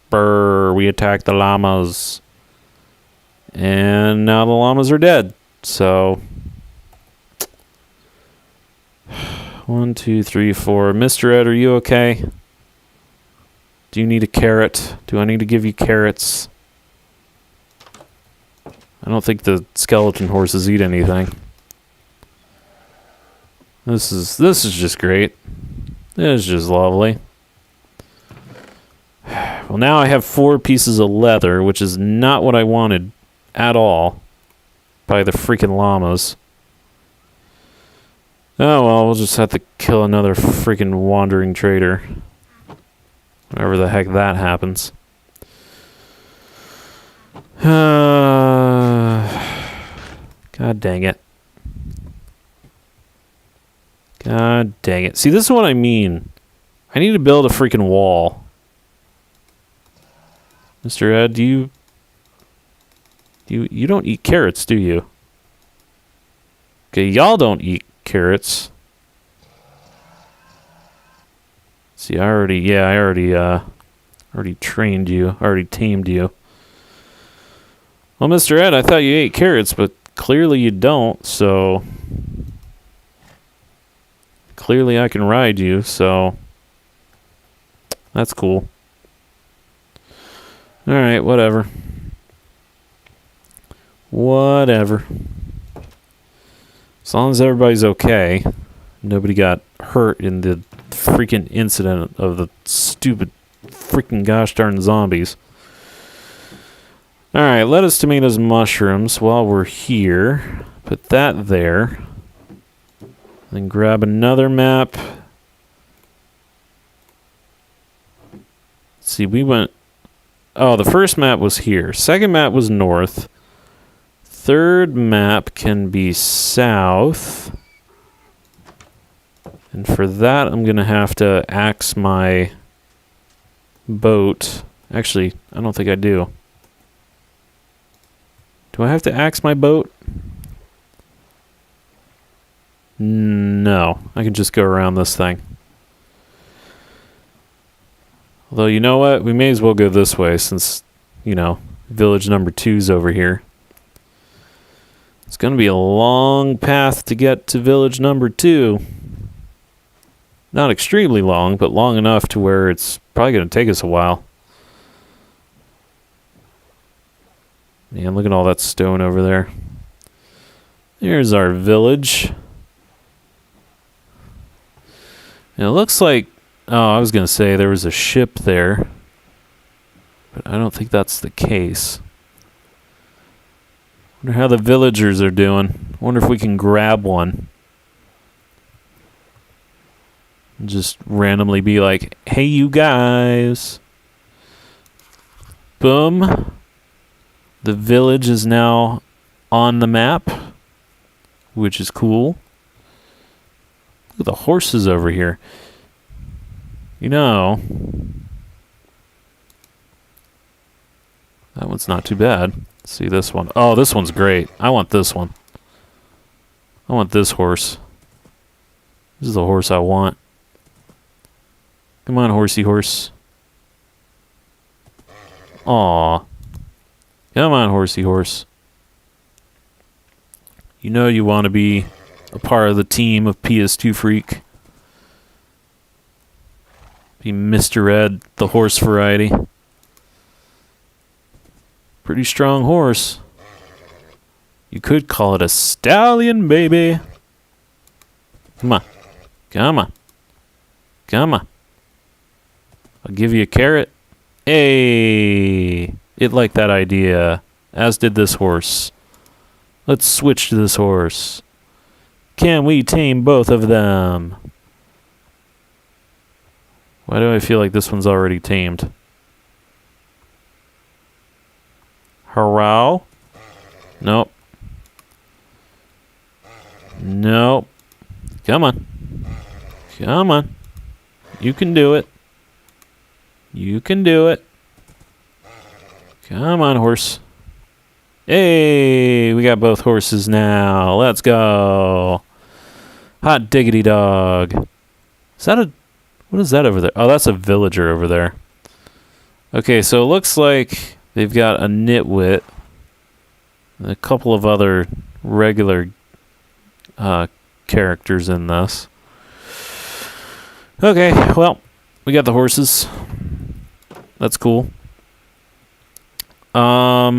brr, we attacked the llamas. And now the llamas are dead. So 1, 2, 3, 4. Mr. Ed, are you okay? Do you need a carrot? Do I need to give you carrots? I don't think the skeleton horses eat anything. This is just great. It is just lovely. Well, now I have 4 pieces of leather, which is not what I wanted at all by the freaking llamas. Oh well, we'll just have to kill another freaking wandering trader. Whenever the heck that happens. God dang it. God dang it. See, this is what I mean. I need to build a freaking wall. Mr. Ed, you don't eat carrots, do you? Okay, y'all don't eat carrots. See, I already trained you, already tamed you. Well, Mr. Ed, I thought you ate carrots, but clearly you don't, so clearly I can ride you, so that's cool. Alright, whatever. Whatever. As long as everybody's okay. Nobody got hurt in the freaking incident of the stupid freaking gosh darn zombies. Alright, lettuce, tomatoes, mushrooms while we're here. Put that there. Then grab another map. Let's see, we went... Oh, the first map was here. Second map was north. Third map can be south. And for that, I'm going to have to axe my boat. Actually, I don't think I do. Do I have to axe my boat? No, I can just go around this thing. Although, you know what? We may as well go this way since, village number 2's over here. It's going to be a long path to get to village number 2. Not extremely long, but long enough to where it's probably going to take us a while. Man, look at all that stone over there. There's our village. And it looks like... Oh, I was going to say there was a ship there. But I don't think that's the case. Wonder how the villagers are doing. Wonder if we can grab one. And just randomly be like, hey, you guys. Boom. The village is now on the map, which is cool. Look at the horses over here. That one's not too bad. Let's see this one. Oh, this one's great. I want this one. I want this horse. This is the horse I want. Come on, horsey horse. Aw. Come on, horsey horse. You know you want to be a part of the team of PS2 Freak. Be Mr. Ed, the horse variety. Pretty strong horse. You could call it a stallion, baby. Come on. Come on. Come on. I'll give you a carrot. Hey! It liked that idea, as did this horse. Let's switch to this horse. Can we tame both of them? Why do I feel like this one's already tamed? Hello? Nope. Nope. Come on. Come on. You can do it. You can do it. Come on, horse. Hey, we got both horses now. Let's go. Hot diggity dog. Is that a... What is that over there? Oh, that's a villager over there. Okay, so it looks like they've got a nitwit. And a couple of other regular characters in this. Okay, well, we got the horses. That's cool. Trying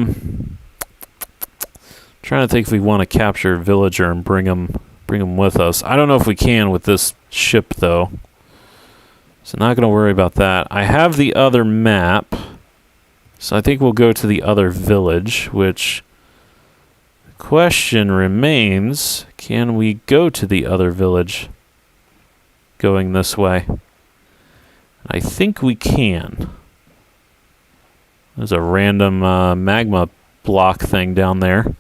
to think if we want to capture a villager and bring him with us. I don't know if we can with this ship though. So not going to worry about that. I have the other map. So I think we'll go to the other village, which the question remains, can we go to the other village going this way? I think we can. There's a random magma block thing down there.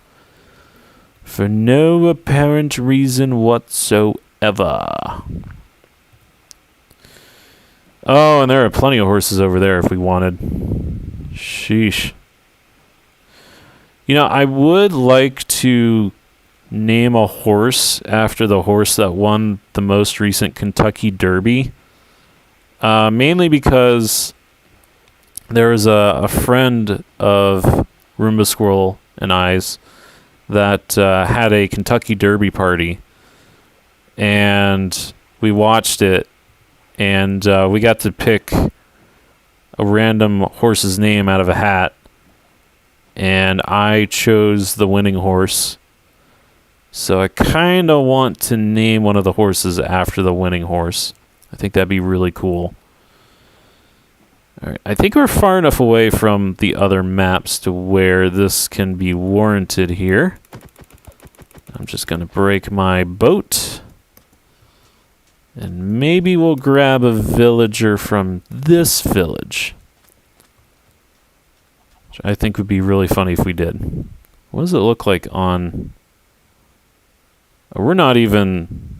For no apparent reason whatsoever. Oh, and there are plenty of horses over there if we wanted. Sheesh. I would like to name a horse after the horse that won the most recent Kentucky Derby. Mainly because there was a friend of Roomba Squirrel and I's that had a Kentucky Derby party. And we watched it. And we got to pick a random horse's name out of a hat. And I chose the winning horse. So I kind of want to name one of the horses after the winning horse. I think that'd be really cool. All right, I think we're far enough away from the other maps to where this can be warranted here. I'm just going to break my boat. And maybe we'll grab a villager from this village. Which I think would be really funny if we did. What does it look like on... Oh, we're not even...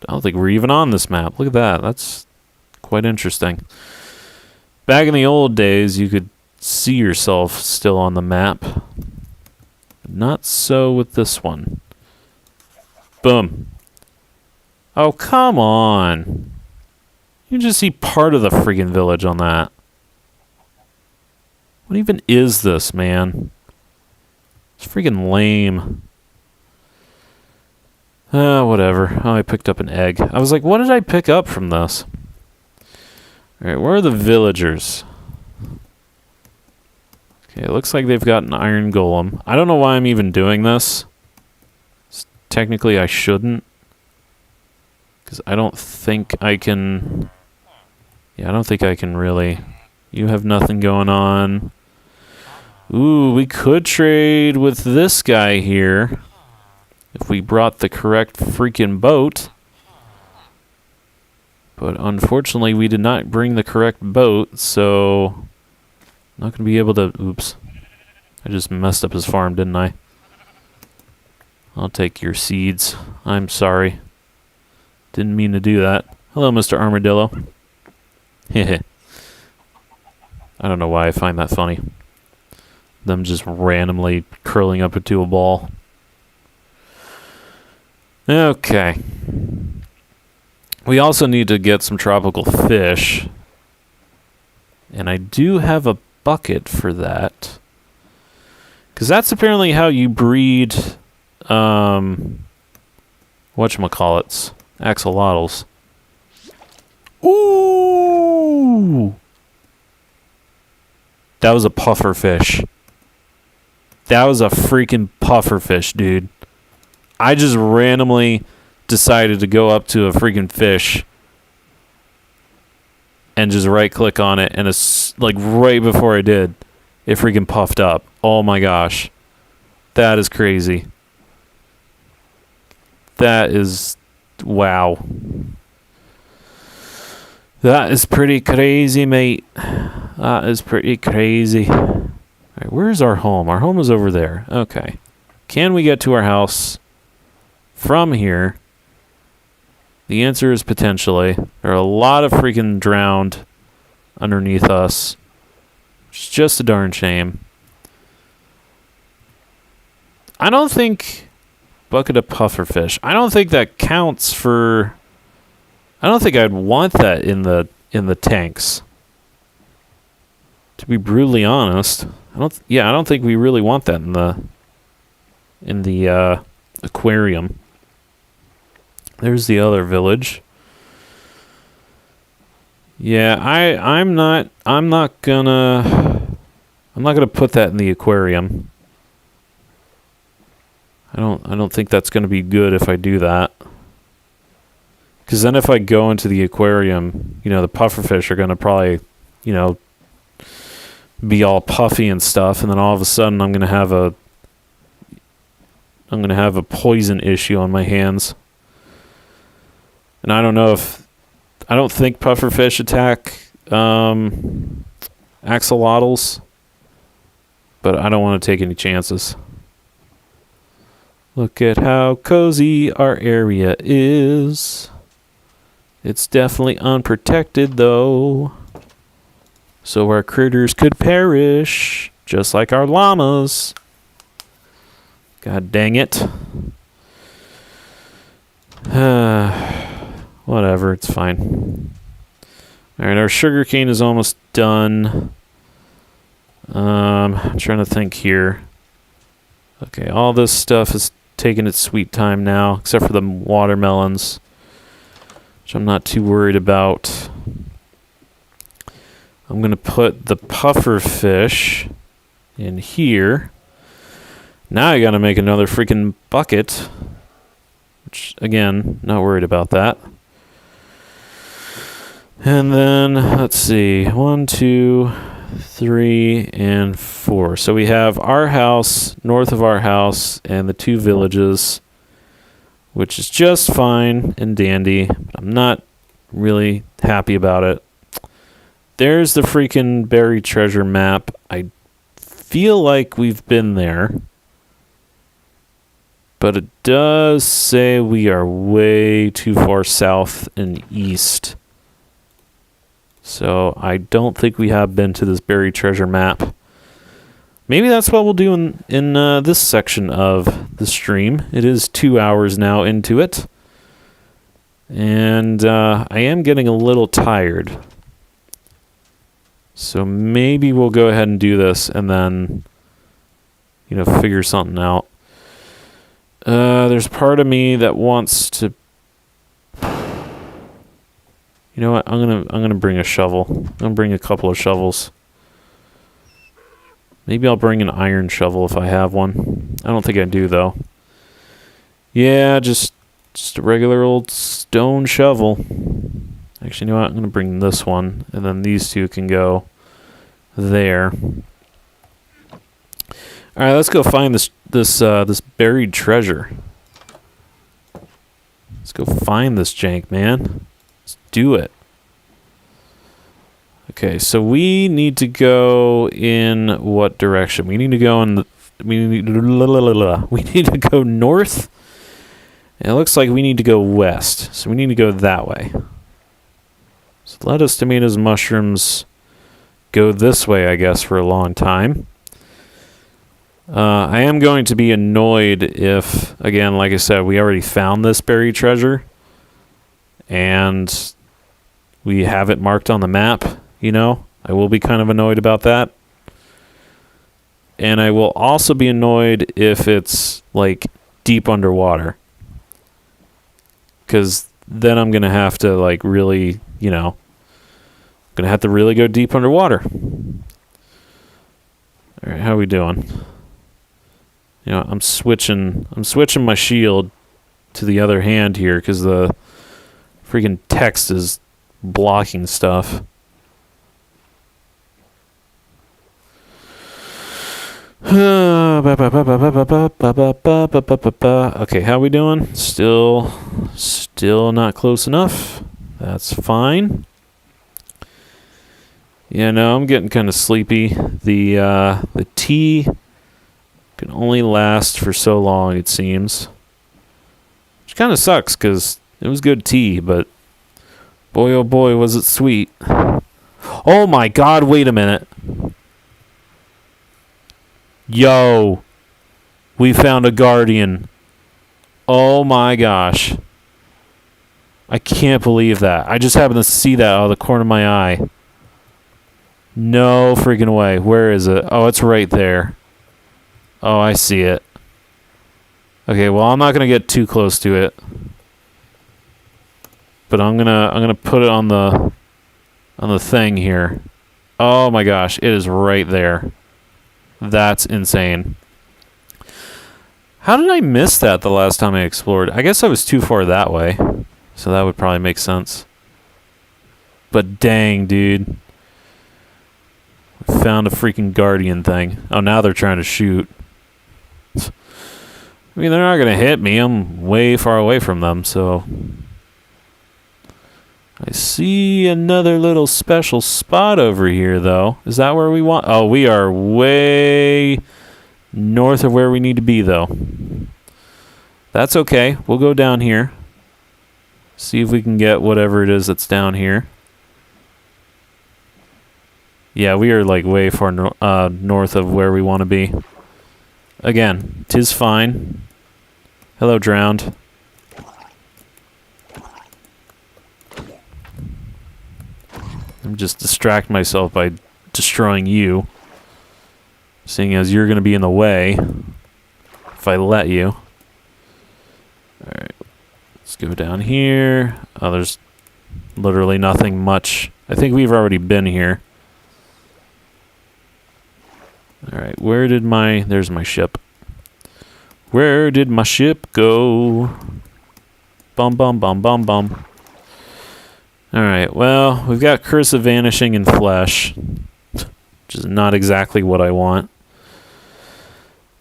I don't think we're even on this map. Look at that. That's quite interesting. Back in the old days, you could see yourself still on the map. Not so with this one. Boom. Oh, come on. You can just see part of the freaking village on that. What even is this, man? It's freaking lame. Whatever. Oh, I picked up an egg. I was like, what did I pick up from this? Alright, where are the villagers? Okay, it looks like they've got an iron golem. I don't know why I'm even doing this. Technically, I shouldn't. Because I don't think I can... Yeah, I don't think I can really... You have nothing going on. Ooh, we could trade with this guy here. If we brought the correct freaking boat. But unfortunately, we did not bring the correct boat, so... I'm not going to be able to... Oops. I just messed up his farm, didn't I? I'll take your seeds. I'm sorry. Didn't mean to do that. Hello, Mr. Armadillo. Heh. I don't know why I find that funny. Them just randomly curling up into a ball. Okay. We also need to get some tropical fish. And I do have a bucket for that. Because that's apparently how you breed... whatchamacallits? Axolotls. Ooh! That was a puffer fish. That was a freaking puffer fish, dude. I just randomly decided to go up to a freaking fish and just right click on it, and it's like right before I did, it freaking puffed up. Oh my gosh. That is crazy. That is... Wow. That is pretty crazy, mate. That is pretty crazy. Alright, where's our home? Our home is over there. Okay. Can we get to our house from here? The answer is potentially. There are a lot of freaking drowned underneath us. It's just a darn shame. I don't think... Bucket of pufferfish. I don't think that counts for... I don't think I'd want that in the tanks. To be brutally honest, I don't think we really want that in the aquarium. There's the other village. Yeah, I'm not gonna put that in the aquarium. I don't think that's gonna be good if I do that. Because then if I go into the aquarium, the pufferfish are going to probably, be all puffy and stuff, and then all of a sudden I'm going to have a poison issue on my hands. And I don't think pufferfish attack axolotls, but I don't want to take any chances. Look at how cozy our area is. It's definitely unprotected, though. So our critters could perish, just like our llamas. God dang it. Whatever, it's fine. Alright, our sugarcane is almost done. I'm trying to think here. Okay, all this stuff is taking its sweet time now, except for the watermelons, which I'm not too worried about. I'm going to put the puffer fish in here. Now I got to make another freaking bucket, which, again, not worried about that. And then, let's see, 1, 2, 3, and 4. So we have our house, north of our house, and the 2 villages, which is just fine and dandy, but I'm not really happy about it. There's the freaking buried treasure map. I feel like we've been there, but it does say we are way too far south and east. So I don't think we have been to this buried treasure map. Maybe that's what we'll do in this section of the stream. It is 2 hours now into it. And I am getting a little tired. So maybe we'll go ahead and do this and then, figure something out. There's part of me that wants to... You know what? I'm gonna bring a shovel. I'm gonna bring a couple of shovels. Maybe I'll bring an iron shovel if I have one. I don't think I do though. Yeah, just a regular old stone shovel. Actually, you know what? I'm gonna bring this one, and then these two can go there. All right, let's go find this buried treasure. Let's go find this jank, man. Let's do it. Okay, so we need to go in what direction? We need to go in we need to go north. And it looks like we need to go west. So we need to go that way. So lettuce, tomatoes, mushrooms go this way, I guess, for a long time. I am going to be annoyed if, again, like I said, we already found this buried treasure. And we have it marked on the map, I will be kind of annoyed about that. And I will also be annoyed if it's, like, deep underwater. Because then I'm going to have to, like, really, going to have to really go deep underwater. All right, how are we doing? I'm switching my shield to the other hand here because the freaking text is blocking stuff. Okay, how we doing? Still not close enough. That's fine. Yeah, no, I'm getting kind of sleepy. The tea can only last for so long, it seems. Which kind of sucks, because it was good tea, but boy, oh boy, was it sweet. Oh my god, wait a minute. Yo, we found a guardian. Oh my gosh. I can't believe that. I just happened to see that out of the corner of my eye. No freaking way. Where is it? Oh, it's right there. Oh, I see it. Okay, well, I'm not going to get too close to it. But I'm going to put it on the thing here. Oh my gosh, it is right there. That's insane. How did I miss that the last time I explored? I guess I was too far that way. So that would probably make sense. But dang, dude. Found a freaking guardian thing. Oh, now they're trying to shoot. I mean, they're not going to hit me. I'm way far away from them, so... I see another little special spot over here, though. Is that where we want? Oh, we are way north of where we need to be, though. That's okay. We'll go down here. See if we can get whatever it is that's down here. Yeah, we are like way far north of where we want to be. Again, 'tis fine. Hello, drowned. I'm just distract myself by destroying you. Seeing as you're going to be in the way if I let you. Alright. Let's go down here. Oh, there's literally nothing much. I think we've already been here. Alright, where did there's my ship. Where did my ship go? Bum bum bum bum bum. Alright, well, we've got Curse of Vanishing in Flesh, which is not exactly what I want.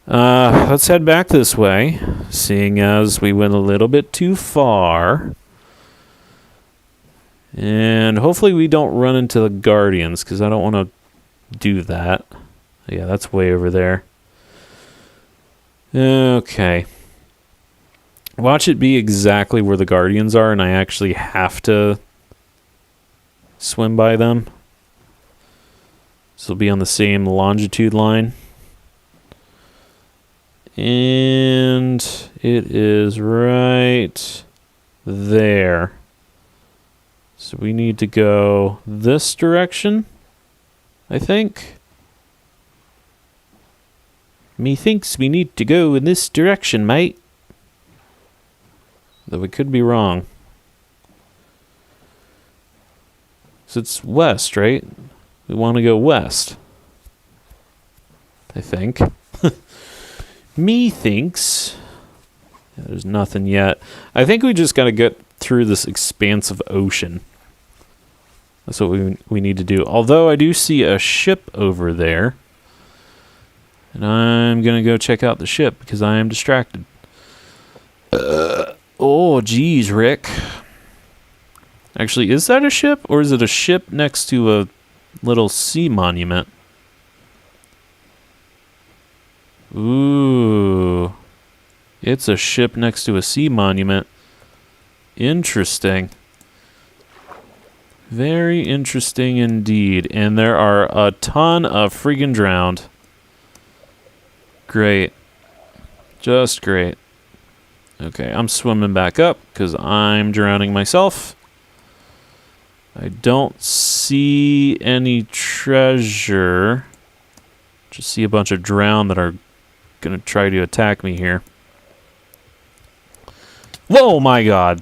Let's head back this way, seeing as we went a little bit too far. And hopefully we don't run into the Guardians, because I don't want to do that. Yeah, that's way over there. Okay. Watch it be exactly where the Guardians are, and I actually have to swim by them. So it'll be on the same longitude line. And it is right there. So we need to go this direction, I think. Methinks we need to go in this direction, mate. Though we could be wrong. So it's west, right? We want to go west. I think. Methinks. Yeah, there's nothing yet. I think we just got to get through this expansive ocean. That's what we need to do. Although I do see a ship over there. And I'm going to go check out the ship because I am distracted. Oh, geez, Rick. Actually, is that a ship? Or is it a ship next to a little sea monument? Ooh. It's a ship next to a sea monument. Interesting. Very interesting indeed. And there are a ton of friggin' drowned. Great. Just great. Okay, I'm swimming back up because I'm drowning myself. I don't see any treasure. Just see a bunch of drown that are going to try to attack me here. Whoa, my God.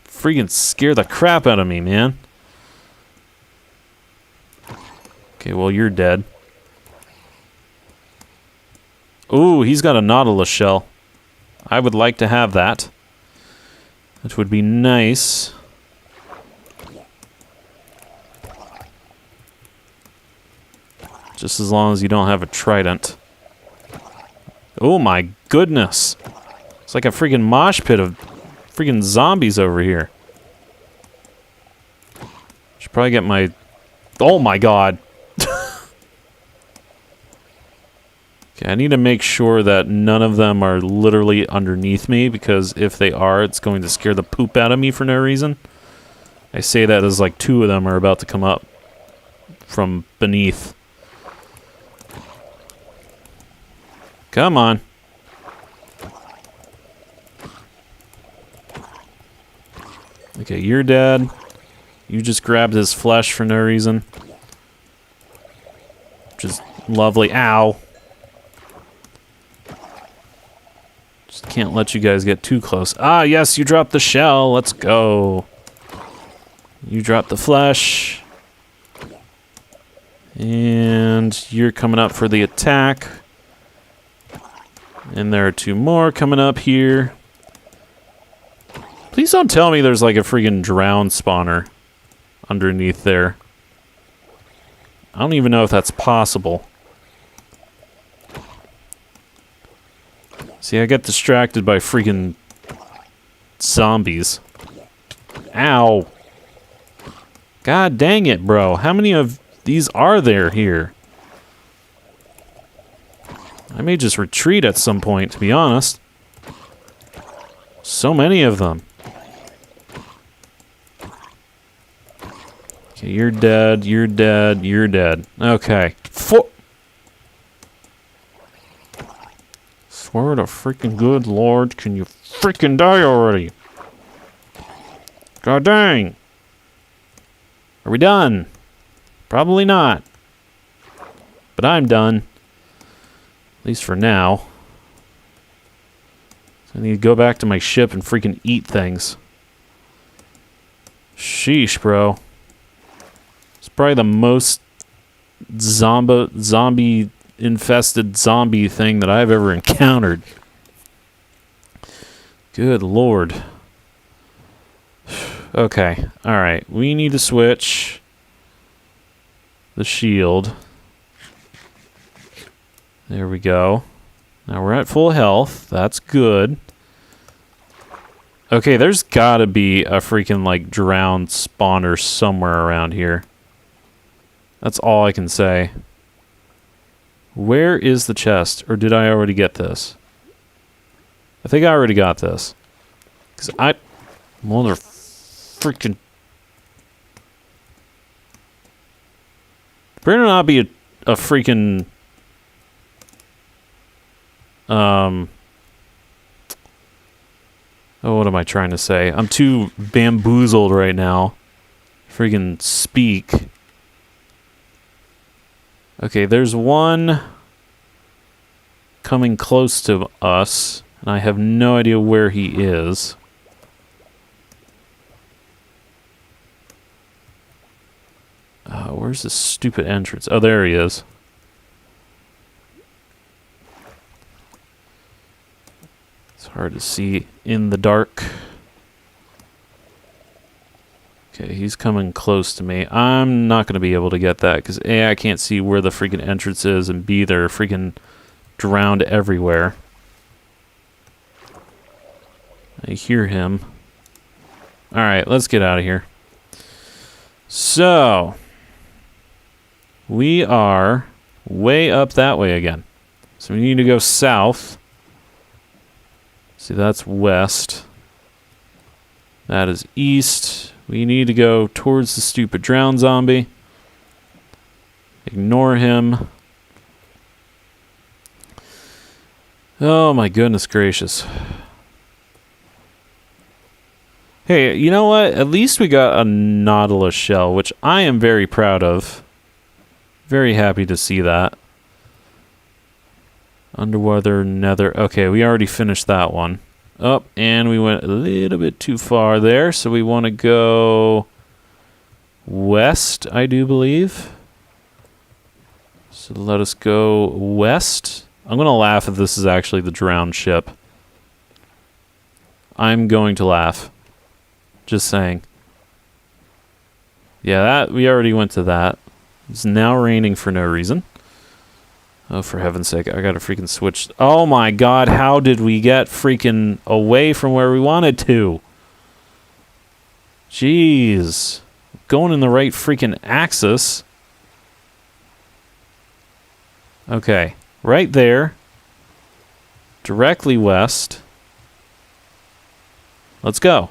Freaking scare the crap out of me, man. Okay, well, you're dead. Ooh, he's got a Nautilus shell. I would like to have that. That would be nice. Just as long as you don't have a trident. Oh my goodness. It's like a freaking mosh pit of freaking zombies over here. Should probably get my... Oh my God. Okay, I need to make sure that none of them are literally underneath me, because if they are, it's going to scare the poop out of me for no reason. I say that as like 2 of them are about to come up from beneath. Come on. Okay, you're dead. You just grabbed his flesh for no reason. Just lovely. Ow. Just can't let you guys get too close. Ah, yes, you dropped the shell. Let's go. You dropped the flesh. And you're coming up for the attack. And there are 2 more coming up here. Please don't tell me there's like a freaking drown spawner underneath there. I don't even know if that's possible. See, I get distracted by freaking zombies. Ow. God dang it, bro. How many of these are there here? I may just retreat at some point, to be honest. So many of them. Okay, you're dead, you're dead, you're dead. Okay. Swear to freaking good Lord, can you freaking die already? God dang. Are we done? Probably not. But I'm done. At least for now. So I need to go back to my ship and freaking eat things. Sheesh, bro. It's probably the most zombie-infested zombie thing that I've ever encountered. Good Lord. Okay, alright. We need to switch the shield. There we go. Now we're at full health. That's good. Okay, there's gotta be a freaking, like, drowned spawner somewhere around here. That's all I can say. Where is the chest? Or did I already get this? I think I already got this. Because Mother freaking... Better not be a freaking... Oh, what am I trying to say? I'm too bamboozled right now. Friggin' speak. Okay, there's one coming close to us, and I have no idea where he is. Where's this stupid entrance? Oh, there he is. It's hard to see in the dark. Okay, he's coming close to me. I'm not going to be able to get that because A, I can't see where the freaking entrance is, and B, they're freaking drowned everywhere. I hear him. Alright, let's get out of here. So, we are way up that way again. So we need to go south. See, that's west. That is east. We need to go towards the stupid drowned zombie. Ignore him. Oh my goodness gracious. Hey, you know what? At least we got a Nautilus shell, which I am very proud of. Very happy to see that. Underwater nether. Okay, we already finished that one. Oh, and we went a little bit too far there, so we want to go west, I do believe. So let us go west. I'm going to laugh if this is actually the drowned ship. I'm going to laugh. Just saying. Yeah, that we already went to that. It's now raining for no reason. Oh, for heaven's sake, I gotta freaking switch. Oh my god, how did we get freaking away from where we wanted to? Jeez. Going in the right freaking axis. Okay, right there. Directly west. Let's go.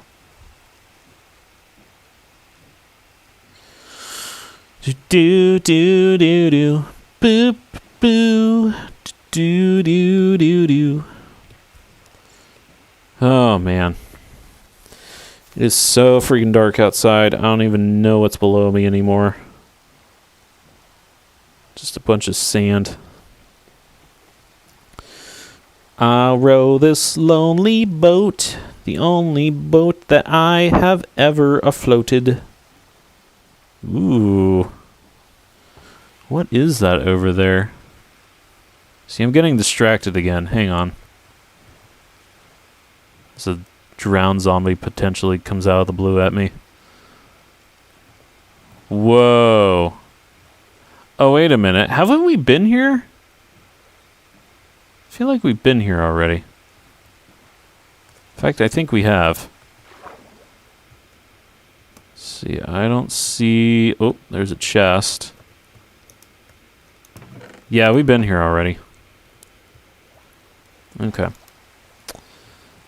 Do do do do boop boo do do do do. Oh man, it is so freaking dark outside. I don't even know what's below me anymore. Just a bunch of sand. I'll row this lonely boat, the only boat that I have ever afloated. Ooh. What is that over there? See, I'm getting distracted again. Hang on. There's a drowned zombie potentially comes out of the blue at me. Whoa. Oh, wait a minute. Haven't we been here? I feel like we've been here already. In fact, I think we have. See, I don't see... Oh, there's a chest. Yeah, we've been here already. Okay.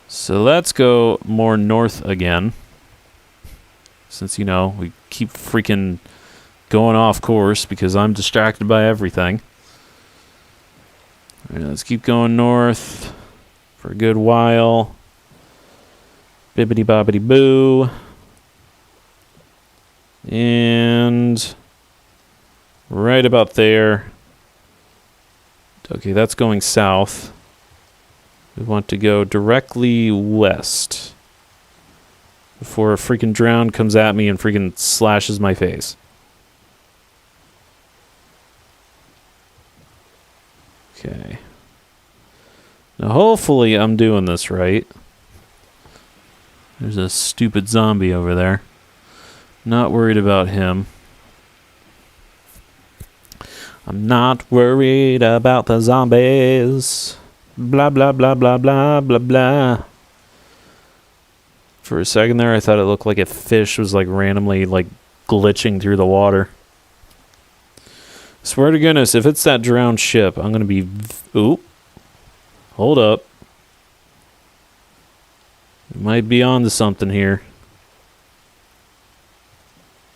So let's go more north again. Since, you know, we keep freaking going off course because I'm distracted by everything. All right, let's keep going north for a good while. Bibbidi bobbidi boo. And right about there. Okay, that's going south. We want to go directly west before a freaking drown comes at me and freaking slashes my face. Okay. Now hopefully I'm doing this right. There's a stupid zombie over there. Not worried about him. I'm not worried about the zombies. Blah, blah, blah, blah, blah, blah, blah. For a second there, I thought it looked like a fish was like randomly like glitching through the water. Swear to goodness, if it's that drowned ship, I'm going to be... Oop. Hold up. We might be onto something here.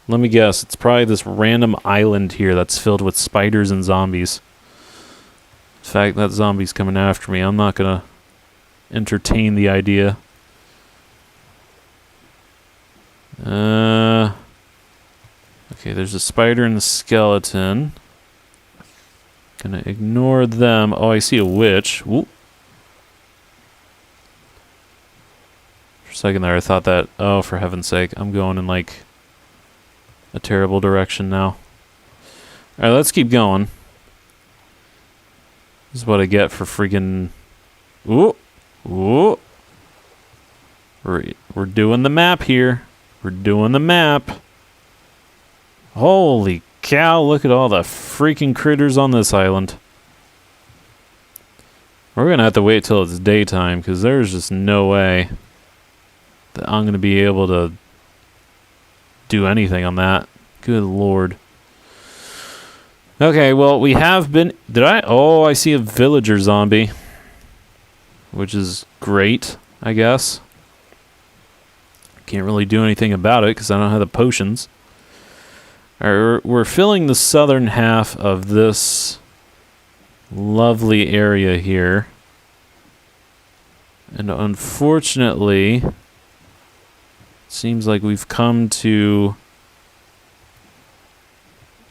Let me guess, it's probably this random island here that's filled with spiders and zombies. In fact, that zombie's coming after me. I'm not going to entertain the idea. Okay, there's a spider and a skeleton. Gonna ignore them. Oh, I see a witch. Whoop. For a second there, I thought that... Oh, for heaven's sake. I'm going in, like, a terrible direction now. Alright, let's keep going. This is what I get for freaking... Ooh! Ooh! We're doing the map here. We're doing the map. Holy cow, look at all the freaking critters on this island. We're going to have to wait till it's daytime, because there's just no way that I'm going to be able to do anything on that. Good lord. Okay, well, we have been... Oh, I see a villager zombie. Which is great, I guess. Can't really do anything about it, because I don't have the potions. Alright, we're filling the southern half of this lovely area here. And unfortunately, it seems like we've come to,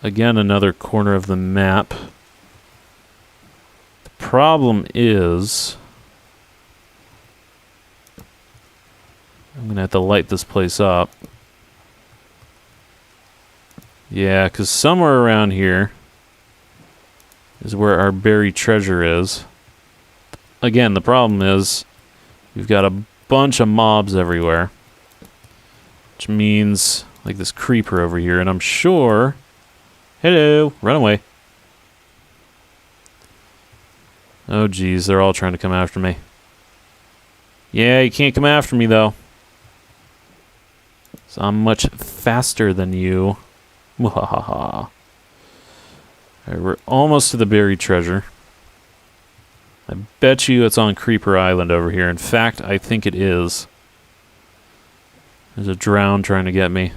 again, another corner of the map. The problem is, I'm going to have to light this place up. Yeah, because somewhere around here is where our buried treasure is. Again, the problem is we've got a bunch of mobs everywhere. Which means, like this creeper over here, and I'm sure... Hello! Run away. Oh geez, they're all trying to come after me. Yeah, you can't come after me though. So I'm much faster than you. Mwahaha. Alright, we're almost to the buried treasure. I bet you it's on Creeper Island over here. In fact, I think it is. There's a drown trying to get me.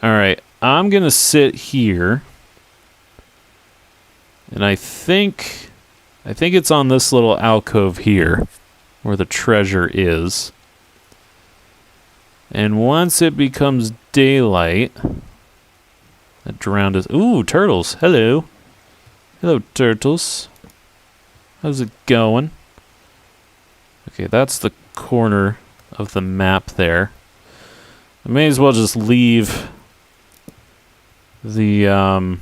Alright, I'm gonna sit here. And I think it's on this little alcove here, where the treasure is. And once it becomes daylight, that drowned is... Ooh, turtles. Hello. Hello, turtles. How's it going? Okay, that's the corner of the map there. I may as well just leave the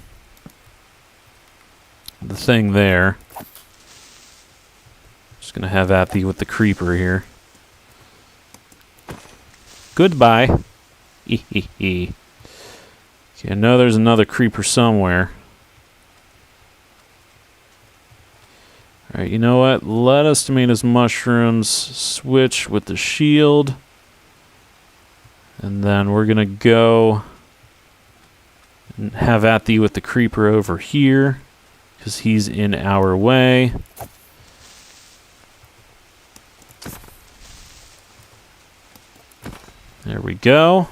thing there. Just gonna have at thee with the creeper here. Goodbye. Okay, I know there's another creeper somewhere. Alright, you know what? Let us tomatoes mushrooms switch with the shield. And then we're gonna go and have at thee with the creeper over here, because he's in our way. There we go.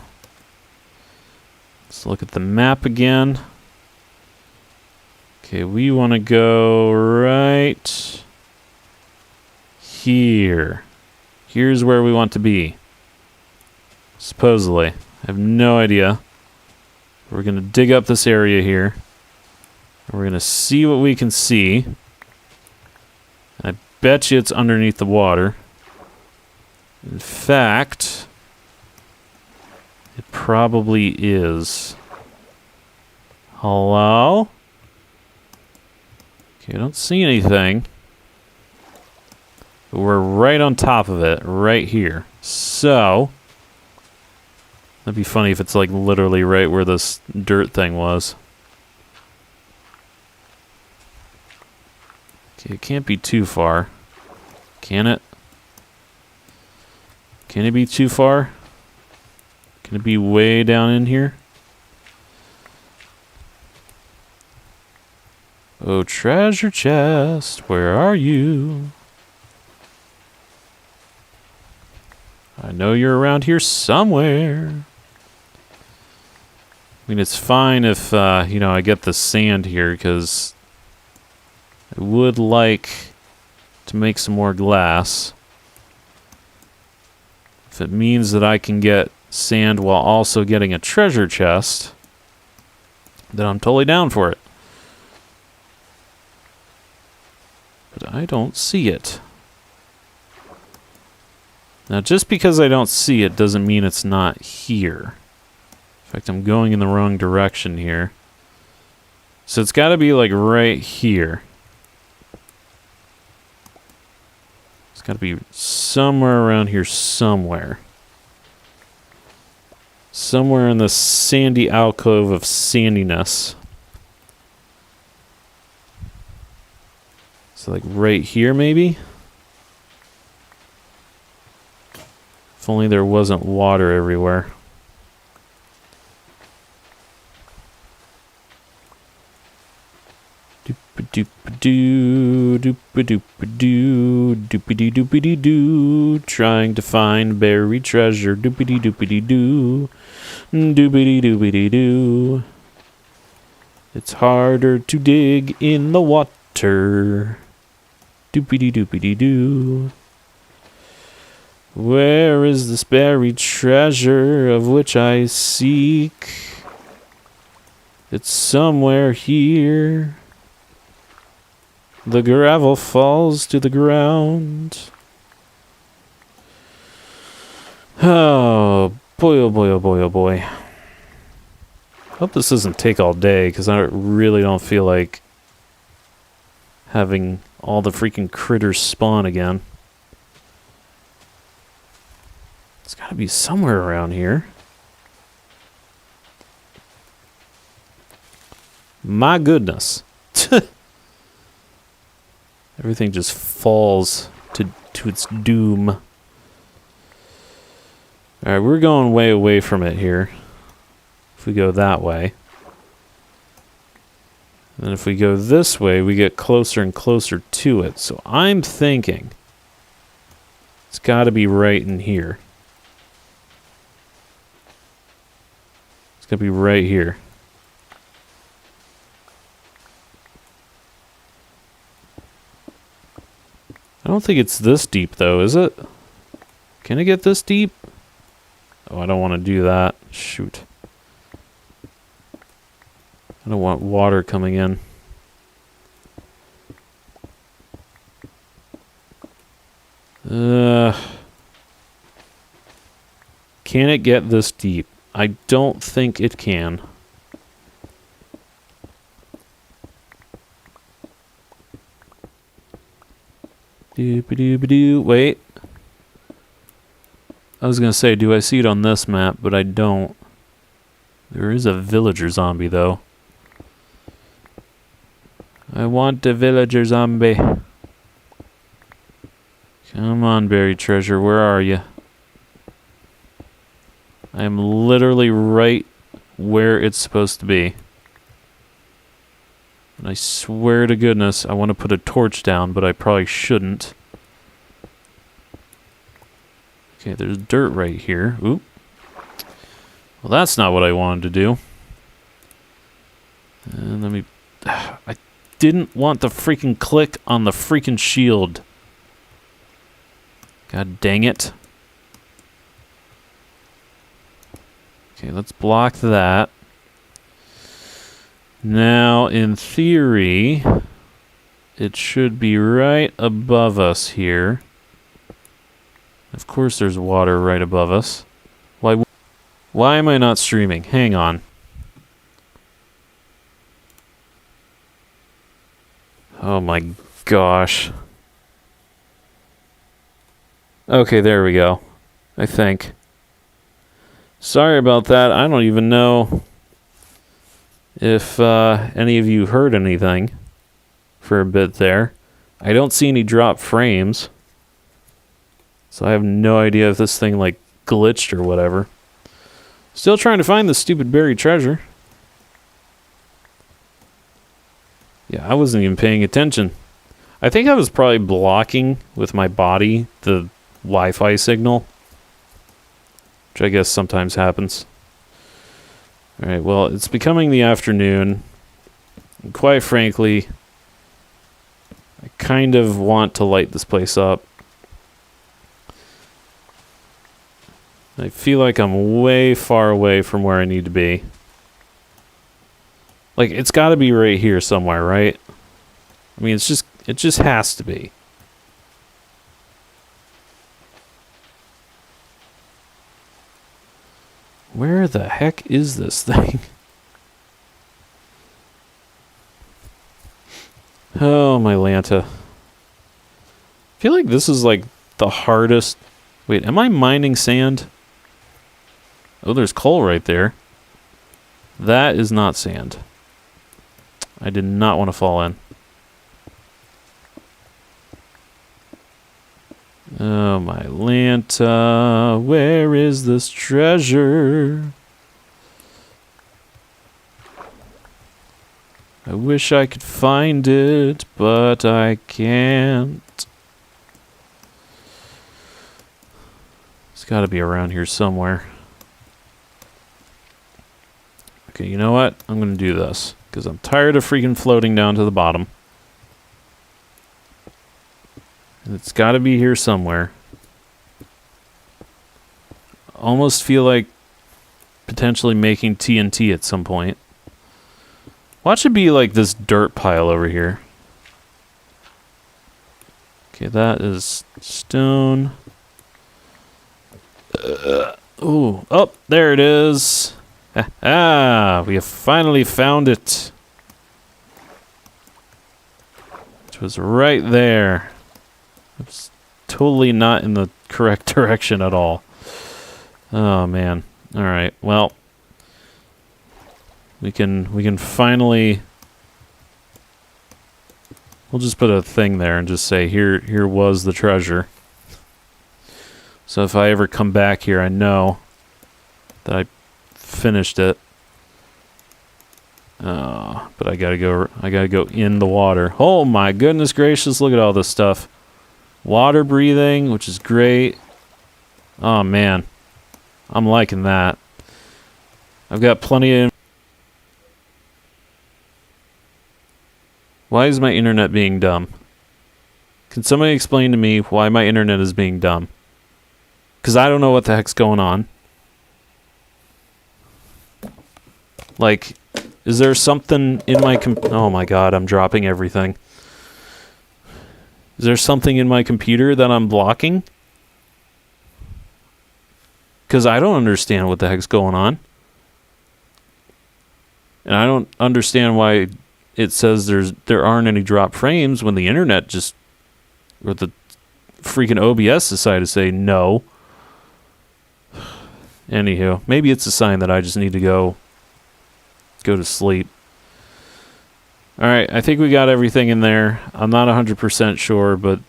Let's look at the map again. Okay, we want to go right here. Here's where we want to be. Supposedly. I have no idea. We're going to dig up this area here. We're going to see what we can see. I bet you it's underneath the water. In fact... it probably is. Hello? Okay, I don't see anything. But we're right on top of it, right here. So, that'd be funny if it's like literally right where this dirt thing was. Okay, it can't be too far. Can it? Can it be too far? Can it be way down in here? Oh, treasure chest, where are you? I know you're around here somewhere. I mean, it's fine if, you know, I get the sand here, because I would like to make some more glass. If it means that I can get sand while also getting a treasure chest, then I'm totally down for it. But I don't see it. Now, just because I don't see it doesn't mean it's not here. In fact, I'm going in the wrong direction here. So it's got to be like right here. It's got to be somewhere around here somewhere. Somewhere in the sandy alcove of sandiness. So like right here maybe? If only there wasn't water everywhere. Doop-a-doop-a-doo, doop-a-doop-a-doo, doopity-doopity-doo, trying to find buried treasure, doopity-doopity-doo, doopity-doopity-doo. It's harder to dig in the water, doopity-doopity-doo. Where is this buried treasure of which I seek? It's somewhere here. The gravel falls to the ground. Oh boy, oh boy, oh boy, oh boy. Hope this doesn't take all day, because I really don't feel like having all the freaking critters spawn again. It's gotta be somewhere around here. My goodness. Everything just falls to its doom. Alright, we're going way away from it here. If we go that way. And if we go this way, we get closer and closer to it. So I'm thinking it's gotta be right in here. It's gotta be right here. I don't think it's this deep, though, is it? Can it get this deep? Oh, I don't want to do that. Shoot. I don't want water coming in. Can it get this deep? I don't think it can. Doop-a-doop-a-doo. Wait. I was gonna say, do I see it on this map? But I don't. There is a villager zombie, though. I want a villager zombie. Come on, buried treasure. Where are you? I am literally right where it's supposed to be. And I swear to goodness, I want to put a torch down, but I probably shouldn't. Okay, there's dirt right here. Oop. Well, that's not what I wanted to do. And let me... I didn't want to freaking click on the freaking shield. God dang it. Okay, let's block that. Now, in theory, it should be right above us here. Of course there's water right above us. Why am I not streaming? Hang on. Oh my gosh. Okay, there we go. I think. Sorry about that. I don't even know if any of you heard anything for a bit there. I don't see any drop frames. So I have no idea if this thing like glitched or whatever. Still trying to find the stupid buried treasure. Yeah, I wasn't even paying attention. I think I was probably blocking with my body the Wi-Fi signal, which I guess sometimes happens. Alright, well, it's becoming the afternoon. And quite frankly, I kind of want to light this place up. I feel like I'm way far away from where I need to be. Like, it's got to be right here somewhere, right? I mean, it just has to be. Where the heck is this thing? Oh, my Lanta. I feel like this is like the hardest. Wait, am I mining sand? Oh, there's coal right there. That is not sand. I did not want to fall in. Oh, my Lanta, where is this treasure? I wish I could find it, but I can't. It's got to be around here somewhere. Okay, you know what? I'm going to do this, because I'm tired of freaking floating down to the bottom. It's got to be here somewhere. Almost feel like potentially making TNT at some point. Watch it be like this dirt pile over here. Okay, that is stone. Ooh, oh, there it is. Ah, we have finally found it. It was right there. It's totally not in the correct direction at all. Oh man. All right. Well, we can finally. We'll just put a thing there and just say here was the treasure. So if I ever come back here, I know that I finished it. But I gotta go in the water. Oh my goodness gracious! Look at all this stuff. Water breathing, which is great. Oh man, I'm liking that. I've got plenty of. Why is my internet being dumb? Can somebody explain to me why my internet is being dumb? Because I don't know what the heck's going on. Like, is there something in my oh my god, I'm dropping everything. Is there something in my computer that I'm blocking? Because I don't understand what the heck's going on. And I don't understand why it says there aren't any drop frames when the internet just, or the freaking OBS decided to say no. Anywho, maybe it's a sign that I just need to go to sleep. Alright, I think we got everything in there. I'm not 100% sure, but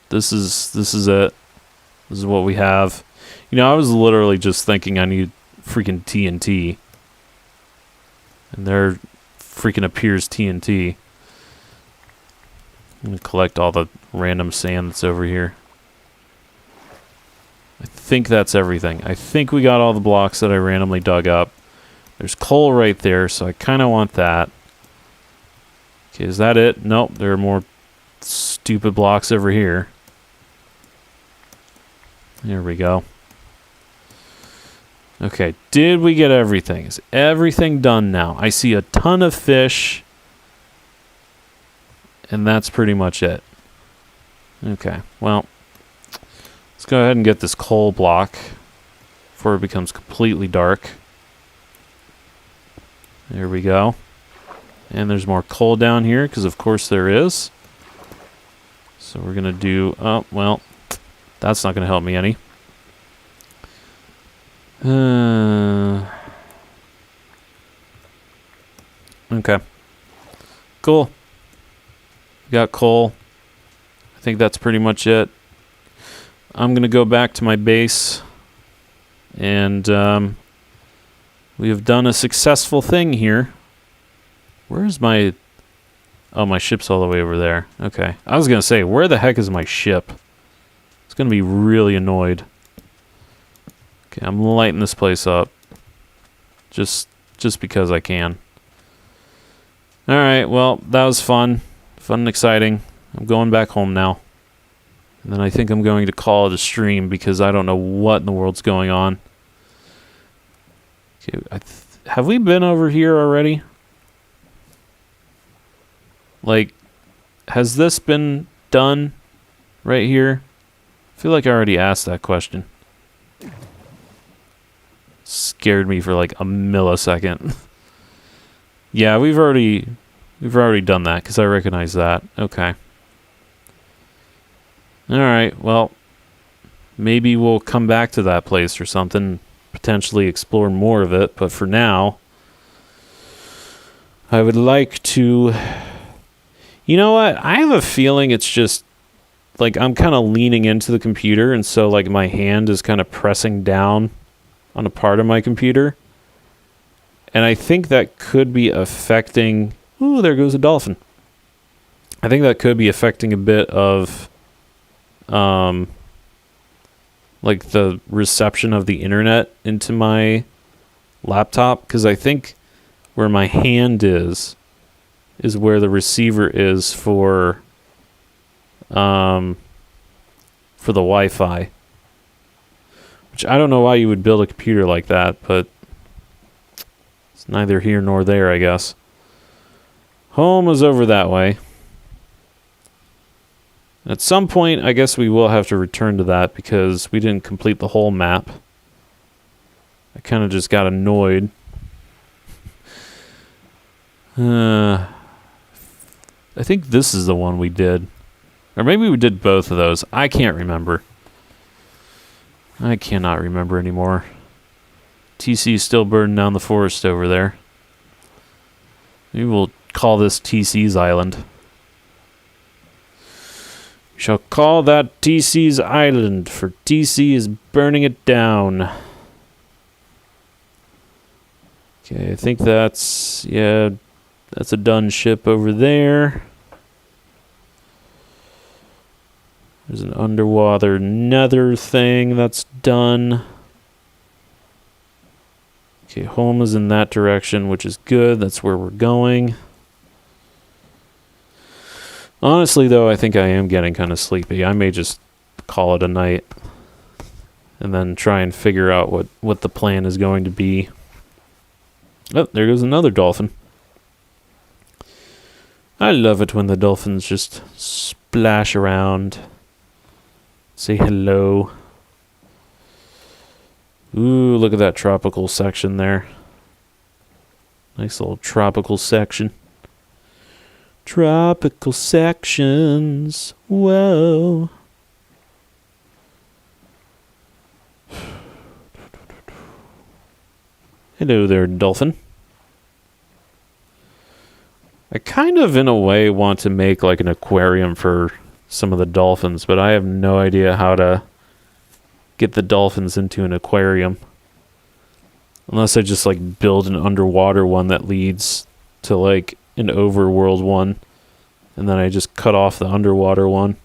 this is it. This is what we have. You know, I was literally just thinking I need freaking TNT. And there freaking appears TNT. I'm going to collect all the random sand that's over here. I think that's everything. I think we got all the blocks that I randomly dug up. There's coal right there, so I kind of want that. Okay, is that it? Nope, there are more stupid blocks over here. There we go. Okay, did we get everything? Is everything done now? I see a ton of fish. And that's pretty much it. Okay, well, let's go ahead and get this coal block before it becomes completely dark. There we go. And there's more coal down here, because of course there is. So we're going to do... Oh, well, that's not going to help me any. Okay. Cool. We got coal. I think that's pretty much it. I'm going to go back to my base. And we have done a successful thing here. Where's my... Oh, my ship's all the way over there. Okay. I was going to say, where the heck is my ship? It's going to be really annoyed. Okay, I'm lighting this place up. Just because I can. Alright, well, that was fun. Fun and exciting. I'm going back home now. And then I think I'm going to call it a stream because I don't know what in the world's going on. Okay, have we been over here already? Like, has this been done right here? I feel like I already asked that question. Scared me for like a millisecond. Yeah, we've already done that because I recognize that. Okay. All right. Well, maybe we'll come back to that place or something, potentially explore more of it. But for now, I would like to. You know what? I have a feeling it's just like I'm kind of leaning into the computer, and so like my hand is kind of pressing down on a part of my computer. And I think that could be affecting... Ooh, there goes a dolphin. I think that could be affecting a bit of like the reception of the internet into my laptop, because I think where my hand is where the receiver is for the Wi-Fi. Which I don't know why you would build a computer like that, but it's neither here nor there, I guess. Home is over that way. At some point, I guess we will have to return to that because we didn't complete the whole map. I kind of just got annoyed. I think this is the one we did. Or maybe we did both of those. I can't remember. I cannot remember anymore. TC's still burning down the forest over there. Maybe we'll call this TC's Island. We shall call that TC's Island, for TC is burning it down. Okay, I think that's... yeah, that's a done ship over there. There's an underwater nether thing that's done. Okay, home is in that direction, which is good. That's where we're going. Honestly, though, I think I am getting kind of sleepy. I may just call it a night and then try and figure out what the plan is going to be. Oh, there goes another dolphin. I love it when the dolphins just splash around. Say hello. Ooh, look at that tropical section there. Nice little tropical section. Tropical sections. Whoa. Hello there, dolphin. I kind of, in a way, want to make like an aquarium for some of the dolphins, but I have no idea how to get the dolphins into an aquarium. Unless I just like build an underwater one that leads to like an overworld one, and then I just cut off the underwater one.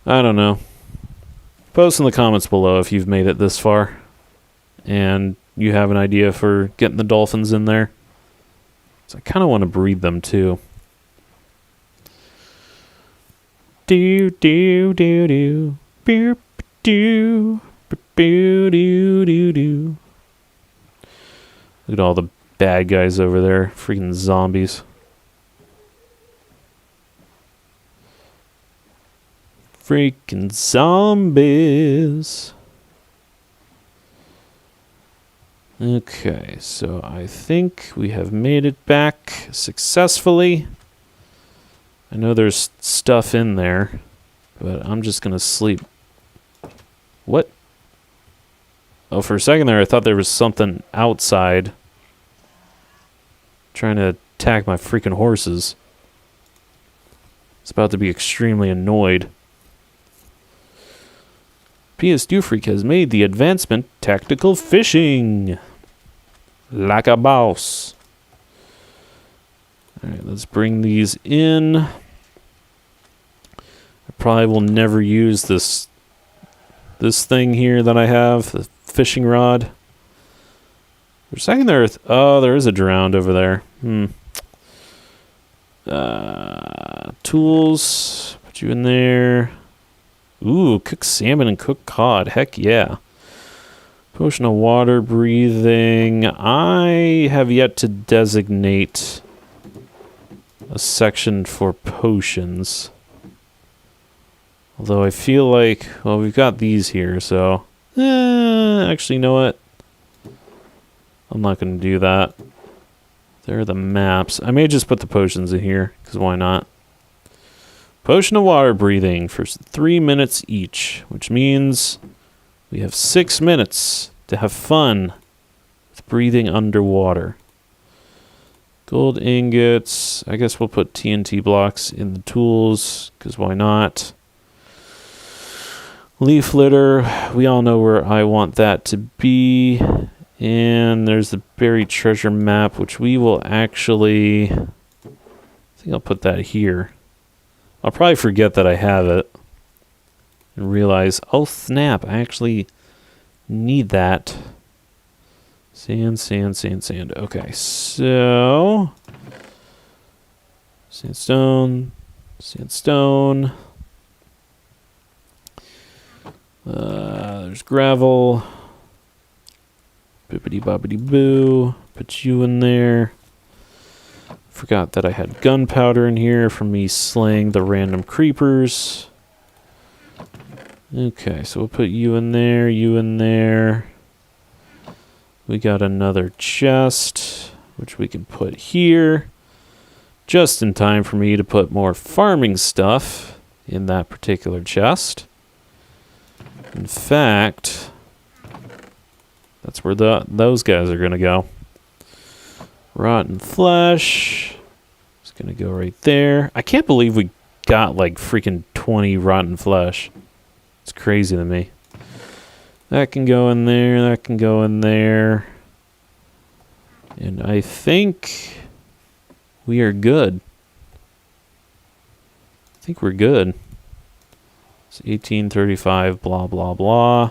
I don't know. Post in the comments below if you've made it this far and you have an idea for getting the dolphins in there. So I kind of want to breed them too. Do do do do, do do do do do. Look at all the bad guys over there, freaking zombies. Freaking zombies. Okay, so I think we have made it back successfully. I know there's stuff in there, but I'm just gonna sleep. What? Oh, for a second there, I thought there was something outside trying to attack my freaking horses. It's about to be extremely annoyed. PS Dufreak has made the advancement tactical fishing. Like a boss. Alright, let's bring these in. I probably will never use this thing here that I have, the fishing rod. For a second there, oh, there is a drowned over there. Tools, put you in there. Ooh, cook salmon and cook cod. Heck yeah. Potion of water breathing. I have yet to designate a section for potions. Although I feel like, well, we've got these here, so... actually, you know what? I'm not going to do that. There are the maps. I may just put the potions in here, because why not? Potion of water breathing for 3 minutes each, which means we have 6 minutes to have fun with breathing underwater. Gold ingots. I guess we'll put TNT blocks in the tools, because why not? Leaf litter. We all know where I want that to be. And there's the buried treasure map, which we will actually... I think I'll put that here. I'll probably forget that I have it. And realize, oh snap, I actually need that. Sand, sand, sand, sand. Okay, so... Sandstone. Sandstone. There's gravel. Bippity boppity boo. Put you in there. Forgot that I had gunpowder in here from me slaying the random creepers. Okay, so we'll put you in there, you in there. We got another chest, which we can put here. Just in time for me to put more farming stuff in that particular chest. In fact, that's where those guys are going to go. Rotten flesh. It's going to go right there. I can't believe we got like freaking 20 rotten flesh. It's crazy to me. That can go in there. That can go in there. And I think we are good. I think we're good. It's 1835, blah, blah, blah.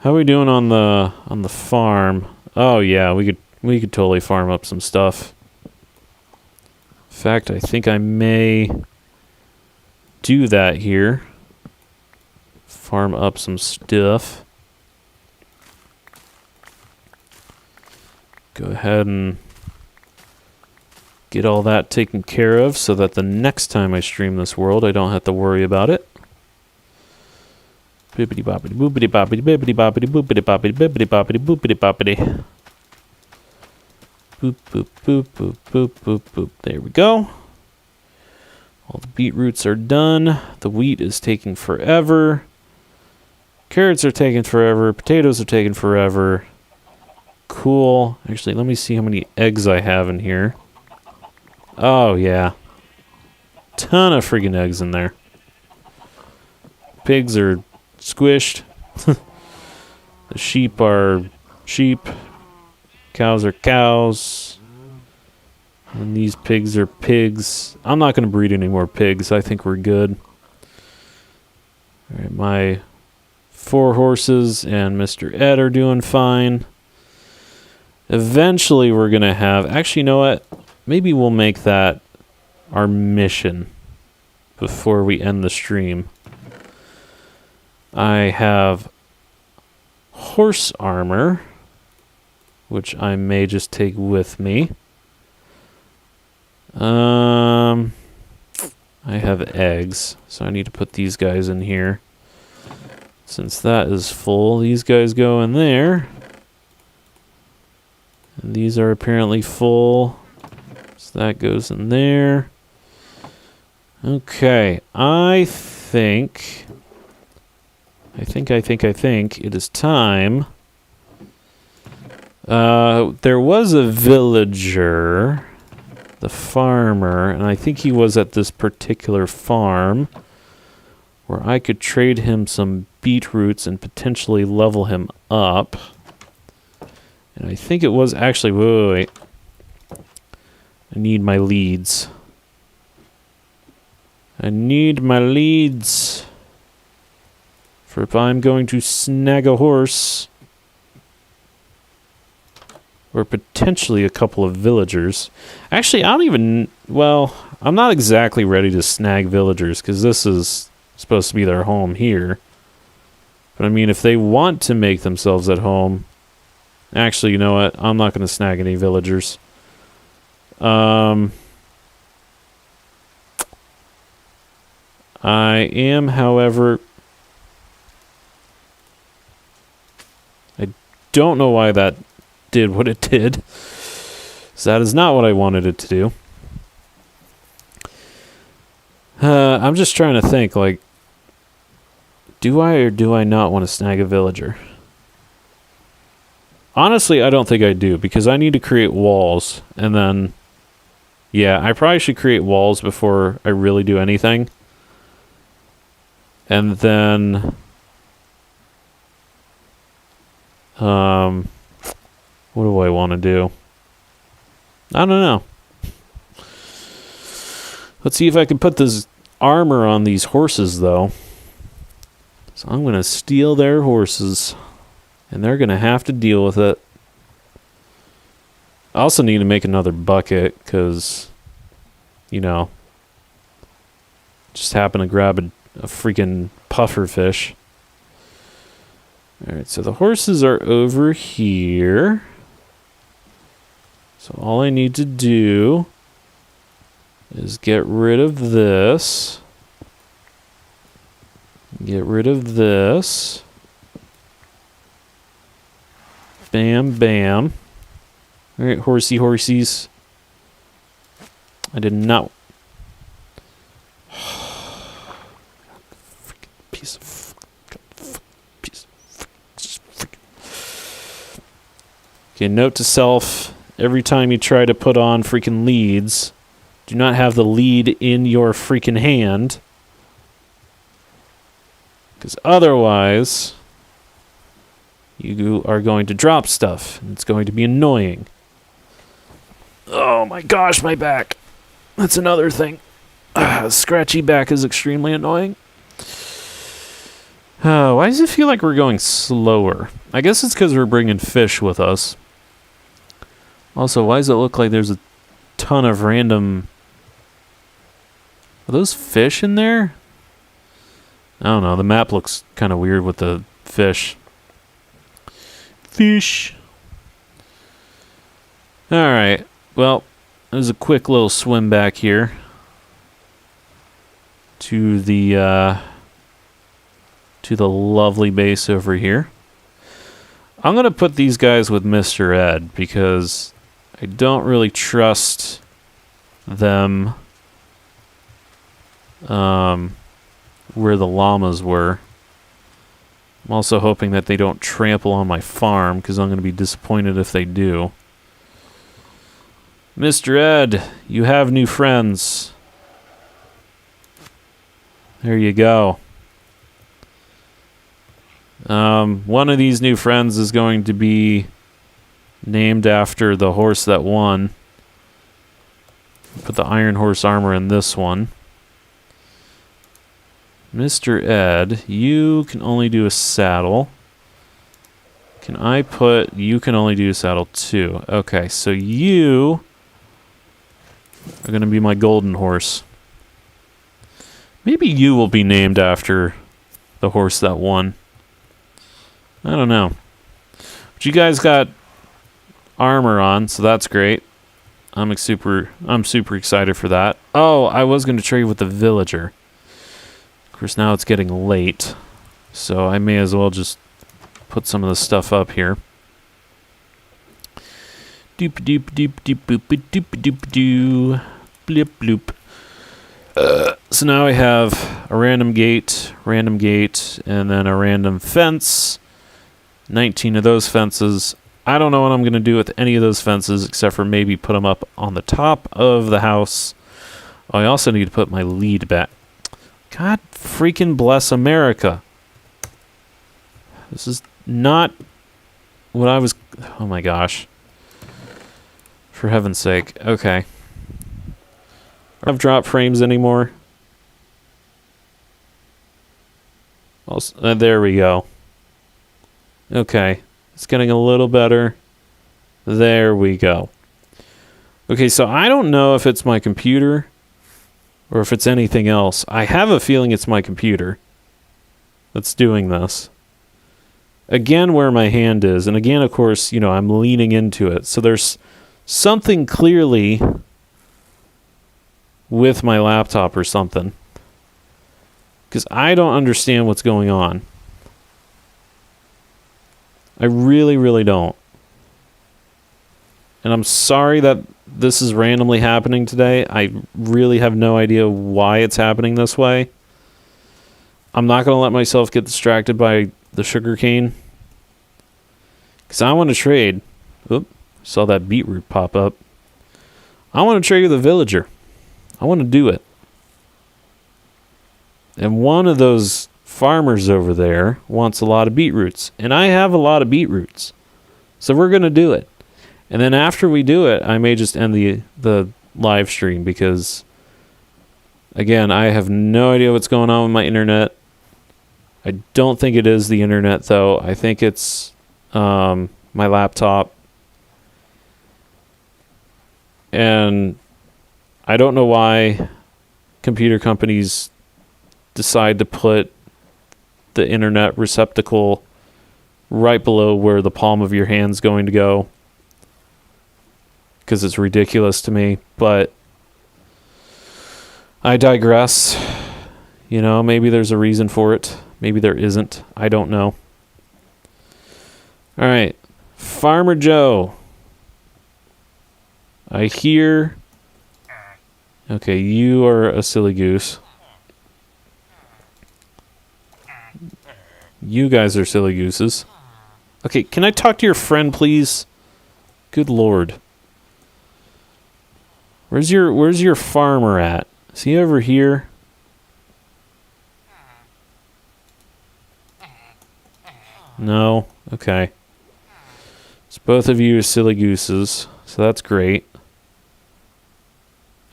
How are we doing on the farm? Oh yeah, we could totally farm up some stuff. In fact, I think I may do that here. Farm up some stuff. Go ahead and get all that taken care of so that the next time I stream this world, I don't have to worry about it. Bippity boppity boopity boppity bippity boppity boopity boppity bippity boppity boopity boppity. Boop boop boop boop boop boop boop. There we go. All the beetroots are done. The wheat is taking forever. Carrots are taking forever. Potatoes are taking forever. Cool. Actually, let me see how many eggs I have in here. Oh, yeah. Ton of freaking eggs in there. Pigs are squished. The sheep are sheep. Cows are cows. And these pigs are pigs. I'm not going to breed any more pigs. I think we're good. All right, my 4 horses and Mr. Ed are doing fine. Eventually we're going to have... Actually, you know what? Maybe we'll make that our mission before we end the stream. I have horse armor, which I may just take with me. I have eggs, so I need to put these guys in here. Since that is full, these guys go in there. And these are apparently full. So that goes in there. Okay, I think it is time. There was a villager, the farmer, and I think he was at this particular farm where I could trade him some beetroots and potentially level him up. And I think it was actually... Wait. I need my leads. I need my leads. For if I'm going to snag a horse... or potentially a couple of villagers. Actually, I don't even... Well, I'm not exactly ready to snag villagers, because this is supposed to be their home here. But I mean, if they want to make themselves at home... Actually, you know what? I'm not going to snag any villagers. I am, however... I don't know why that did what it did. So that is not what I wanted it to do. I'm just trying to think, like... Do I or do I not want to snag a villager? Honestly, I don't think I do, because I need to create walls, and then... Yeah, I probably should create walls before I really do anything. And then... what do I want to do? I don't know. Let's see if I can put this armor on these horses, though. So I'm going to steal their horses. And they're going to have to deal with it. I also need to make another bucket, because, you know, just happened to grab a freaking puffer fish. Alright, so the horses are over here. So all I need to do is get rid of this. Get rid of this. Bam, bam. Alright, horsey, horsies. I did not... Piece of... Okay, note to self. Every time you try to put on freaking leads, do not have the lead in your freaking hand. Because otherwise... you are going to drop stuff, and it's going to be annoying. Oh my gosh, my back. That's another thing. Scratchy back is extremely annoying. Why does it feel like we're going slower? I guess it's because we're bringing fish with us. Also, why does it look like there's a ton of random... Are those fish in there? I don't know, the map looks kind of weird with the fish. Fish. Alright, well, there's a quick little swim back here to the lovely base over here. I'm going to put these guys with Mr. Ed because I don't really trust them where the llamas were. I'm also hoping that they don't trample on my farm, because I'm going to be disappointed if they do. Mr. Ed, you have new friends. There you go. One of these new friends is going to be named after the horse that won. Put the Iron Horse armor in this one. Mr. Ed, you can only do a saddle. Can I put... You can only do a saddle too. Okay, so you are going to be my golden horse. Maybe you will be named after the horse that won. I don't know. But you guys got armor on, so that's great. I'm super excited for that. Oh, I was going to trade with the villager. Of course, now it's getting late, so I may as well just put some of the stuff up here. Doop doop doop doop boop doop doop doo. Blip bloop. So now I have a random gate, and then a random fence. 19 of those fences. I don't know what I'm going to do with any of those fences except for maybe put them up on the top of the house. Oh, I also need to put my lead back. God freaking bless America. This is not what I was... Oh my gosh. For heaven's sake. Okay. I don't have drop frames anymore. There we go. Okay. It's getting a little better. There we go. Okay, so I don't know if it's my computer or if it's anything else. I have a feeling it's my computer that's doing this. again where my hand is, and again, of course, you know, I'm leaning into it. So there's something clearly with my laptop or something. Because I don't understand what's going on. I really, really don't. And I'm sorry that this is randomly happening today. I really have no idea why it's happening this way. I'm not going to let myself get distracted by the sugarcane. Because I want to trade. Oop, saw that beetroot pop up. I want to trade with a villager. I want to do it. And one of those farmers over there wants a lot of beetroots. And I have a lot of beetroots. So we're going to do it. And then after we do it, I may just end the live stream because, again, I have no idea what's going on with my internet. I don't think it is the internet, though. I think it's my laptop. And I don't know why computer companies decide to put the internet receptacle right below where the palm of your hand's going to go. Because it's ridiculous to me, but I digress. You know, maybe there's a reason for it. Maybe there isn't. I don't know. All right. Farmer Joe. I hear... Okay, you are a silly goose. You guys are silly gooses. Okay, can I talk to your friend, please? Good Lord. Where's your farmer at? Is he over here? No? Okay. So both of you are silly gooses. So that's great.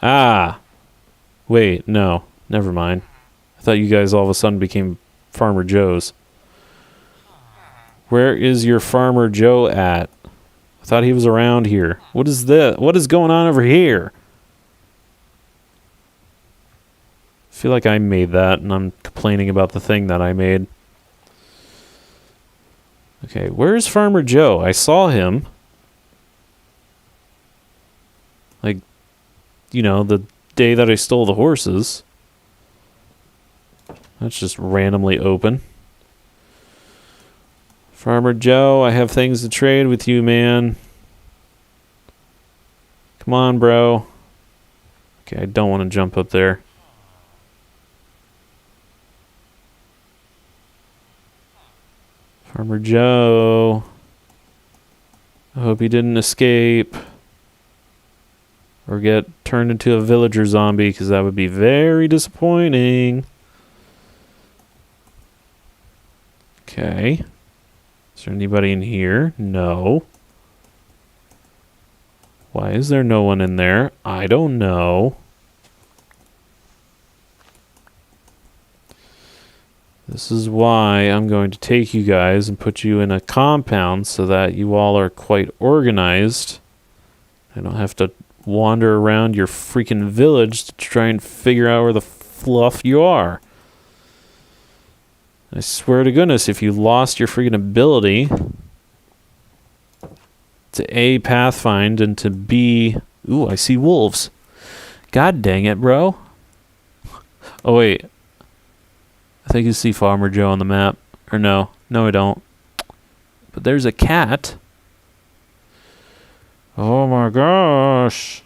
Ah! Wait, no. Never mind. I thought you guys all of a sudden became Farmer Joes. Where is your Farmer Joe at? I thought he was around here. What is this? What is going on over here? I feel like I made that, and I'm complaining about the thing that I made. Okay, where's Farmer Joe? I saw him. Like, you know, the day that I stole the horses. That's just randomly open. Farmer Joe, I have things to trade with you, man. Come on, bro. Okay, I don't want to jump up there. Farmer Joe. I hope he didn't escape. Or get turned into a villager zombie, because that would be very disappointing. Okay. Is there anybody in here? No. Why is there no one in there? I don't know. This is why I'm going to take you guys and put you in a compound so that you all are quite organized. I don't have to wander around your freaking village to try and figure out where the fluff you are. I swear to goodness, if you lost your freaking ability to A, pathfind, and to B... Ooh, I see wolves. God dang it, bro. Oh, wait. I think you see Farmer Joe on the map. Or no. No, I don't. But there's a cat. Oh my gosh.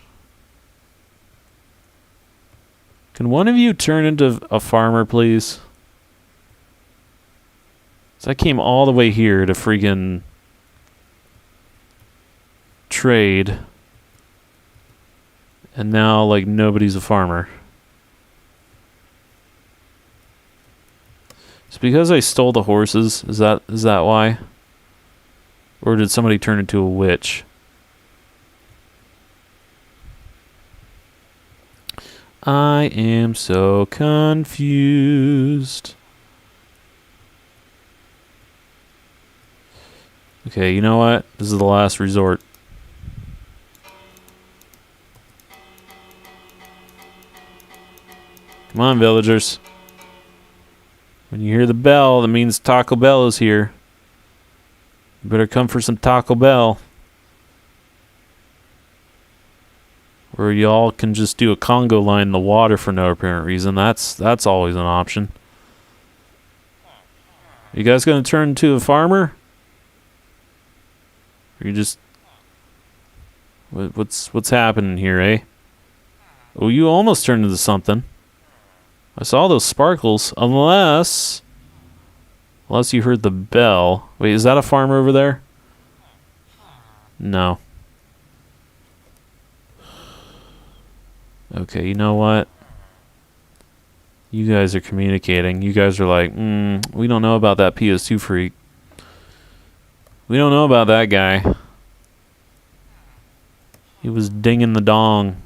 Can one of you turn into a farmer, please? So I came all the way here to freaking trade. And now, like, nobody's a farmer. It's because I stole the horses. Is that why? Or did somebody turn into a witch? I am so confused. Okay, you know what? This is the last resort. Come on, villagers. When you hear the bell, that means Taco Bell is here. You better come for some Taco Bell. Or y'all can just do a Congo line in the water for no apparent reason. That's always an option. You guys gonna turn into a farmer? Or you just... What's happening here, eh? Oh, you almost turned into something. I saw those sparkles. Unless you heard the bell. Wait, is that a farmer over there? No. Okay, you know what? You guys are communicating. You guys are like, we don't know about that PS2 freak. We don't know about that guy. He was dinging the dong,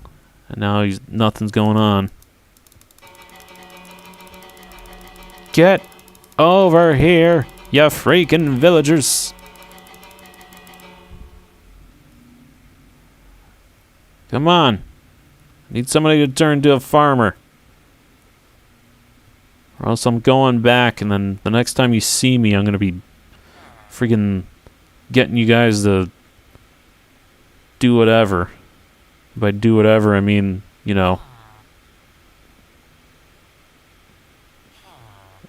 and now nothing's going on. Get over here, you freaking villagers! Come on. Need somebody to turn to a farmer. Or else I'm going back, and then the next time you see me, I'm going to be freaking getting you guys to do whatever. By do whatever, I mean, you know.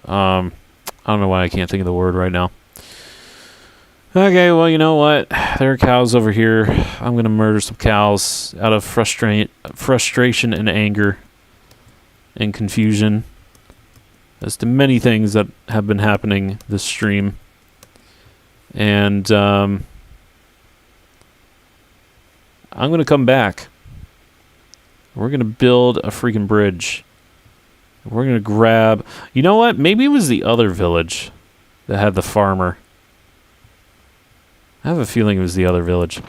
I don't know why I can't think of the word right now. Okay, well, you know what? There are cows over here. I'm going to murder some cows out of frustration and anger and confusion as to many things that have been happening this stream. And I'm going to come back. We're going to build a freaking bridge. We're going to grab... You know what? Maybe it was the other village that had the farmer. I have a feeling it was the other village.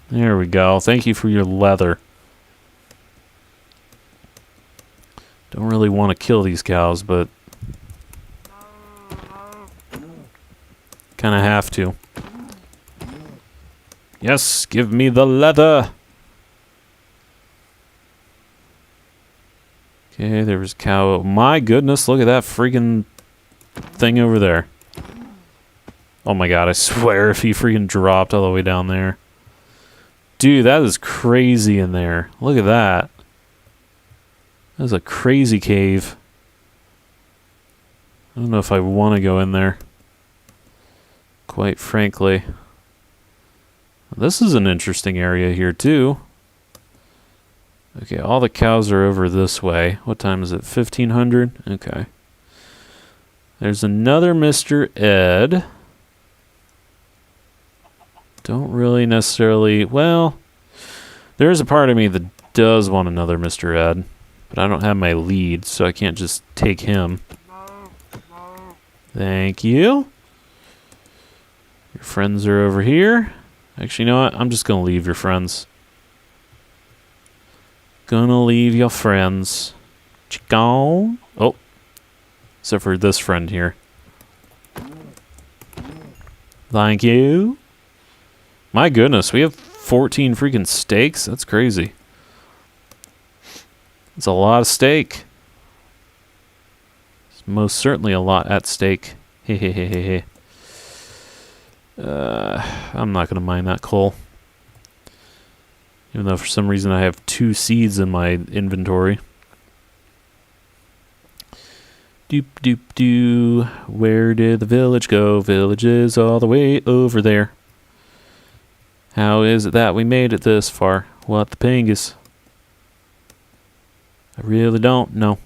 There we go. Thank you for your leather. Don't really want to kill these cows, but... kind of have to. Yes, give me the leather! Okay, there was cow. My goodness, look at that freaking thing over there. Oh my god, I swear if he freaking dropped all the way down there. Dude, that is crazy in there. Look at that. That is a crazy cave. I don't know if I want to go in there. Quite frankly. This is an interesting area here too. Okay, all the cows are over this way. What time is it? 1500? Okay. There's another Mr. Ed. Don't really necessarily... Well, there is a part of me that does want another Mr. Ed. But I don't have my lead, so I can't just take him. Thank you. Your friends are over here. Actually, you know what? I'm just going to leave your friends. Gonna leave your friends. Gone. Oh. Except for this friend here. Thank you. My goodness, we have 14 freaking steaks? That's crazy. It's a lot of steak. It's most certainly a lot at stake. Hehehehe. I'm not gonna mine that coal. Even though for some reason I have 2 seeds in my inventory. Doop doop doo. Where did the village go? Village is all the way over there. How is it that we made it this far? What the pingus? I really don't know.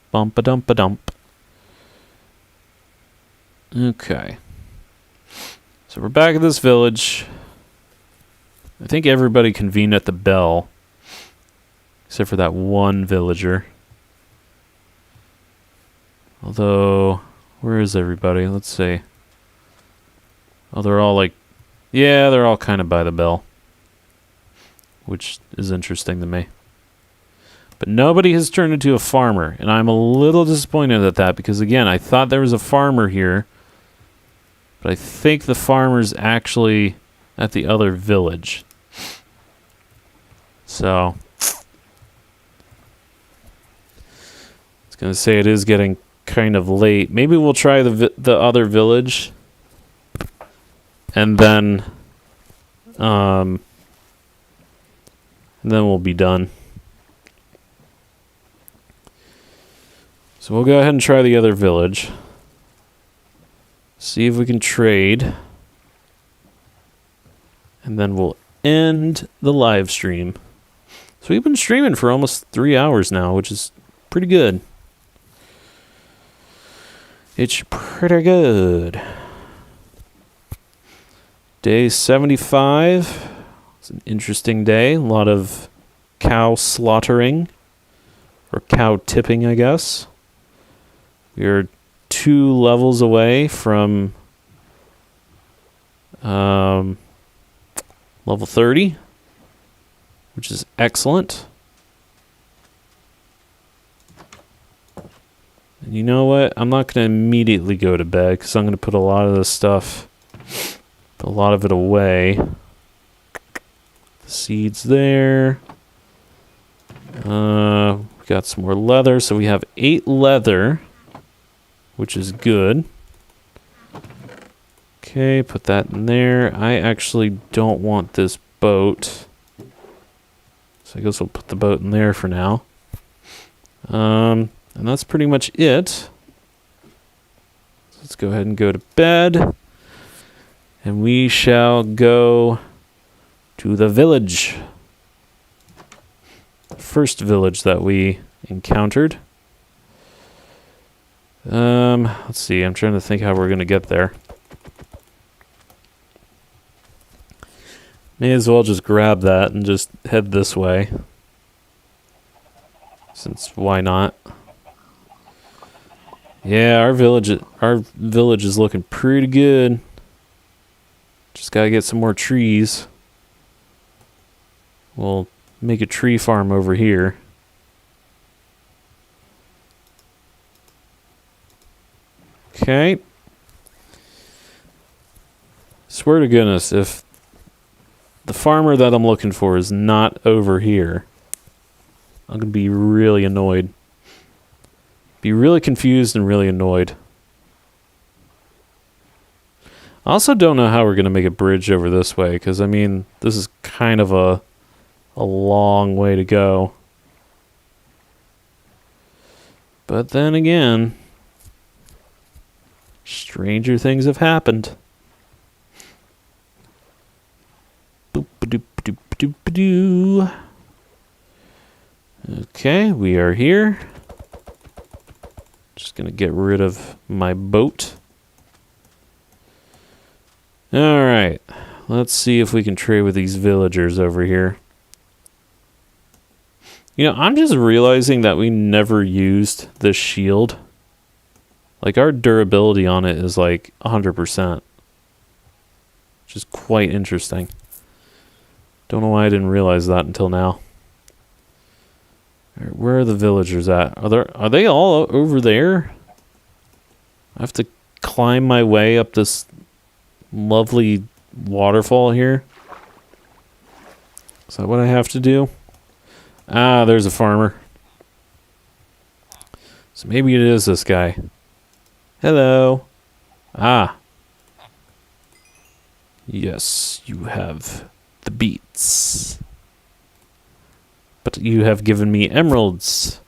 Bump-a-dump-a-dump. Okay. So we're back at this village. I think everybody convened at the bell. Except for that one villager. Although, where is everybody? Let's see. Oh, they're all like... Yeah, they're all kind of by the bell. Which is interesting to me. But nobody has turned into a farmer. And I'm a little disappointed at that. Because again, I thought there was a farmer here. But I think the farmer's actually at the other village. So. I was going to say it is getting kind of late. Maybe we'll try the other village, and then we'll be done. So we'll go ahead and try the other village. See if we can trade. And then we'll end the live stream. So we've been streaming for almost 3 hours now, which is pretty good. It's pretty good. Day 75. It's an interesting day. A lot of cow slaughtering. Or cow tipping, I guess. We are 2 levels away from level 30, which is excellent. And you know what? I'm not going to immediately go to bed because I'm going to put a lot of this stuff, put a lot of it away. The seeds there. We got some more leather, so we have 8 leather, which is good. Okay, put that in there. I actually don't want this boat, so I guess we'll put the boat in there for now. And that's pretty much it. So let's go ahead and go to bed, and we shall go to the village. The first village that we encountered. Let's see. I'm trying to think how we're going to get there. May as well just grab that and just head this way. Since why not? Yeah, our village is looking pretty good. Just gotta get some more trees. We'll make a tree farm over here. Okay. Swear to goodness, if the farmer that I'm looking for is not over here, I'm going to be really annoyed. Be really confused and really annoyed. I also don't know how we're going to make a bridge over this way, because, I mean, this is kind of a long way to go. But then again, stranger things have happened. Boop-a-doop-a-doop-a-doop-a-doo. Okay, we are here. Just gonna get rid of my boat. Alright, let's see if we can trade with these villagers over here. You know, I'm just realizing that we never used this shield. Like, our durability on it is like 100%. Which is quite interesting. Don't know why I didn't realize that until now. All right, where are the villagers at? Are they all over there? I have to climb my way up this lovely waterfall here. Is that what I have to do? Ah, there's a farmer. So maybe it is this guy. Hello. Ah. Yes, you have the beets. But you have given me emeralds.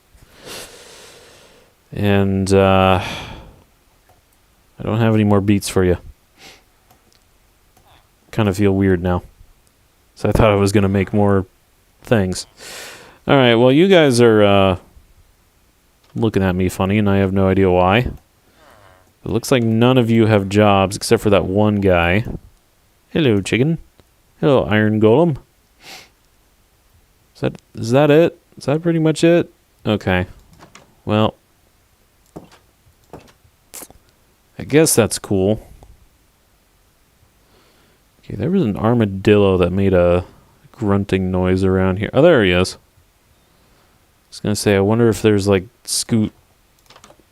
And I don't have any more beets for you. Kind of feel weird now. So I thought I was going to make more things. Alright, well you guys are looking at me funny and I have no idea why. It looks like none of you have jobs except for that one guy. Hello, chicken. Hello, iron golem. Is that it? Is that pretty much it? Okay. Well, I guess that's cool. Okay, there was an armadillo that made a grunting noise around here. Oh, there he is. I was gonna say, I wonder if there's like scoot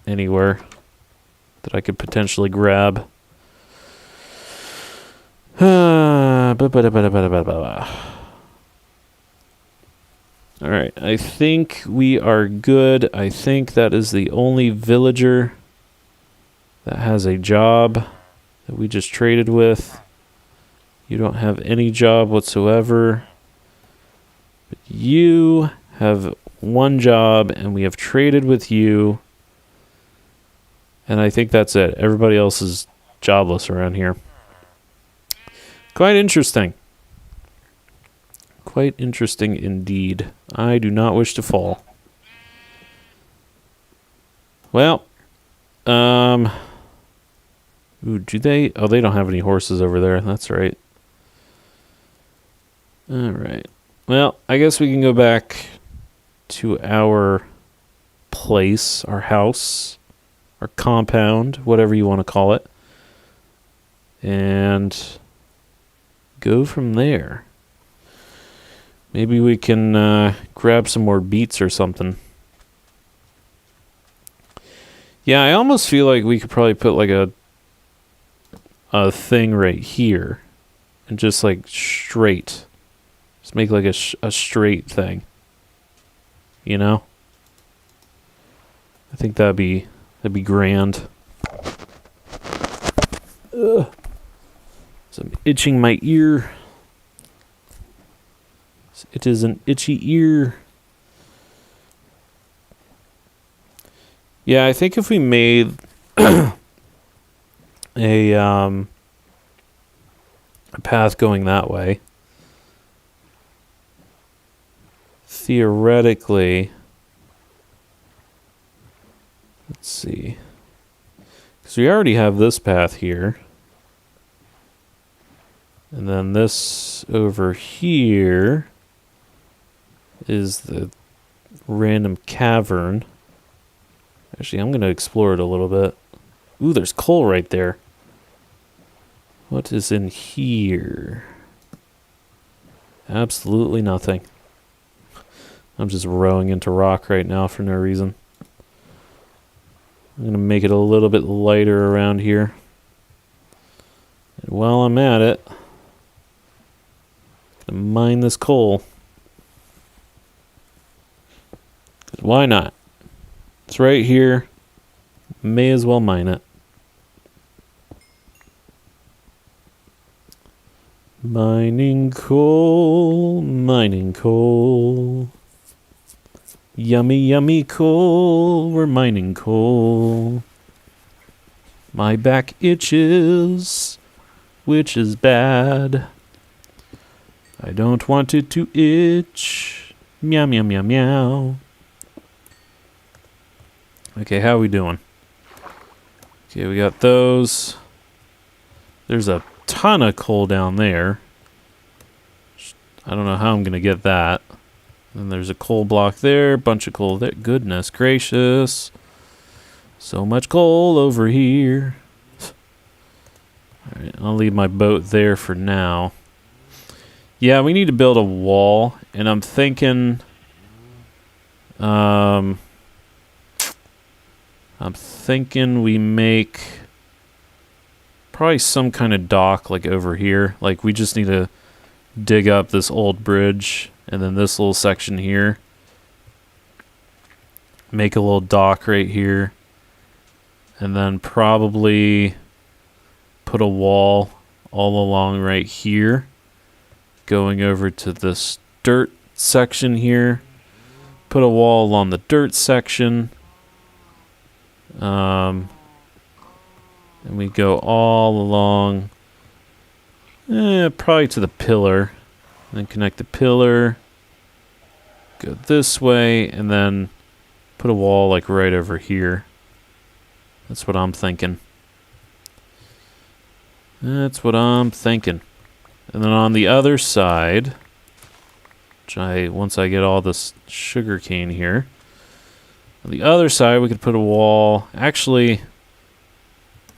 anywhere that I could potentially grab. Alright, Alright, I think we are good. I think that is the only villager that has a job that we just traded with. You don't have any job whatsoever. But you have one job, and we have traded with you. And I think that's it. Everybody else is jobless around here. Quite interesting. Quite interesting indeed. I do not wish to fall. Well, ooh, do they? Oh, they don't have any horses over there. That's right. All right. Well, I guess we can go back to our place, our house, our compound, whatever you want to call it, and go from there. Maybe we can grab some more beets or something. Yeah, I almost feel like we could probably put like a thing right here and just like straight. Just make like a straight thing. You know? I think that'd be grand. Ugh. So I'm itching my ear. It is an itchy ear. Yeah, I think if we made a path going that way, theoretically, let's see, because we already have this path here, and then this over here is the random cavern. Actually, I'm going to explore it a little bit. Ooh, there's coal right there. What is in here? Absolutely nothing. I'm just rowing into rock right now for no reason. I'm going to make it a little bit lighter around here. And while I'm at it, I'm going to mine this coal. Why not? It's right here. May as well mine it. Mining coal, mining coal. Yummy, yummy coal, we're mining coal. My back itches, which is bad. I don't want it to itch. Meow, meow, meow, meow. Okay, how are we doing? Okay, we got those. There's a ton of coal down there. I don't know how I'm going to get that. And there's a coal block there, bunch of coal there. Goodness gracious. So much coal over here. Alright, I'll leave my boat there for now. Yeah, we need to build a wall, and I'm thinking... I'm thinking we make probably some kind of dock like over here. Like we just need to dig up this old bridge and then this little section here. Make a little dock right here. And then probably put a wall all along right here. Going over to this dirt section here. Put a wall along the dirt section. And we go all along, probably to the pillar, and then connect the pillar, go this way, and then put a wall like right over here. That's what I'm thinking. That's what I'm thinking. And then on the other side, once I get all this sugar cane here, on the other side, we could put a wall. Actually,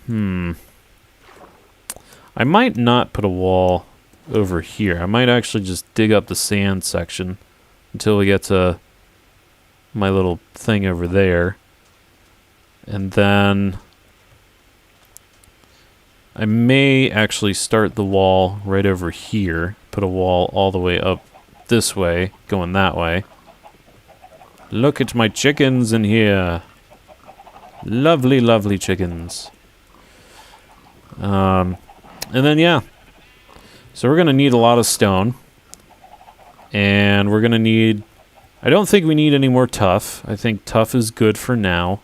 I might not put a wall over here. I might actually just dig up the sand section until we get to my little thing over there. And then I may actually start the wall right over here. Put a wall all the way up this way, going that way. Look at my chickens in here. Lovely, lovely chickens. And then, yeah. So we're going to need a lot of stone. And we're going to need... I don't think we need any more tuff. I think tuff is good for now.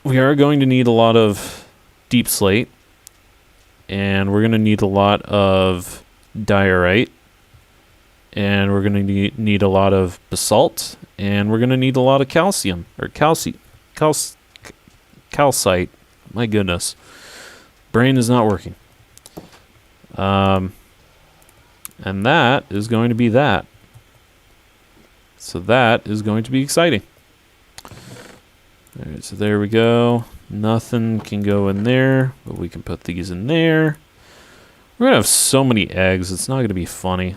We are going to need a lot of deep slate. And we're going to need a lot of diorite. And we're going to need a lot of basalt. And we're going to need a lot of calcium. Or calcite. My goodness. Brain is not working. And that is going to be that. So that is going to be exciting. Alright, so there we go. Nothing can go in there, but we can put these in there. We're going to have so many eggs, it's not going to be funny.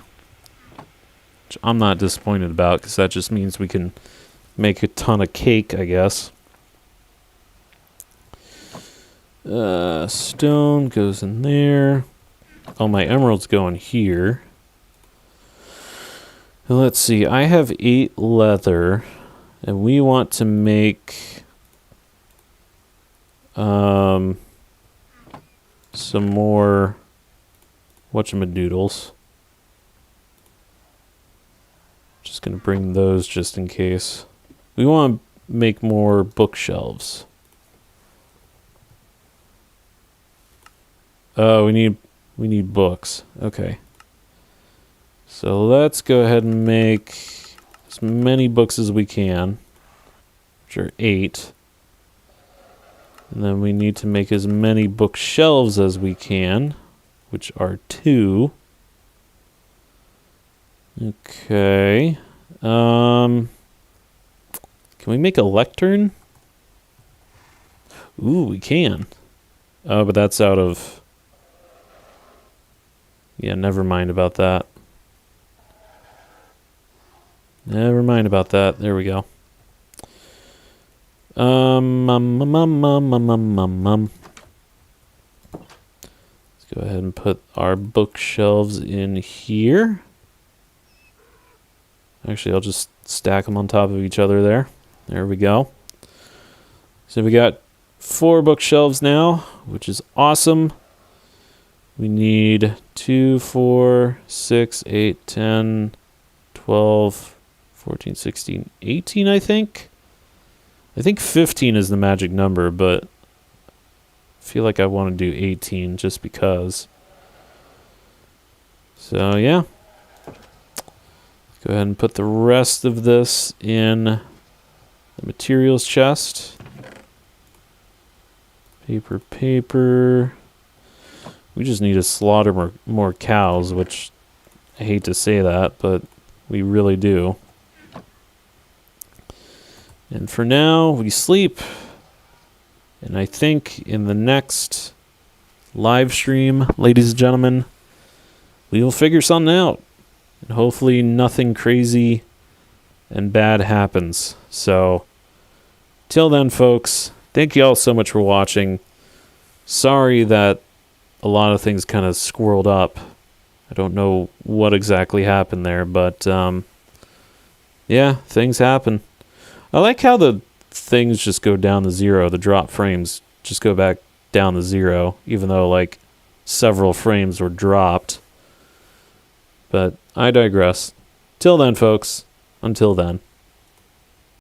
Which I'm not disappointed about, because that just means we can make a ton of cake, I guess. Stone goes in there. Oh, my emeralds go in here. Let's see, I have 8 leather, and we want to make some more whatchamadoodles. Just gonna bring those just in case. We want to make more bookshelves. Oh, we need books. Okay. So let's go ahead and make as many books as we can, which are 8. And then we need to make as many bookshelves as we can, which are 2. Okay. Can we make a lectern? Ooh, we can. Oh, but that's out of... Yeah, never mind about that. Never mind about that. There we go. Let's go ahead and put our bookshelves in here. Actually, I'll just stack them on top of each other there. There we go. So we got 4 bookshelves now, which is awesome. We need 2, 4, 6, 8, 10, 12, 14, 16, 18, I think. I think 15 is the magic number, but I feel like I want to do 18 just because. So, yeah. Go ahead and put the rest of this in the materials chest. Paper. We just need to slaughter more cows, which I hate to say that, but we really do. And for now, we sleep. And I think in the next live stream, ladies and gentlemen, we will figure something out. And hopefully nothing crazy and bad happens. So, till then, folks, thank you all so much for watching. Sorry that a lot of things kind of squirreled up. I don't know what exactly happened there, but yeah, things happen. I like how the things just go down to 0. The drop frames just go back down to 0, even though like several frames were dropped. But I digress. Till then, folks. Until then.